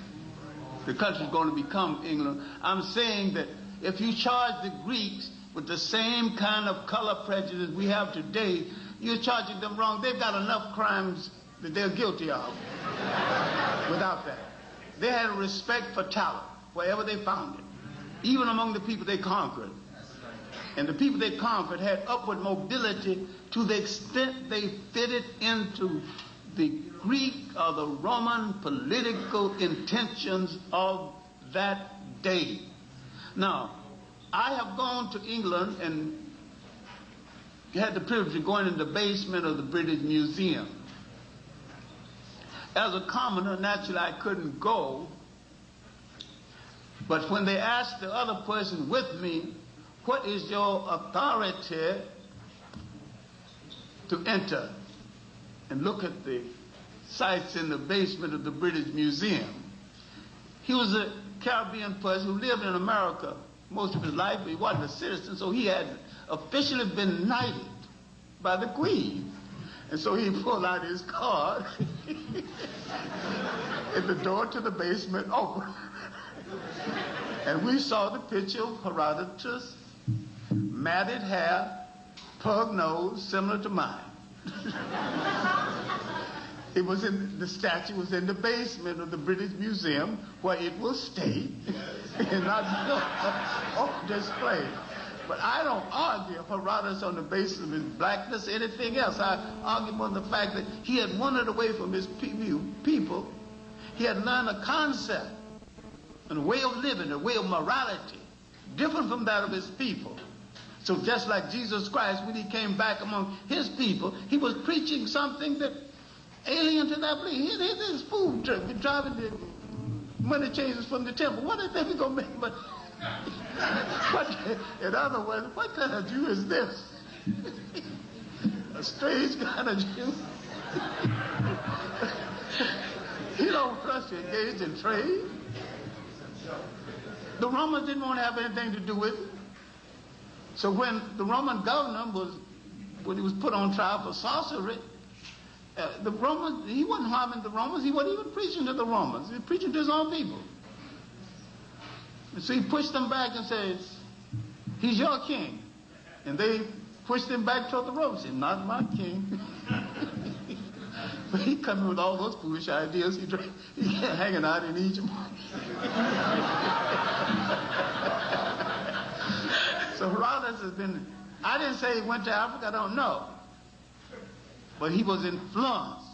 The country's going to become England. I'm saying that if you charge the Greeks with the same kind of color prejudice we have today, you're charging them wrong. They've got enough crimes that they're guilty of without that. They had a respect for talent wherever they found it, even among the people they conquered. And the people they conquered had upward mobility to the extent they fitted into the Greek or the Roman political intentions of that day. Now, I have gone to England and had the privilege of going in the basement of the British Museum. As a commoner, naturally I couldn't go, but when they asked the other person with me, what is your authority to enter and look at the sites in the basement of the British Museum? He was a Caribbean person who lived in America most of his life, but he wasn't a citizen, so he had officially been knighted by the Queen. And so he pulled out his card and the door to the basement opened. And we saw the picture of Herodotus, matted hair, pug nose, similar to mine. It was the statue was in the basement of the British Museum where it will stay and not on display. But I don't argue Herodotus on the basis of his blackness or anything else. I argue on the fact that he had wandered away from his people. He had learned a concept and a way of living, a way of morality, different from that of his people. So just like Jesus Christ, when he came back among his people, he was preaching something that alien to that belief. His food truck, driving the money changers from the temple. What is that we gonna make? But in other words, what kind of Jew is this? A strange kind of Jew. He don't trust you engaged in trade. The Romans didn't want to have anything to do with it. So when the Roman governor when he was put on trial for sorcery, the Romans, he wasn't harming the Romans. He wasn't even preaching to the Romans. He was preaching to his own people. And so he pushed them back and says, he's your king. And they pushed him back toward the Romans. He said, not my king. But he coming with all those foolish ideas. He hanging out in Egypt. So Herodotus has been, I didn't say he went to Africa, I don't know. But he was influenced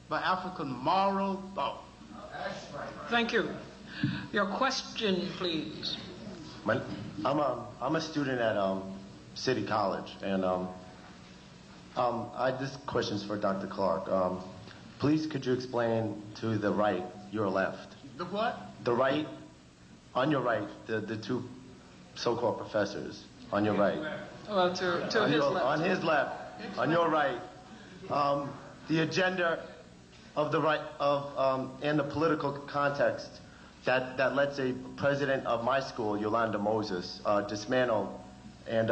by African moral thought. Thank you. Your question, please. I'm a student at City College, and this question's for Dr. Clarke. Please, could you explain to the right, your left? The what? The right, on your right, the 2 so-called professors on your right. Well, to his left. On his left, on your right. The agenda of the right in the political context that lets a president of my school, Yolanda Moses, dismantle and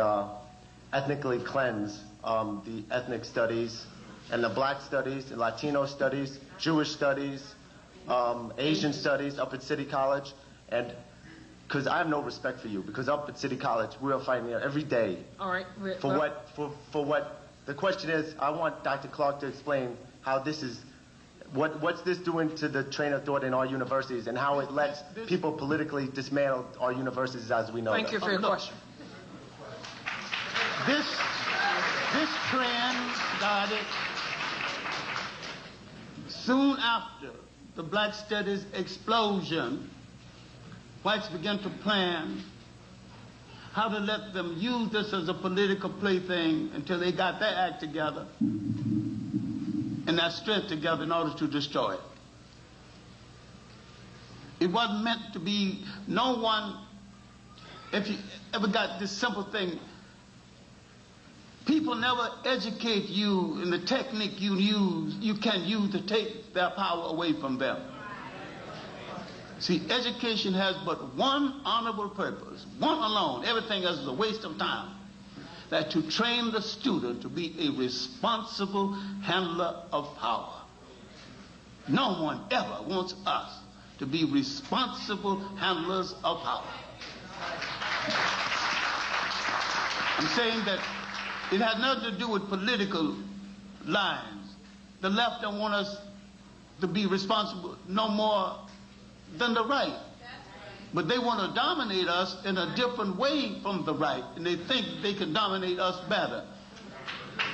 ethnically cleanse the ethnic studies and the black studies, the Latino studies, Jewish studies, Asian studies up at City College, and because I have no respect for you, because up at City College we are fighting there every day. All right. For what the question is, I want Dr. Clarke to explain how this is, what's this doing to the train of thought in our universities and how it lets people politically dismantle our universities as we know them. Thank you for your question. This trend started soon after the black studies explosion. Whites began to plan how to let them use this as a political plaything until they got their act together and their strength together in order to destroy it. It wasn't meant to be, no one, if you ever got this simple thing, people never educate you in the technique you can use to take their power away from them. See, education has but one honorable purpose, one alone. Everything else is a waste of time. That to train the student to be a responsible handler of power. No one ever wants us to be responsible handlers of power. I'm saying that it has nothing to do with political lines. The left don't want us to be responsible no more than the right. But they want to dominate us in a different way from the right, and they think they can dominate us better.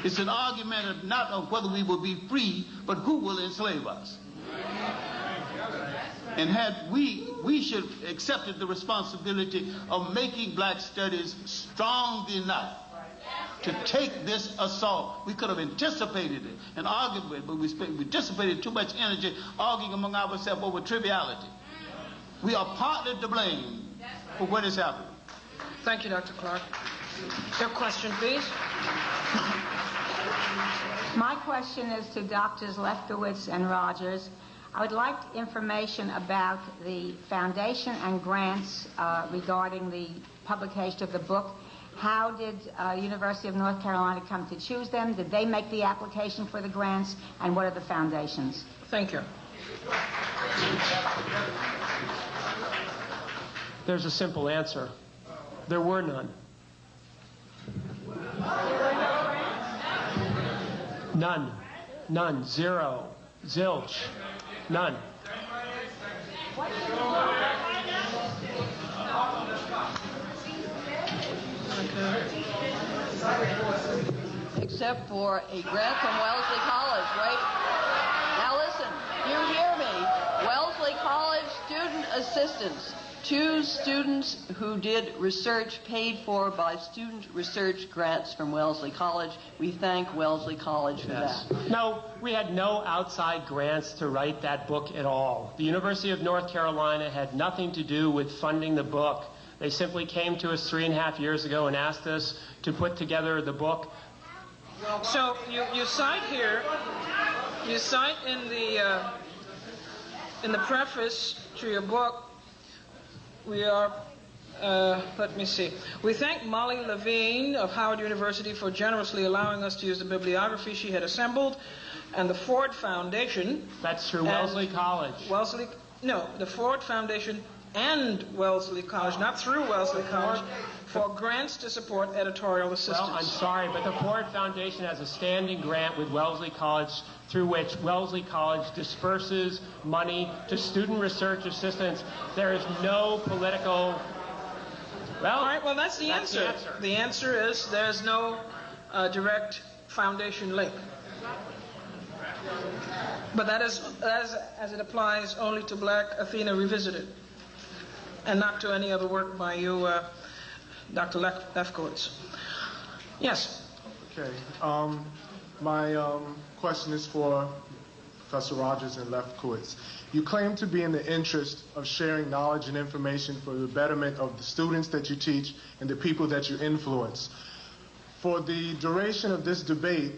It's an argument of not of whether we will be free, but who will enslave us. And had we should have accepted the responsibility of making black studies strong enough to take this assault. We could have anticipated it and argued with it, but we dissipated too much energy arguing among ourselves over triviality. We are partly to blame for what has happened. Thank you, Dr. Clarke. Your question, please. My question is to Drs. Lefkowitz and Rogers. I would like information about the foundation and grants regarding the publication of the book. How did University of North Carolina come to choose them? Did they make the application for the grants? And what are the foundations? Thank you. There's a simple answer. There were none. None. None. Zero. Zilch. None. Except for a grant from Wellesley College, right? Now listen, you hear me. Wellesley College student assistants. 2 students who did research paid for by student research grants from Wellesley College. We thank Wellesley College for that. No, we had no outside grants to write that book at all. The University of North Carolina had nothing to do with funding the book. They simply came to us 3.5 years ago and asked us to put together the book. So you cite here, you cite in the preface to your book, we are, let me see. We thank Molly Levine of Howard University for generously allowing us to use the bibliography she had assembled, and the Ford Foundation. That's through Wellesley College. The Ford Foundation and Wellesley College, not through Wellesley College, for grants to support editorial assistance. Well, I'm sorry, but the Ford Foundation has a standing grant with Wellesley College through which Wellesley College disperses money to student research assistants. There is no political... Well, all right, well, that's the answer. The answer is there's no direct foundation link. But that is as it applies only to Black Athena Revisited, and not to any other work by you, Dr. Lefkowitz. Yes? Okay. My question is for Professor Rogers and Lefkowitz. You claim to be in the interest of sharing knowledge and information for the betterment of the students that you teach and the people that you influence. For the duration of this debate,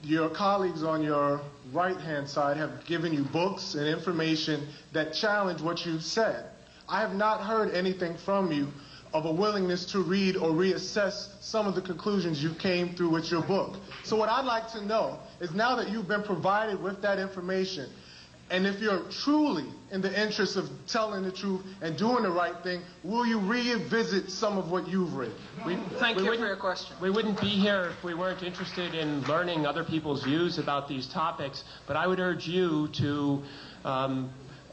your colleagues on your right-hand side have given you books and information that challenge what you've said. I have not heard anything from you of a willingness to read or reassess some of the conclusions you came through with your book. So what I'd like to know is, now that you've been provided with that information, and if you're truly in the interest of telling the truth and doing the right thing, will you revisit some of what you've read? Thank you for your question. We wouldn't be here if we weren't interested in learning other people's views about these topics, but I would urge you to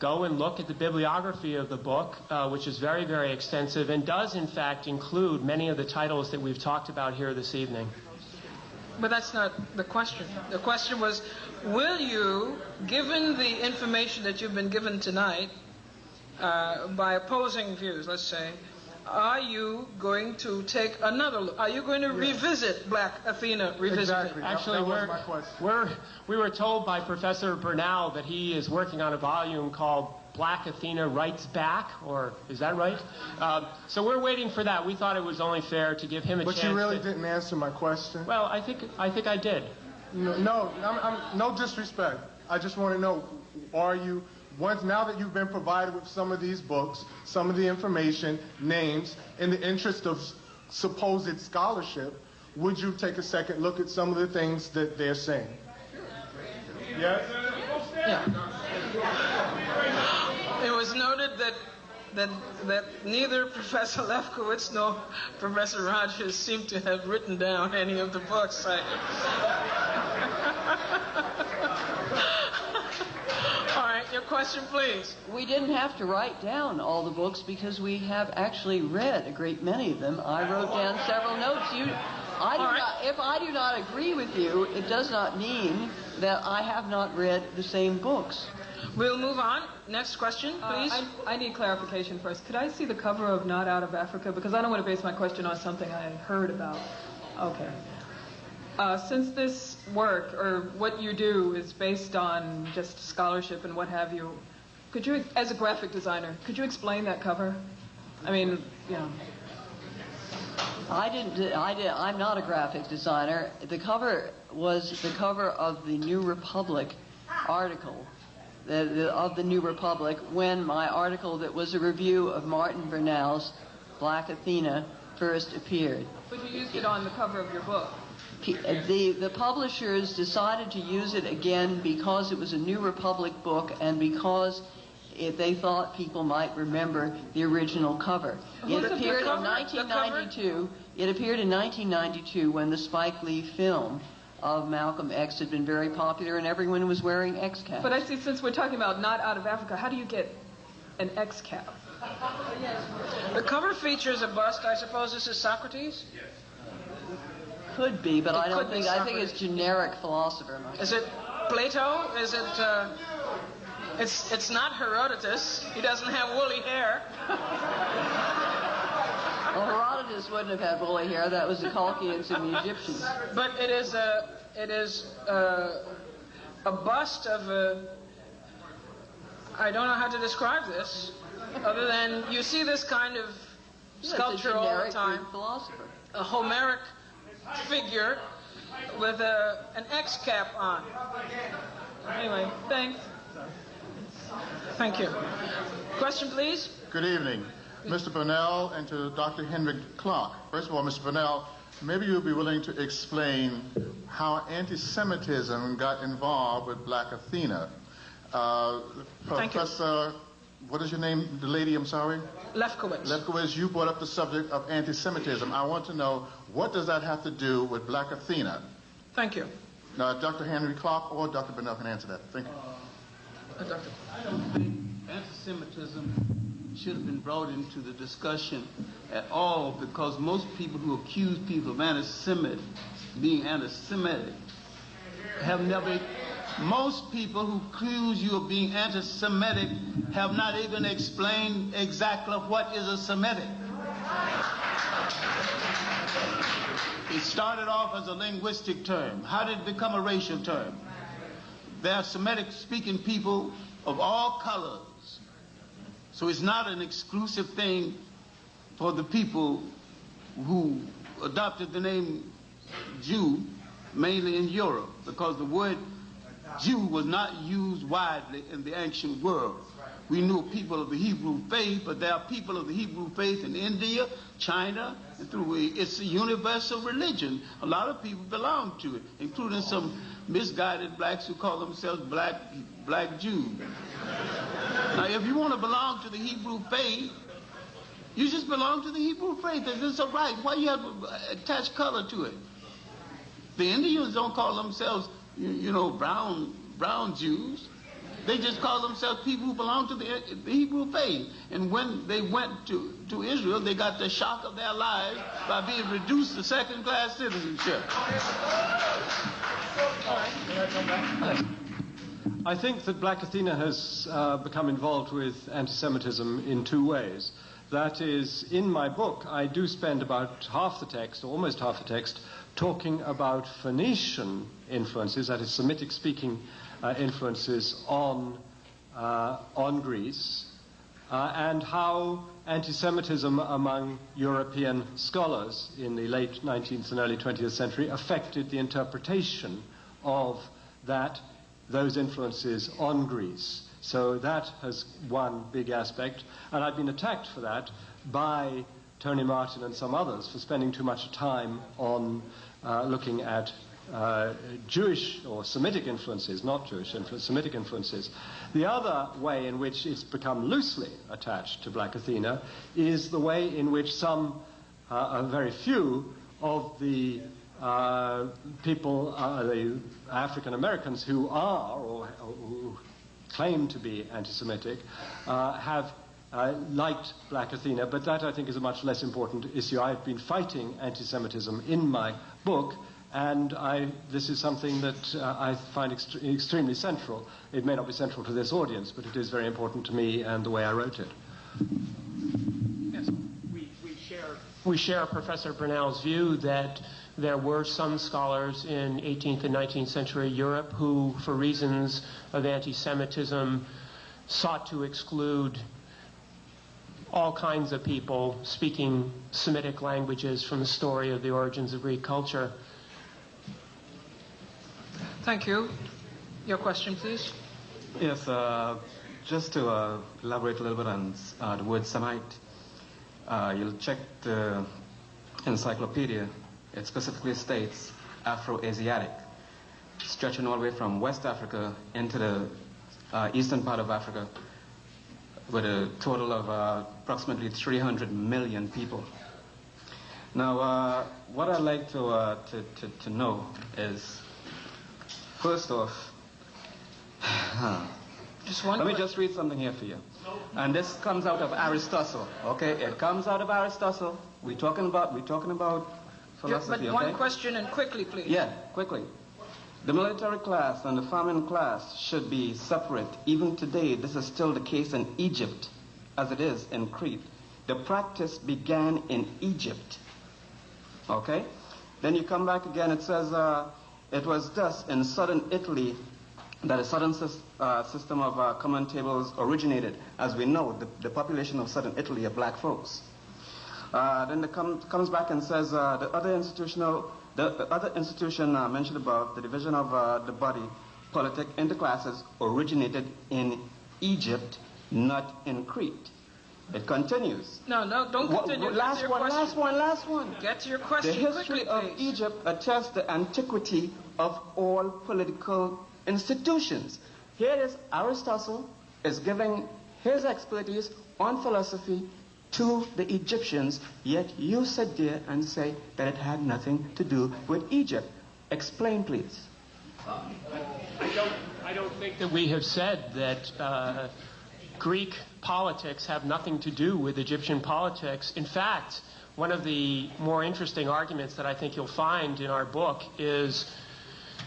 go and look at the bibliography of the book, which is very, very extensive and does, in fact, include many of the titles that we've talked about here this evening. But that's not the question. The question was, will you, given the information that you've been given tonight, by opposing views, let's say, are you going to take another look? Are you going to revisit Black Athena Revisited? Exactly. Actually, we were told by Professor Bernal that he is working on a volume called Black Athena Writes Back, or is that right? So we're waiting for that. We thought it was only fair to give him a chance. But you really didn't answer my question. Well, I think I did. No disrespect. I just want to know, are you now that you've been provided with some of these books, some of the information, names, in the interest of supposed scholarship, would you take a second look at some of the things that they're saying? Yes? Yeah. It was noted that neither Professor Lefkowitz nor Professor Rogers seem to have written down any of the books. All right, your question, please. We didn't have to write down all the books because we have actually read a great many of them. I wrote down several notes. If I do not agree with you, it does not mean that I have not read the same books. We'll move on. Next question, please. I need clarification first. Could I see the cover of Not Out of Africa? Because I don't want to base my question on something I heard about. Okay. Since this work, or what you do, is based on just scholarship and what have you, could you, as a graphic designer, could you explain that cover? I mean, you know. I'm not a graphic designer. The cover was the cover of the New Republic article, of the New Republic, when my article that was a review of Martin Bernal's Black Athena first appeared. But you used it on the cover of your book. The publishers decided to use it again because it was a New Republic book and because they thought people might remember the original cover. It appeared in 1992. It appeared in 1992 when the Spike Lee film of Malcolm X had been very popular and everyone was wearing X caps. But I see, since we're talking about Not Out of Africa, how do you get an X cap? The cover features a bust. I suppose this is Socrates? Yes. Could be, but I don't think. I think it's generic philosopher. Is it Plato? Is it? It's not Herodotus. He doesn't have woolly hair. Well, Herodotus wouldn't have had woolly hair. That was the Colchians and the Egyptians. But it is a bust of a. I don't know how to describe this, other than you see this kind of sculpture all the time. Philosopher. A Homeric figure with an X cap on. Anyway, thanks. Thank you. Question, please. Good evening, Mr. Burnell, and to Dr. Henrik Clarke. First of all, Mr. Burnell, maybe you'll be willing to explain how anti-Semitism got involved with Black Athena. Professor, what is your name? The lady, I'm sorry? Lefkowitz. Lefkowitz, you brought up the subject of anti-Semitism. I want to know, what does that have to do with Black Athena? Thank you. Now, Dr. Henry Clarke or Dr. Burnell can answer that. Thank you. Doctor. I don't think anti-Semitism should have been brought into the discussion at all, because most people who accuse people of being anti-Semitic have never. Most people who accuse you of being anti-Semitic have not even explained exactly what is a Semitic. It started off as a linguistic term. How did it become a racial term? There are Semitic-speaking people of all colors. So it's not an exclusive thing for the people who adopted the name Jew, mainly in Europe, because the word Jew was not used widely in the ancient world. We knew people of the Hebrew faith, but there are people of the Hebrew faith in India, China, and it's a universal religion. A lot of people belong to it, including some misguided blacks who call themselves black Jews. Now, if you want to belong to the Hebrew faith, you just belong to the Hebrew faith. It's all right. Why you have to attach color to it? The Indians don't call themselves, brown Jews. They just call themselves people who belong to the Hebrew faith. And when they went to Israel, they got the shock of their lives by being reduced to second-class citizenship. I think that Black Athena has become involved with anti-Semitism in two ways. That is, in my book, I do spend about half the text, or almost half the text, talking about Phoenician influences, that is, Semitic-speaking influences on Greece, and how anti-Semitism among European scholars in the late 19th and early 20th century affected the interpretation of those influences on Greece. So that has one big aspect, and I've been attacked for that by Tony Martin and some others for spending too much time on looking at Jewish or Semitic influences, not Jewish influence, Semitic influences. The other way in which it's become loosely attached to Black Athena is the way in which some, very few, of the people, the African Americans who are or who claim to be anti-Semitic, have liked Black Athena, but that I think is a much less important issue. I've been fighting anti-Semitism in my book, and this is something that I find extremely central. It may not be central to this audience, but it is very important to me and the way I wrote it. Yes, we share Professor Brunel's view that there were some scholars in 18th and 19th century Europe who, for reasons of anti-Semitism, sought to exclude all kinds of people speaking Semitic languages from the story of the origins of Greek culture. Thank you. Your question, please. Yes, just to elaborate a little bit on the word Semite, you'll check the encyclopedia. It specifically states Afro-Asiatic, stretching all the way from West Africa into the eastern part of Africa, with a total of approximately 300 million people. Now, what I'd like to know is, first off, let me just read something here for you. And this comes out of Aristotle, okay? It comes out of Aristotle. We're talking about philosophy, but one question, and quickly, please. Yeah, quickly. The military class and the farming class should be separate. Even today, this is still the case in Egypt, as it is in Crete. The practice began in Egypt, okay? Then you come back again, it says, it was thus in southern Italy that a southern system of common tables originated. As we know, the population of southern Italy are black folks. Then it comes back and says the other institution mentioned above, the division of the body politic into classes, originated in Egypt, not in Crete. It continues. No, don't continue. Last one. Get to your question quickly, please. The history of Egypt attests the antiquity of all political institutions. Here is Aristotle is giving his expertise on philosophy to the Egyptians, yet you sit there and say that it had nothing to do with Egypt. Explain, please. I don't think that we have said that Greek politics have nothing to do with Egyptian politics. In fact, one of the more interesting arguments that I think you'll find in our book is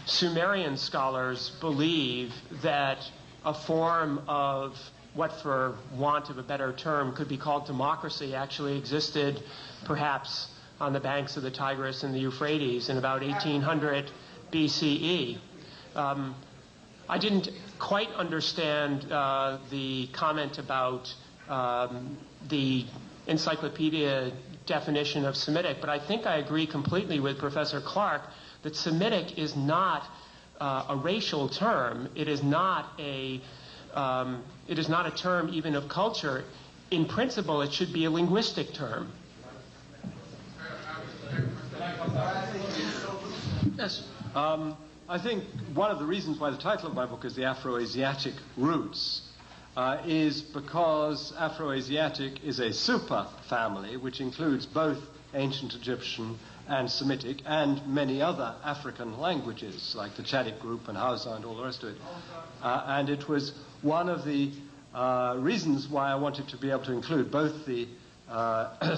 Sumerian scholars believe that a form of what, for want of a better term, could be called democracy actually existed perhaps on the banks of the Tigris and the Euphrates in about 1800 BCE. I didn't quite understand the comment about the encyclopedia definition of Semitic, but I think I agree completely with Professor Clarke that Semitic is not a racial term. It is not a term even of culture. In principle, it should be a linguistic term. Yes. I think one of the reasons why the title of my book is The Afro-Asiatic Roots is because Afro-Asiatic is a super family which includes both ancient Egyptian and Semitic and many other African languages like the Chadic group and Hausa and all the rest of it. And it was one of the reasons why I wanted to be able to include both the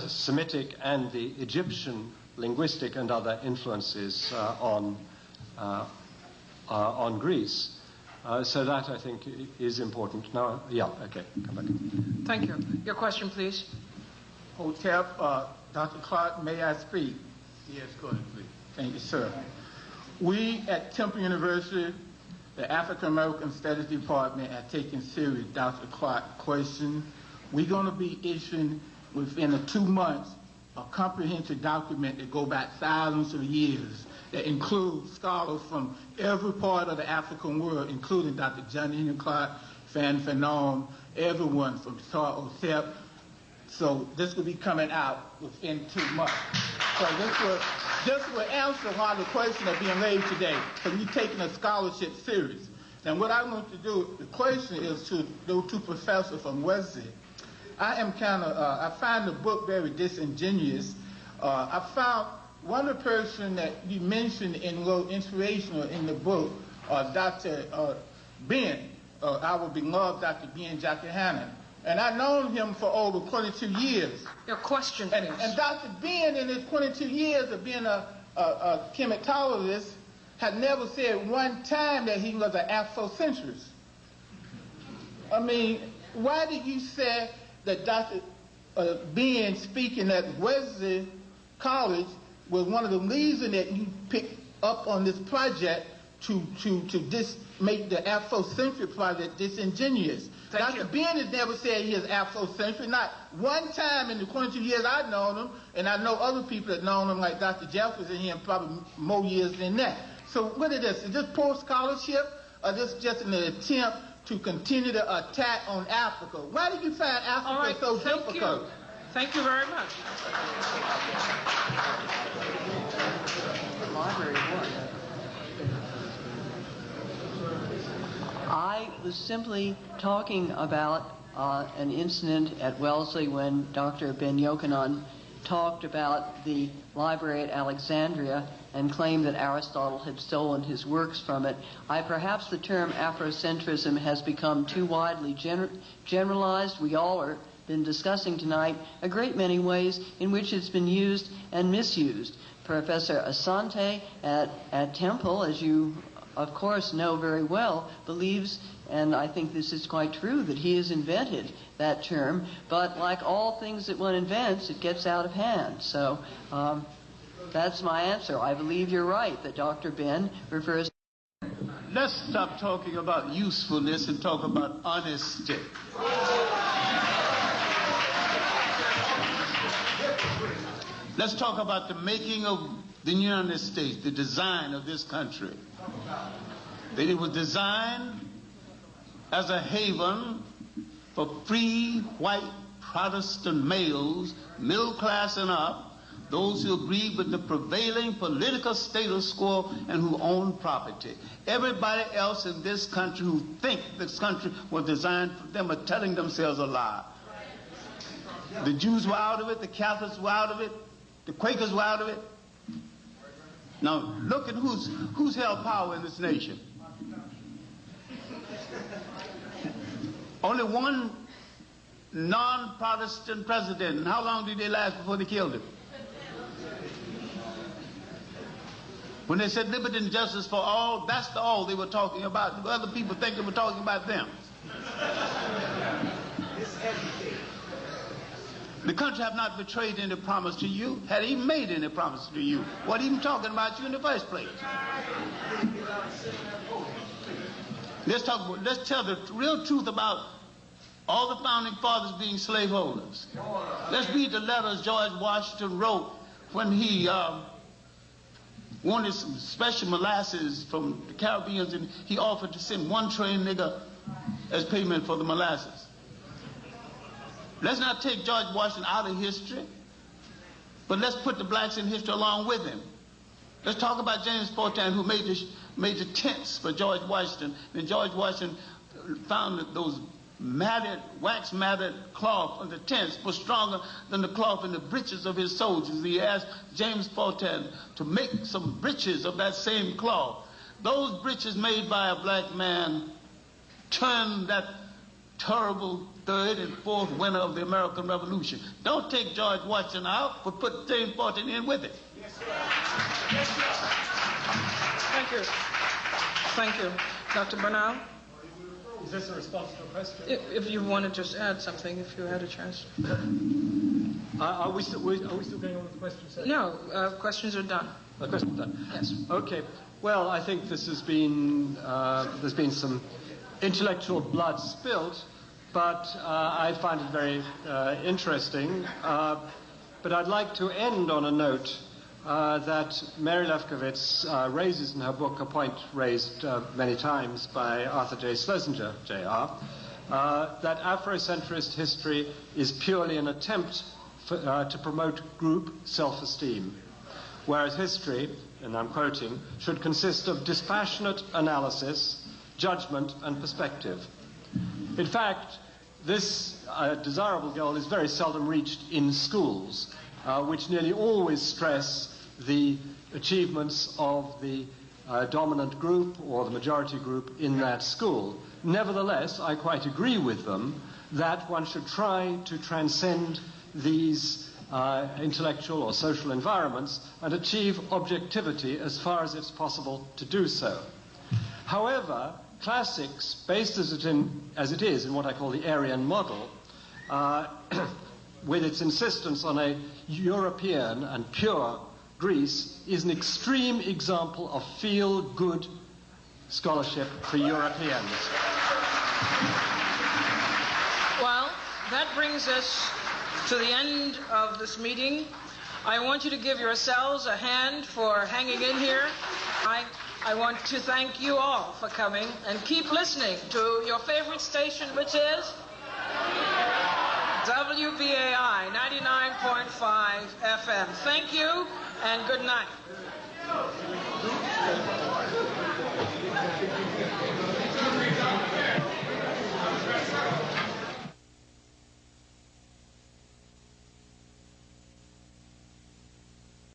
Semitic and the Egyptian linguistic and other influences on Greece. So that, I think, is important. Now, yeah, okay, come back. Thank you. Your question, please. Hotep, Dr. Clarke, may I speak? Yes, go ahead, please. Thank you, sir. We at Temple University, the African American Studies Department, are taking serious Dr. Clarke's question. We're going to be issuing within 2 months a comprehensive document that go back thousands of years that includes scholars from every part of the African world, including Dr. John Henrik Clarke, Fan Fanon, everyone from Tar Otep. So this will be coming out within 2 months. So this will answer why the question are being raised today, because we're taking a scholarship serious. And what I want to do, the question is to those two professors from Wesley. I find the book very disingenuous. I found one of the person that you mentioned in wrote inspirational in the book, Dr. Ben, our beloved Dr. Ben Jackie-Hannon. And I've known him for over 22 years. Your question, please. And Dr. Ben, in his 22 years of being a chematologist, had never said one time that he was an Afrocentrist. I mean, why did you say that Dr. Ben speaking at Wesley College was one of the reasons that you picked up on this project to make the Afrocentric project disingenuous? Dr. Ben has never said he is Afrocentric, not one time in the 22 years I've known him, and I know other people that known him like Dr. Jefferson here, probably more years than that. So what is this? Is this poor scholarship, or this just an attempt to continue the attack on Africa? Why did you find Africa so difficult? Thank you very much. I was simply talking about an incident at Wellesley when Dr. Ben Yochanan talked about the library at Alexandria and claimed that Aristotle had stolen his works from it. Perhaps the term Afrocentrism has become too widely generalized. We all are been discussing tonight a great many ways in which it's been used and misused. Professor Asante at Temple, as you of course know very well, believes, and I think this is quite true, that he has invented that term, but like all things that one invents, it gets out of hand. So that's my answer. I believe you're right that Dr. Ben refers to... Let's stop talking about usefulness and talk about honesty. Let's talk about the making of the United States, the design of this country. That it was designed as a haven for free white Protestant males, middle class and up, those who agreed with the prevailing political status quo and who own property. Everybody else in this country who think this country was designed for them are telling themselves a lie. The Jews were out of it, the Catholics were out of it, the Quakers were out of it. Now, look at who's held power in this nation. Only one non-Protestant president. And how long did they last before they killed him? When they said liberty and justice for all, that's the all they were talking about. Other people think they were talking about them. The country have not betrayed any promise to you, had even made any promise to you. What even talking about you in the first place? Let's tell the real truth about all the founding fathers being slaveholders. Let's read the letters George Washington wrote when he wanted some special molasses from the Caribbeans, and he offered to send one trained nigger as payment for the molasses. Let's not take George Washington out of history, but let's put the blacks in history along with him. Let's talk about James Fortan, who made the tents for George Washington. And George Washington found that those wax-matted cloth of the tents was stronger than the cloth in the breeches of his soldiers. He asked James Fortan to make some breeches of that same cloth. Those breeches made by a black man turned that terrible third and fourth winner of the American Revolution. Don't take George Washington out, but put James Fortan in with it. Yes, sir. Yes, sir. Thank you. Thank you. Dr. Bernal? Is this a response to a question? If you want to just add something, if you had a chance. Are we still going on with the questions? No, questions are done. The questions are done? Yes. Okay. Well, I think this has been, there's been some intellectual blood spilt, but I find it very interesting. But I'd like to end on a note that Mary Lefkowitz raises in her book, a point raised many times by Arthur J. Schlesinger, Jr., that Afrocentrist history is purely an attempt to promote group self-esteem, whereas history, and I'm quoting, should consist of dispassionate analysis, judgment, and perspective. In fact, this desirable goal is very seldom reached in schools, which nearly always stress the achievements of the dominant group or the majority group in that school. Nevertheless, I quite agree with them that one should try to transcend these intellectual or social environments and achieve objectivity as far as it's possible to do so. However, classics, based as it is in what I call the Aryan model, with its insistence on a European and pure Greece, is an extreme example of feel-good scholarship for Europeans. Well, that brings us to the end of this meeting. I want you to give yourselves a hand for hanging in here. I want to thank you all for coming, and keep listening to your favorite station, which is WBAI 99.5 FM. Thank you, and good night.